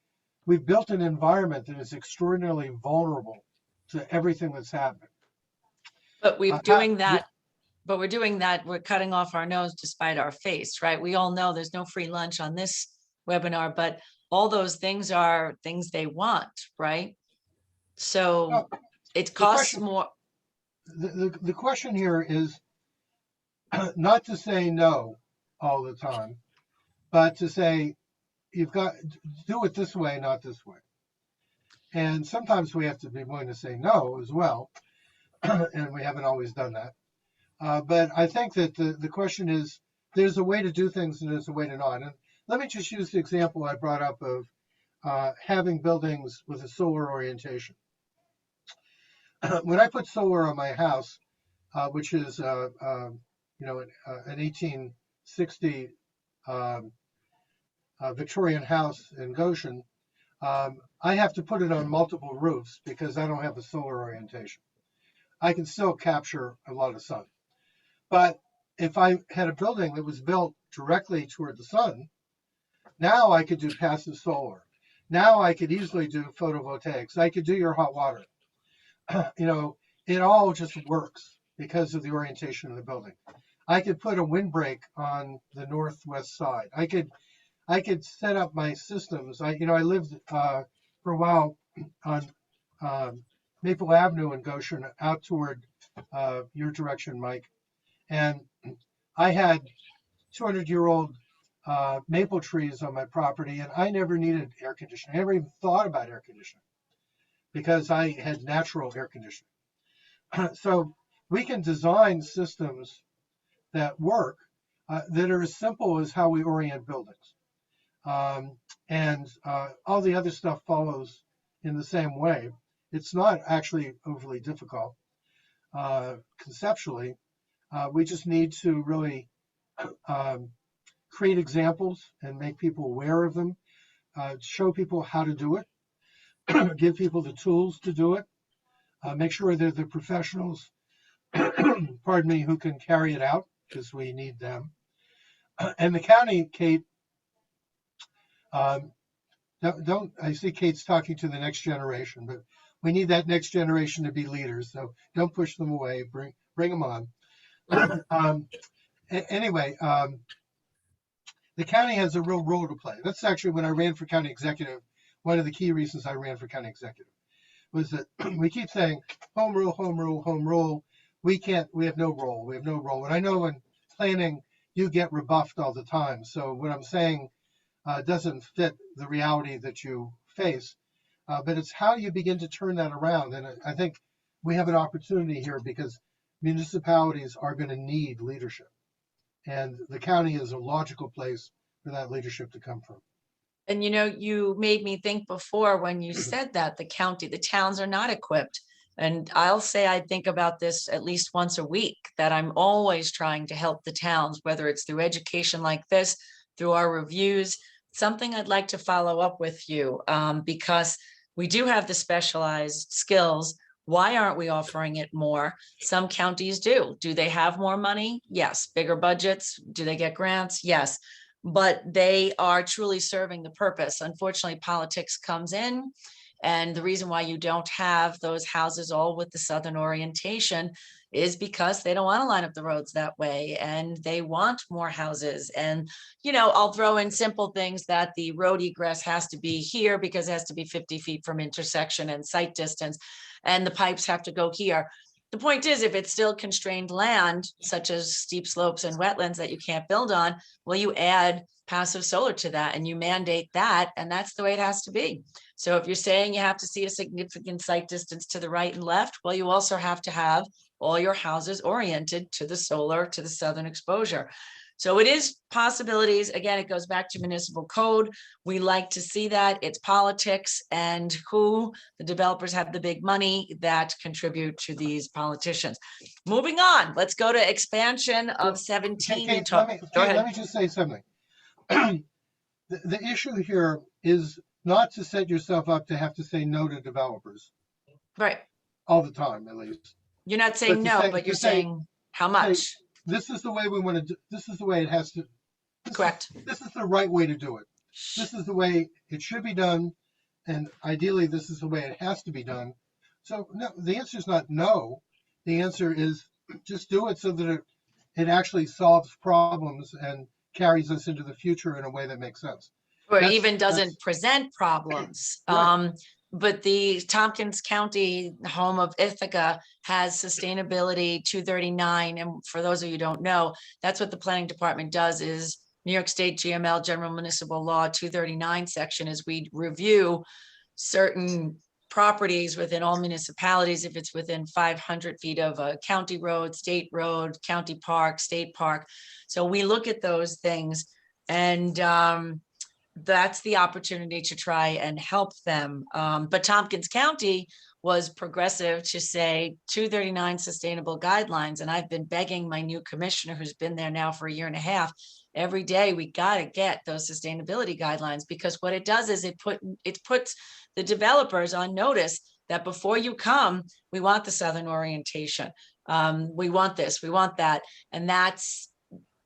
We've built an environment that is extraordinarily vulnerable to everything that's happening. But we're doing that. But we're doing that. We're cutting off our nose to spite our face, right? We all know there's no free lunch on this webinar, but all those things are things they want, right? So it costs more. The question here is not to say no all the time, but to say you've got to do it this way, not this way. And sometimes we have to be willing to say no as well, and we haven't always done that. But I think that the question is, there's a way to do things and there's a way to not. And let me just use the example I brought up of having buildings with a solar orientation. When I put solar on my house, which is an 1860 Victorian house in Goshen, I have to put it on multiple roofs because I don't have a solar orientation. I can still capture a lot of sun. But if I had a building that was built directly toward the sun, now I could do passive solar. Now I could easily do photovoltaics. I could do your hot water. It all just works because of the orientation of the building. I could put a windbreak on the northwest side. I could set up my systems. I lived for a while on Maple Avenue in Goshen, out toward your direction, Mike. And I had 200-year-old maple trees on my property, and I never needed air conditioning. I never even thought about air conditioning because I had natural air conditioning. So we can design systems that work, that are as simple as how we orient buildings. And all the other stuff follows in the same way. It's not actually overly difficult conceptually. We just need to really create examples and make people aware of them, show people how to do it, give people the tools to do it, make sure they're the professionals, pardon me, who can carry it out, because we need them. And the county, Kate, I see Kate's talking to the next generation, but we need that next generation to be leaders. So don't push them away. Bring them on. Anyway, the county has a real role to play. That's actually when I ran for county executive. One of the key reasons I ran for county executive was that we keep saying home rule, home rule, home rule. We have no role. We have no role. And I know in planning, you get rebuffed all the time. So what I'm saying doesn't fit the reality that you face, but it's how you begin to turn that around. And I think we have an opportunity here because municipalities are going to need leadership. And the county is a logical place for that leadership to come from. And you made me think before when you said that the towns are not equipped. And I'll say I think about this at least once a week, that I'm always trying to help the towns, whether it's through education like this, through our reviews, something I'd like to follow up with you, because we do have the specialized skills. Why aren't we offering it more? Some counties do. Do they have more money? Yes. Bigger budgets? Do they get grants? Yes. But they are truly serving the purpose. Unfortunately, politics comes in. And the reason why you don't have those houses all with the southern orientation is because they don't want to line up the roads that way, and they want more houses. And, I'll throw in simple things that the road egress has to be here because it has to be 50 feet from intersection and sight distance, and the pipes have to go here. The point is, if it's still constrained land, such as steep slopes and wetlands that you can't build on, well, you add passive solar to that and you mandate that, and that's the way it has to be. So if you're saying you have to see a significant sight distance to the right and left, well, you also have to have all your houses oriented to the solar, to the southern exposure. So it is possibilities. Again, it goes back to municipal code. We like to see that. It's politics, and the developers have the big money that contribute to these politicians. Moving on, let's go to expansion of 17. Kate, let me just say something. The issue here is not to set yourself up to have to say no to developers. Right. All the time, at least. You're not saying no, but you're saying how much. This is the way we want to do. This is the way it has to. Correct. This is the right way to do it. This is the way it should be done, and ideally, this is the way it has to be done. So, no, the answer is not no. The answer is just do it so that it actually solves problems and carries us into the future in a way that makes sense. Or even doesn't present problems. Right. But the Tompkins County, home of Ithaca, has Sustainability 239. And for those of you who don't know, that's what the planning department does. Is New York State GML, General Municipal Law 239 section, is we review certain properties within all municipalities, if it's within 500 feet of a county road, county park, state park. So we look at those things, and that's the opportunity to try and help them. But Tompkins County was progressive to say 239 sustainable guidelines. And I've been begging my new commissioner, who's been there now for a year and a half, every day, we got to get those sustainability guidelines, because what it does is it puts the developers on notice that before you come, we want the southern orientation. We want this, we want that. And that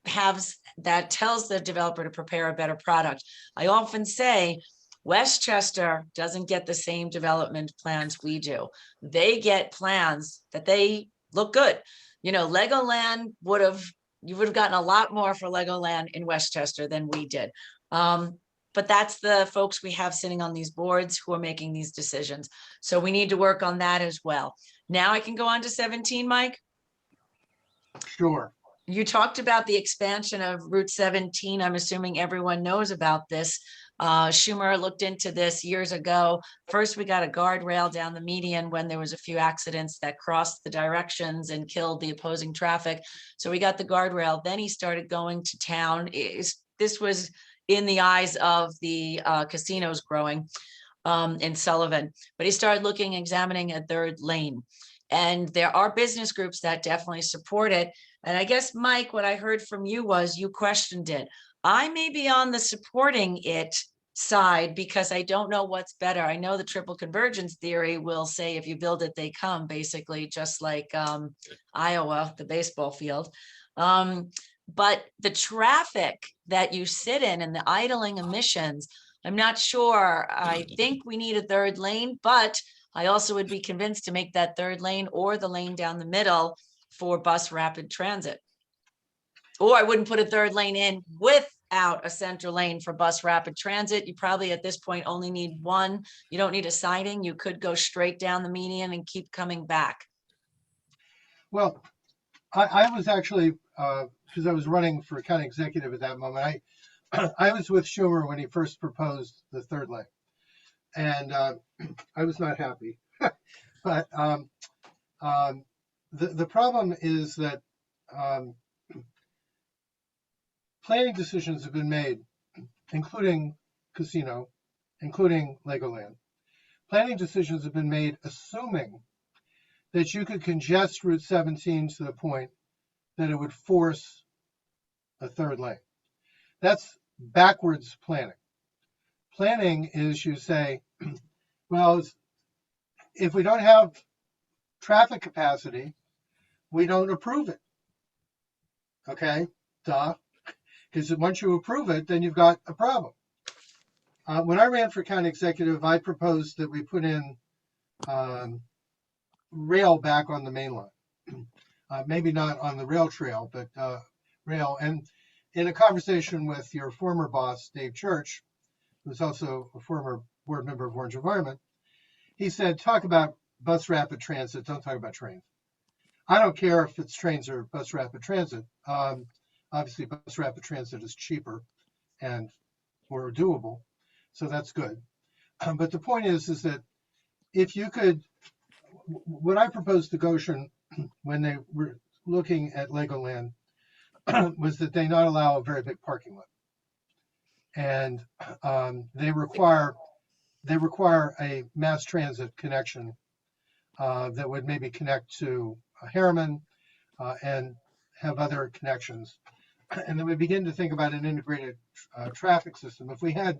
tells the developer to prepare a better product. I often say Westchester doesn't get the same development plans we do. They get plans that they look good. Legoland you would have gotten a lot more for Legoland in Westchester than we did. But that's the folks we have sitting on these boards who are making these decisions. So we need to work on that as well. Now I can go on to 17, Mike. Sure. You talked about the expansion of Route 17. I'm assuming everyone knows about this. Schumer looked into this years ago. First, we got a guardrail down the median when there was a few accidents that crossed the directions and killed the opposing traffic. So we got the guardrail. Then he started going to town. This was in the eyes of the casinos growing in Sullivan, but he started looking, examining a third lane. And there are business groups that definitely support it. And I guess, Mike, what I heard from you was you questioned it. I may be on the supporting it side because I don't know what's better. I know the triple convergence theory will say if you build it, they come, basically, just like Iowa, the baseball field. But the traffic that you sit in and the idling emissions, I'm not sure. I think we need a third lane, but I also would be convinced to make that third lane or the lane down the middle for bus rapid transit. Or I wouldn't put a third lane in without a center lane for bus rapid transit. You probably at this point only need one. You don't need a siding. You could go straight down the median and keep coming back. Well, I was actually, because I was running for county executive at that moment, I was with Schumer when he first proposed the third lane. And I was not happy. But the problem is that planning decisions have been made, including casino, including Legoland. Planning decisions have been made assuming that you could congest Route 17 to the point that it would force a third lane. That's backwards planning. Planning is you say, well, if we don't have traffic capacity, we don't approve it. Okay, duh. Because once you approve it, then you've got a problem. When I ran for county executive, I proposed that we put in rail back on the main line. Maybe not on the rail trail, but rail. And in a conversation with your former boss, Dave Church, who's also a former board member of Orange Environment, he said, talk about bus rapid transit, don't talk about trains. I don't care if it's trains or bus rapid transit. Obviously, bus rapid transit is cheaper and more doable, so that's good. But the point is that if you could, what I proposed to Goshen when they were looking at Legoland was that they not allow a very big parking lot. And they require a mass transit connection that would maybe connect to Harriman and have other connections. And then we begin to think about an integrated traffic system. If we had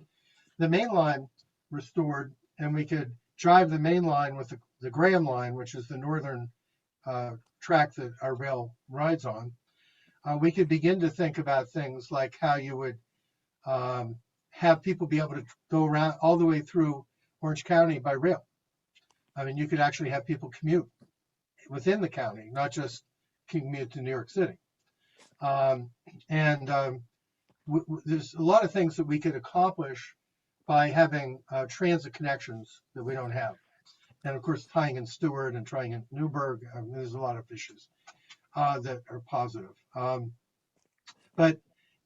the main line restored and we could drive the main line with the Graham line, which is the northern track that our rail rides on, we could begin to think about things like how you would have people be able to go around all the way through Orange County by rail. I mean, you could actually have people commute within the county, not just commute to New York City. There's a lot of things that we could accomplish by having transit connections that we don't have. And of course, tying in Stewart and trying in Newburgh, there's a lot of issues that are positive. But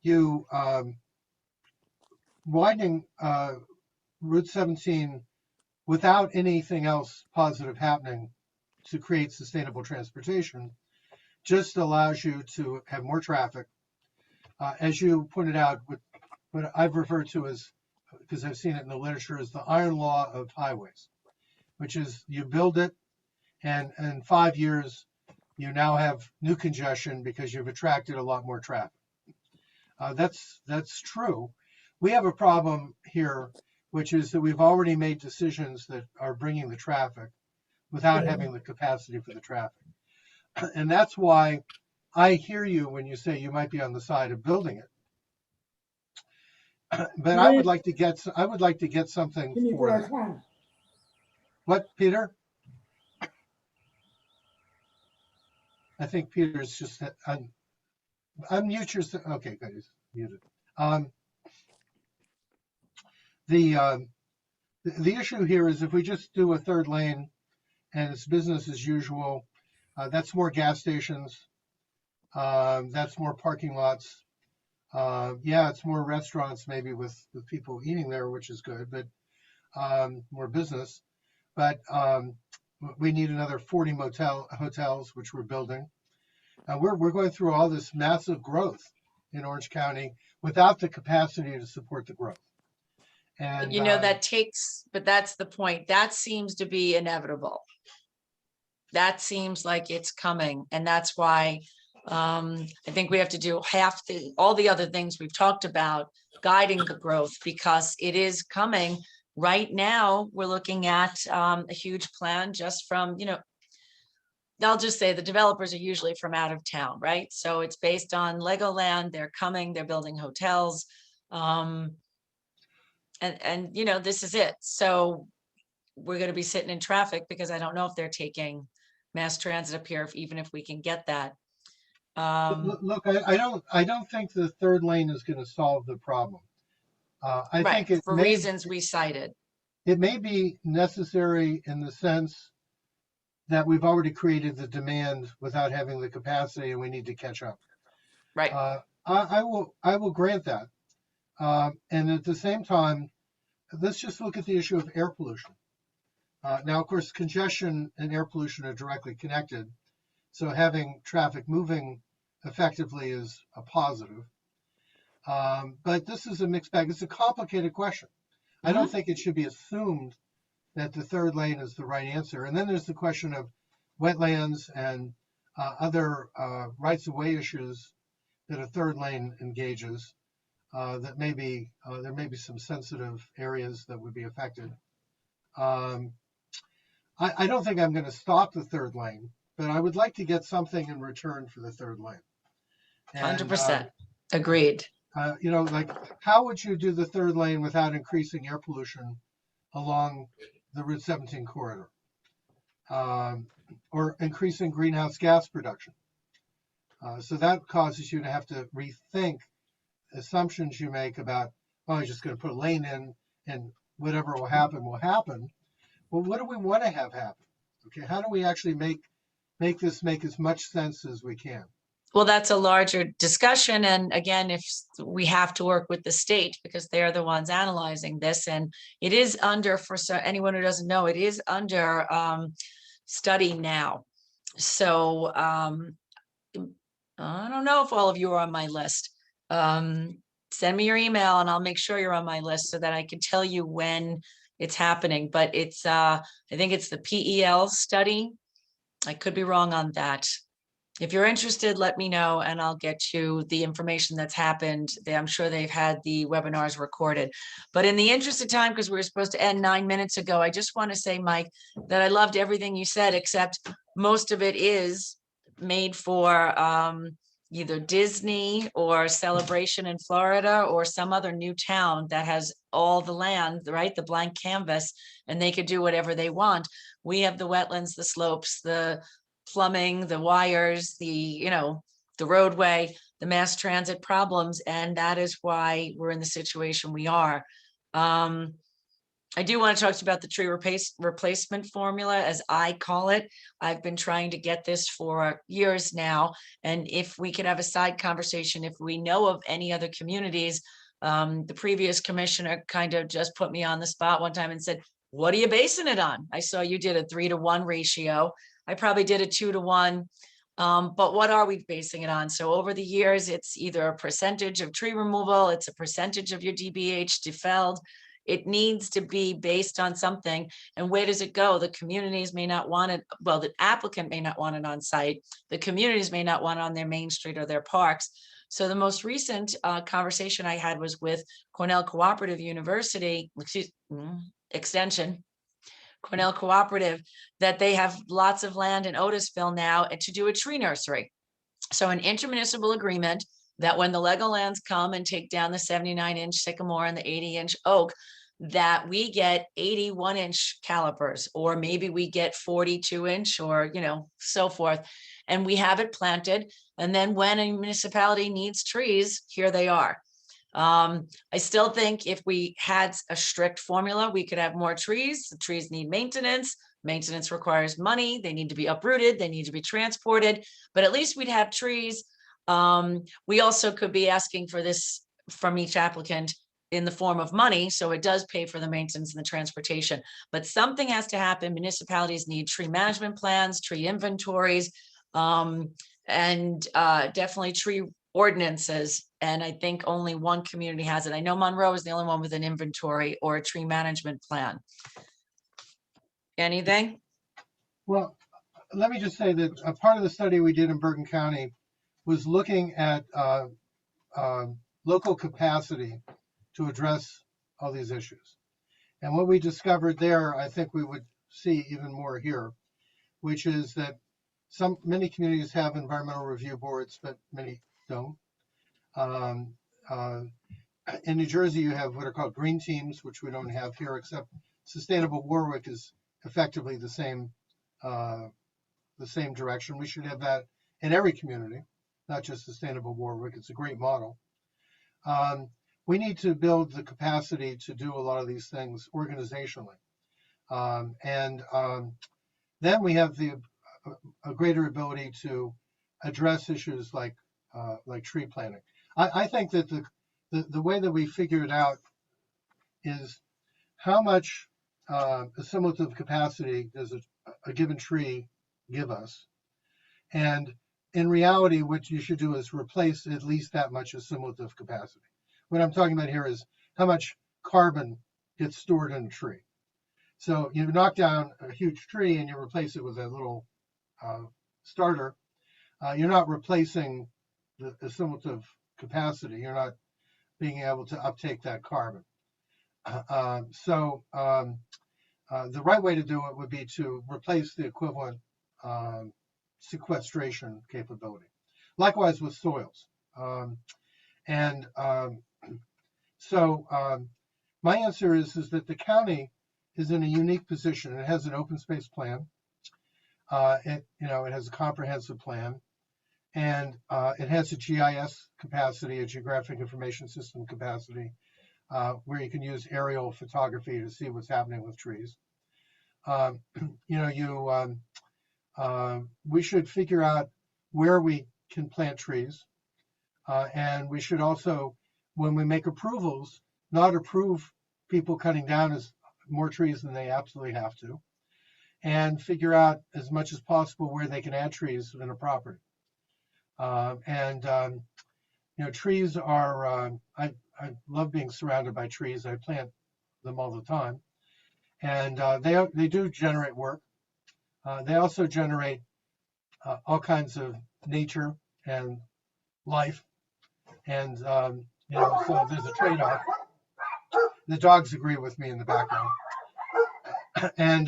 you widening Route 17 without anything else positive happening to create sustainable transportation just allows you to have more traffic. As you pointed out, what I've referred to as, because I've seen it in the literature, is the iron law of highways, which is you build it and in 5 years, you now have new congestion because you've attracted a lot more traffic. That's true. We have a problem here, which is that we've already made decisions that are bringing the traffic without having the capacity for the traffic. And that's why I hear you when you say you might be on the side of building it. But I would like to get something for that. What, Peter? I think Peter's just unmute yourself. Okay, good. He's muted. The issue here is if we just do a third lane and it's business as usual, that's more gas stations, that's more parking lots. Yeah, it's more restaurants maybe with people eating there, which is good, but more business. But we need another 40 hotels, which we're building. We're going through all this massive growth in Orange County without the capacity to support the growth. And You know, but that's the point. That seems to be inevitable. That seems like it's coming. And that's why I think we have to do all the other things we've talked about guiding the growth, because it is coming. Right now, we're looking at a huge plan just from, I'll just say the developers are usually from out of town, right? So it's based on Legoland. They're coming, they're building hotels. And this is it. So we're going to be sitting in traffic because I don't know if they're taking mass transit up here, even if we can get that. Look, I don't think the third lane is going to solve the problem. I Right, think for reasons we cited. it may be necessary in the sense that we've already created the demand without having the capacity, and we need to catch up. Right. I will grant that. And at the same time, let's just look at the issue of air pollution. Now, of course, congestion and air pollution are directly connected. So having traffic moving effectively is a positive. But this is a mixed bag. It's a complicated question. I don't think it should be assumed that the third lane is the right answer. And then there's the question of wetlands and other rights of way issues that a third lane engages. That maybe there may be some sensitive areas that would be affected. I don't think I'm going to stop the third lane, but I would like to get something in return for the third lane. 100%. Agreed. Like, how would you do the third lane without increasing air pollution along the Route 17 corridor? Or increasing greenhouse gas production? So that causes you to have to rethink assumptions you make about, oh, I'm just going to put a lane in and whatever will happen will happen. Well, what do we want to have happen? Okay, how do we actually make this make as much sense as we can? Well, that's a larger discussion. And again, if we have to work with the state because they're the ones analyzing this, and it is under, for anyone who doesn't know, it is under study now. So I don't know if all of you are on my list. Send me your email and I'll make sure you're on my list so that I can tell you when it's happening. But it's, I think it's the PEL study. I could be wrong on that. If you're interested, let me know and I'll get you the information that's happened. I'm sure they've had the webinars recorded. But in the interest of time, because we were supposed to end 9 minutes ago, I just want to say, Mike, that I loved everything you said, except most of it is made for either Disney or Celebration in Florida or some other new town that has all the land, right? The blank canvas, and they could do whatever they want. We have the wetlands, the slopes, the plumbing, the wires, the roadway, the mass transit problems. And that is why we're in the situation we are. I do want to talk to you about the tree replacement formula, as I call it. I've been trying to get this for years now. And if we could have a side conversation, if we know of any other communities, the previous commissioner kind of just put me on the spot one time and said, what are you basing it on? I saw you did a 3-to-1 ratio. I probably did a 2-to-1. But what are we basing it on? So over the years, it's either a percentage of tree removal, it's a percentage of your DBH defelled. It needs to be based on something. And where does it go? The communities may not want it. Well, the applicant may not want it on site. The communities may not want it on their main street or their parks. So the most recent conversation I had was with Cornell Cooperative University, Extension, Cornell Cooperative, that they have lots of land in Otisville now to do a tree nursery. So an intermunicipal agreement that when the Legolands come and take down the 79-inch sycamore and the 80-inch oak, that we get 81-inch calipers, or maybe we get 42-inch, or so forth, and we have it planted. And then when a municipality needs trees, here they are. I still think if we had a strict formula, we could have more trees. The trees need maintenance. Maintenance requires money. They need to be uprooted. They need to be transported. But at least we'd have trees. We also could be asking for this from each applicant in the form of money, so it does pay for the maintenance and the transportation. But something has to happen. Municipalities need tree management plans, tree inventories, and definitely tree ordinances. And I think only one community has it. I know Monroe is the only one with an inventory or a tree management plan. Anything? Well, let me just say that a part of the study we did in Bergen County was looking at local capacity to address all these issues. And what we discovered there, I think we would see even more here, which is that many communities have environmental review boards, but many don't. In New Jersey, you have what are called green teams, which we don't have here, except Sustainable Warwick is effectively the same direction. We should have that in every community, not just Sustainable Warwick. It's a great model. We need to build the capacity to do a lot of these things organizationally. Then we have a greater ability to address issues like tree planting. I think that the way that we figure it out is how much assimilative capacity does a given tree give us? And in reality, what you should do is replace at least that much assimilative capacity. What I'm talking about here is how much carbon gets stored in a tree. So you knock down a huge tree and you replace it with a little starter. You're not replacing the assimilative capacity. You're not being able to uptake that carbon. The right way to do it would be to replace the equivalent sequestration capability. Likewise with soils. My answer is that the county is in a unique position. It has an open space plan. It has a comprehensive plan, and it has a GIS capacity, a geographic information system capacity, where you can use aerial photography to see what's happening with trees. We should figure out where we can plant trees, and we should also, when we make approvals, not approve people cutting down more trees than they absolutely have to, and figure out as much as possible where they can add trees in a property. Trees are, I love being surrounded by trees. I plant them all the time. And they do generate work. They also generate all kinds of nature and life. And, so there's a trade-off. The dogs agree with me in the background. And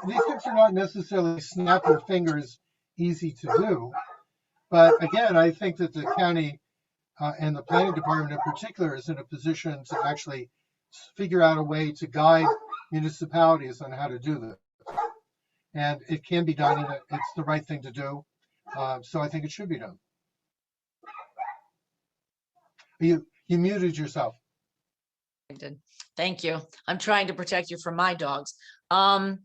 these things are not necessarily snap your fingers easy to do. But again, I think that the county and the planning department in particular is in a position to actually figure out a way to guide municipalities on how to do this. And it can be done, and it's the right thing to do. So I think it should be done. You muted yourself. I did. Thank you. I'm trying to protect you from my dogs. Lumila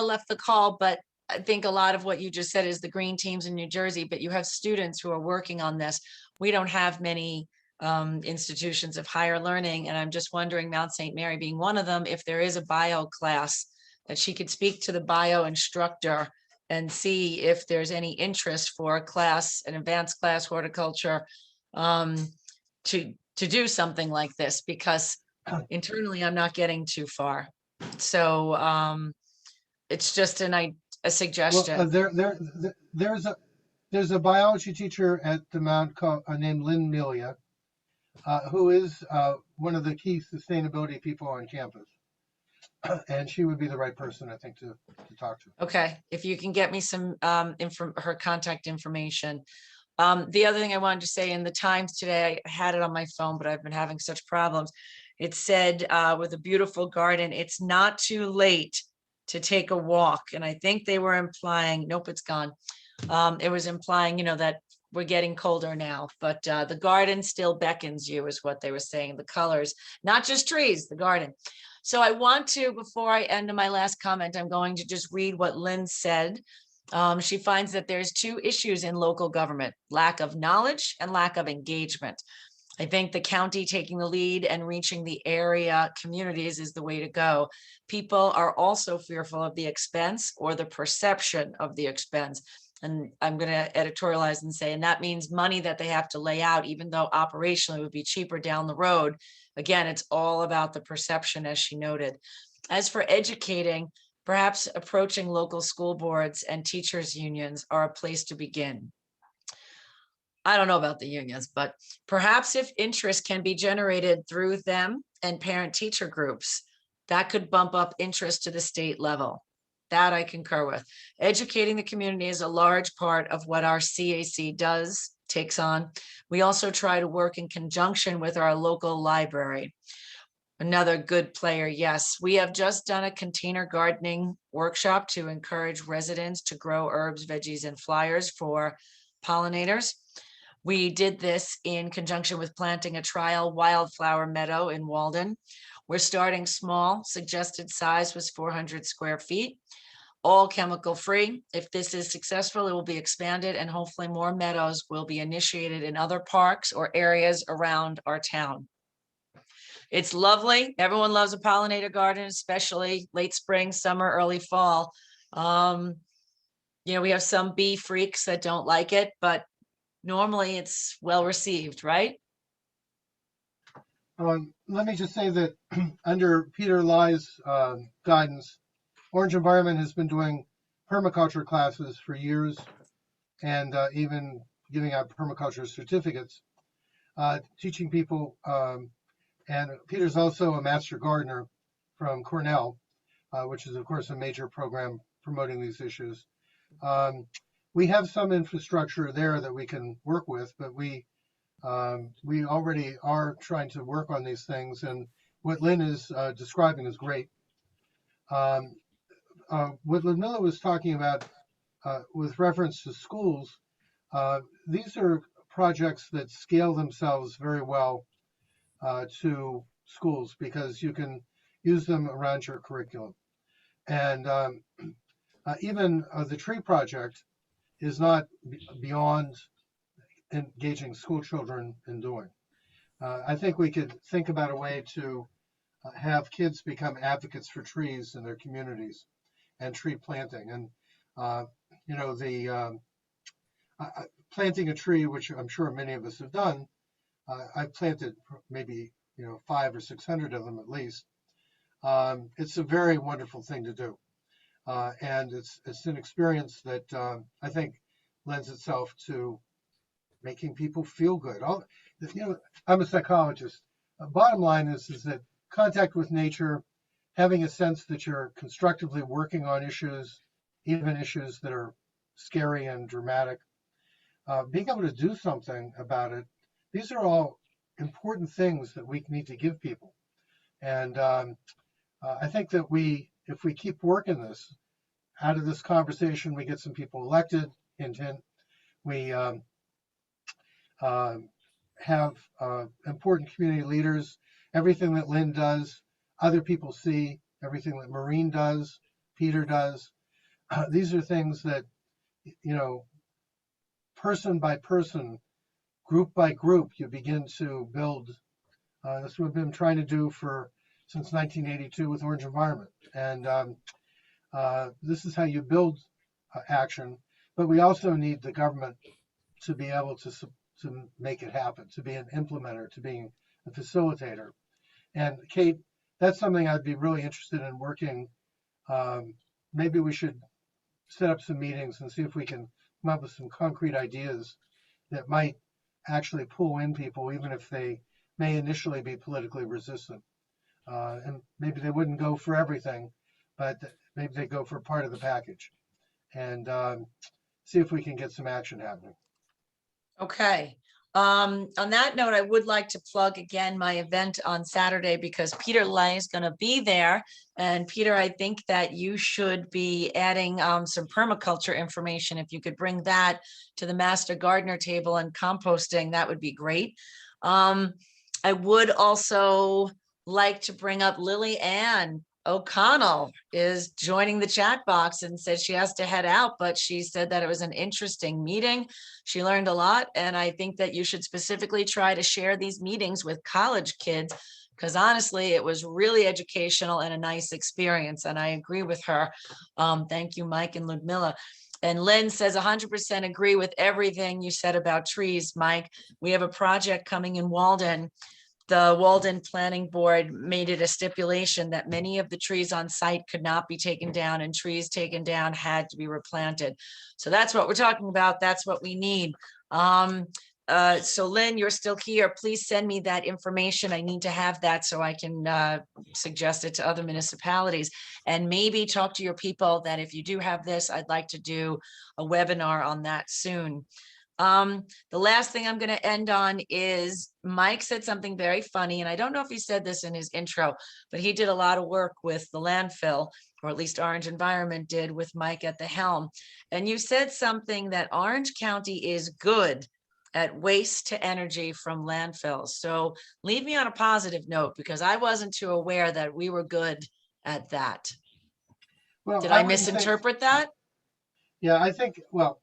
left the call, but I think a lot of what you just said is the green teams in New Jersey, but you have students who are working on this. We don't have many institutions of higher learning, and I'm just wondering, Mount St. Mary being one of them, if there is a bio class that she could speak to the bio instructor and see if there's any interest for a class, an advanced class horticulture, to do something like this, because internally I'm not getting too far. So it's just a suggestion. Well, there's a biology teacher at the Mount named Lynn Milia, who is one of the key sustainability people on campus. And she would be the right person, I think, to talk to. Okay, if you can get me some her contact information. The other thing I wanted to say, in the Times today, I had it on my phone, but I've been having such problems. It said with a beautiful garden, it's not too late to take a walk. And I think they were implying, nope, it's gone. It was implying, that we're getting colder now, but the garden still beckons you, is what they were saying. The colors, not just trees, the garden. So I want to, before I end my last comment, I'm going to just read what Lynn said. She finds that there's two issues in local government: lack of knowledge and lack of engagement. I think the county taking the lead and reaching the area communities is the way to go. People are also fearful of the expense or the perception of the expense. And I'm going to editorialize and say, and that means money that they have to lay out, even though operationally it would be cheaper down the road. Again, it's all about the perception, as she noted. As for educating, perhaps approaching local school boards and teachers' unions are a place to begin. I don't know about the unions, but perhaps if interest can be generated through them and parent-teacher groups, that could bump up interest to the state level. That I concur with. Educating the community is a large part of what our CAC takes on. We also try to work in conjunction with our local library. Another good player, yes. We have just done a container gardening workshop to encourage residents to grow herbs, veggies, and flyers for pollinators. We did this in conjunction with planting a trial wildflower meadow in Walden. We're starting small. Suggested size was 400 square feet, all chemical free. If this is successful, it will be expanded and hopefully more meadows will be initiated in other parks or areas around our town. It's lovely. Everyone loves a pollinator garden, especially late spring, summer, early fall. We have some bee freaks that don't like it, but normally it's well received, right? Let me just say that under Peter Lai's guidance, Orange Environment has been doing permaculture classes for years and even giving out permaculture certificates, teaching people. And Peter's also a master gardener from Cornell, which is, of course, a major program promoting these issues. We have some infrastructure there that we can work with, but we already are trying to work on these things. And what Lynn is describing is great. What Ludmilla was talking about with reference to schools, these are projects that scale themselves very well to schools because you can use them around your curriculum. And even the tree project is not beyond engaging school children in doing. I think we could think about a way to have kids become advocates for trees in their communities and tree planting. And, planting a tree, which I'm sure many of us have done, I've planted maybe, 500 or 600 of them at least. It's a very wonderful thing to do. And it's an experience that I think lends itself to making people feel good. I'm a psychologist. Bottom line is that contact with nature, having a sense that you're constructively working on issues, even issues that are scary and dramatic, being able to do something about it, these are all important things that we need to give people. And I think that if we keep working this, out of this conversation, we get some people elected, hint, hint. We have important community leaders. Everything that Lynn does, other people see. Everything that Maureen does, Peter does. These are things that, person by person, group by group, you begin to build. That's what we've been trying to do since 1982 with Orange Environment. And this is how you build action. But we also need the government to be able to make it happen, to be an implementer, to be a facilitator. And Kate, that's something I'd be really interested in working. Maybe we should set up some meetings and see if we can come up with some concrete ideas that might actually pull in people, even if they may initially be politically resistant. And maybe they wouldn't go for everything, but maybe they go for part of the package. And see if we can get some action happening. Okay. On that note, I would like to plug again my event on Saturday because Peter Lai is going to be there. And Peter, I think that you should be adding some permaculture information. If you could bring that to the Master Gardener table and composting, that would be great. I would also like to bring up Lily Ann O'Connell is joining the chat box and said she has to head out, but she said that it was an interesting meeting. She learned a lot, and I think that you should specifically try to share these meetings with college kids, because honestly, it was really educational and a nice experience, and I agree with her. Thank you, Mike and Ludmilla. And Lynn says 100% agree with everything you said about trees, Mike. We have a project coming in Walden. The Walden Planning Board made it a stipulation that many of the trees on site could not be taken down, and trees taken down had to be replanted. So that's what we're talking about. That's what we need. So Lynn, you're still here. Please send me that information. I need to have that so I can suggest it to other municipalities, and maybe talk to your people that if you do have this, I'd like to do a webinar on that soon. The last thing I'm going to end on is Mike said something very funny, and I don't know if he said this in his intro, but he did a lot of work with the landfill, or at least Orange Environment did, with Mike at the helm. And you said something that Orange County is good at waste to energy from landfills. So leave me on a positive note, because I wasn't too aware that we were good at that. Well, Did I wouldn't say- misinterpret that? Yeah, I think, well,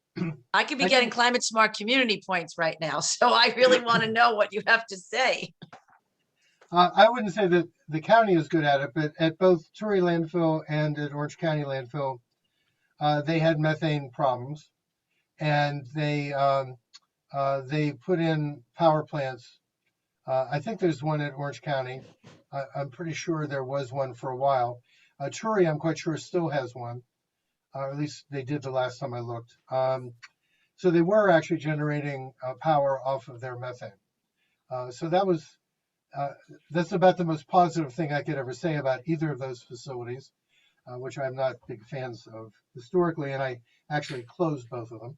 I could be I getting think- climate smart community points right now, so I really want to know what you have to say. I wouldn't say that the county is good at it, but at both Torrey landfill and at Orange County landfill, they had methane problems, and they put in power plants. I think there's one at Orange County. I'm pretty sure there was one for a while. Torrey, I'm quite sure, still has one. At least they did the last time I looked. So they were actually generating power off of their methane. So that's about the most positive thing I could ever say about either of those facilities, which I'm not big fans of historically, and I actually closed both of them.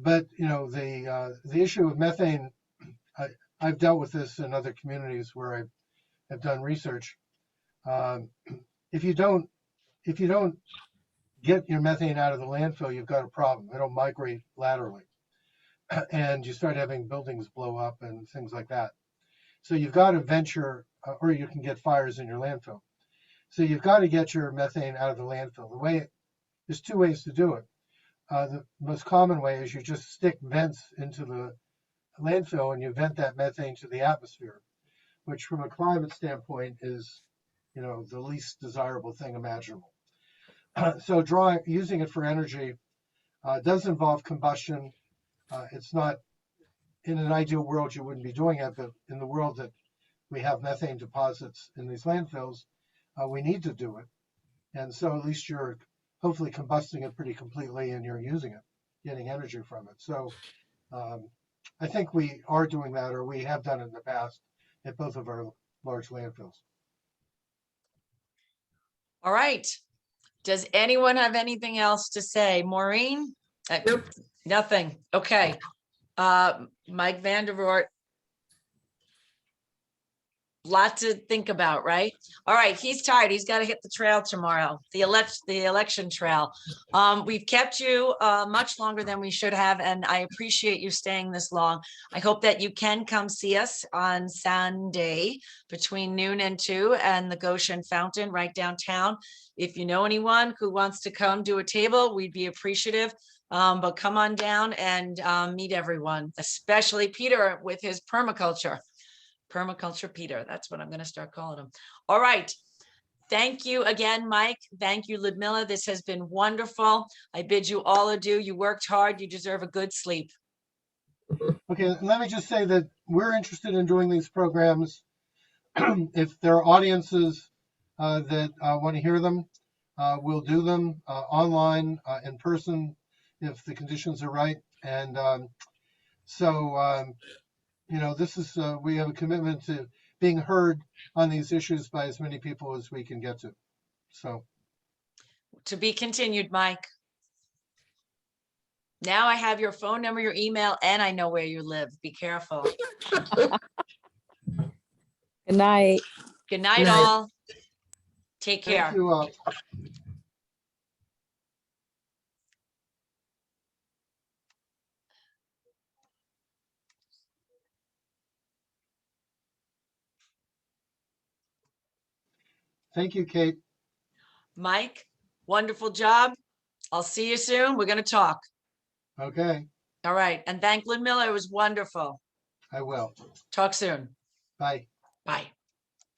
But you know, the issue of methane, I've dealt with this in other communities where I have done research. If you don't get your methane out of the landfill, you've got a problem. It'll migrate laterally, and you start having buildings blow up and things like that. So you've got to venture, or you can get fires in your landfill. So you've got to get your methane out of the landfill. There's two ways to do it. The most common way is you just stick vents into the landfill and you vent that methane to the atmosphere, which from a climate standpoint is, you know, the least desirable thing imaginable. So using it for energy does involve combustion. It's not, in an ideal world, you wouldn't be doing it, but in the world that we have methane deposits in these landfills, we need to do it. And so at least you're hopefully combusting it pretty completely and you're using it, getting energy from it. So I think we are doing that, or we have done it in the past at both of our large landfills. All right. Does anyone have anything else to say? Maureen? Nope. Nothing. Okay. Mike Vandervoort. Lot to think about, right? All right, he's tired. He's got to hit the trail tomorrow, the election trail. We've kept you much longer than we should have, and I appreciate you staying this long. I hope that you can come see us on Sunday between noon and 2 and the Goshen Fountain right downtown. If you know anyone who wants to come do a table, we'd be appreciative. But come on down and meet everyone, especially Peter with his permaculture. Permaculture Peter, that's what I'm going to start calling him. All right. Thank you again, Mike. Thank you, Ludmilla. This has been wonderful. I bid you all adieu. You worked hard. You deserve a good sleep. Okay, let me just say that we're interested in doing these programs. If there are audiences that want to hear them, we'll do them online, in person, if the conditions are right. And you know, this is, we have a commitment to being heard on these issues by as many people as we can get to. So. To be continued, Mike. Now I have your phone number, your email, and I know where you live. Be careful. Good night. Good night, Good night. all. Take care. Thank you. Thank you, Kate. Mike, wonderful job. I'll see you soon. We're gonna talk. Okay, All right, and thank Lynn Miller. It was wonderful. I will. Talk soon. Bye. Bye.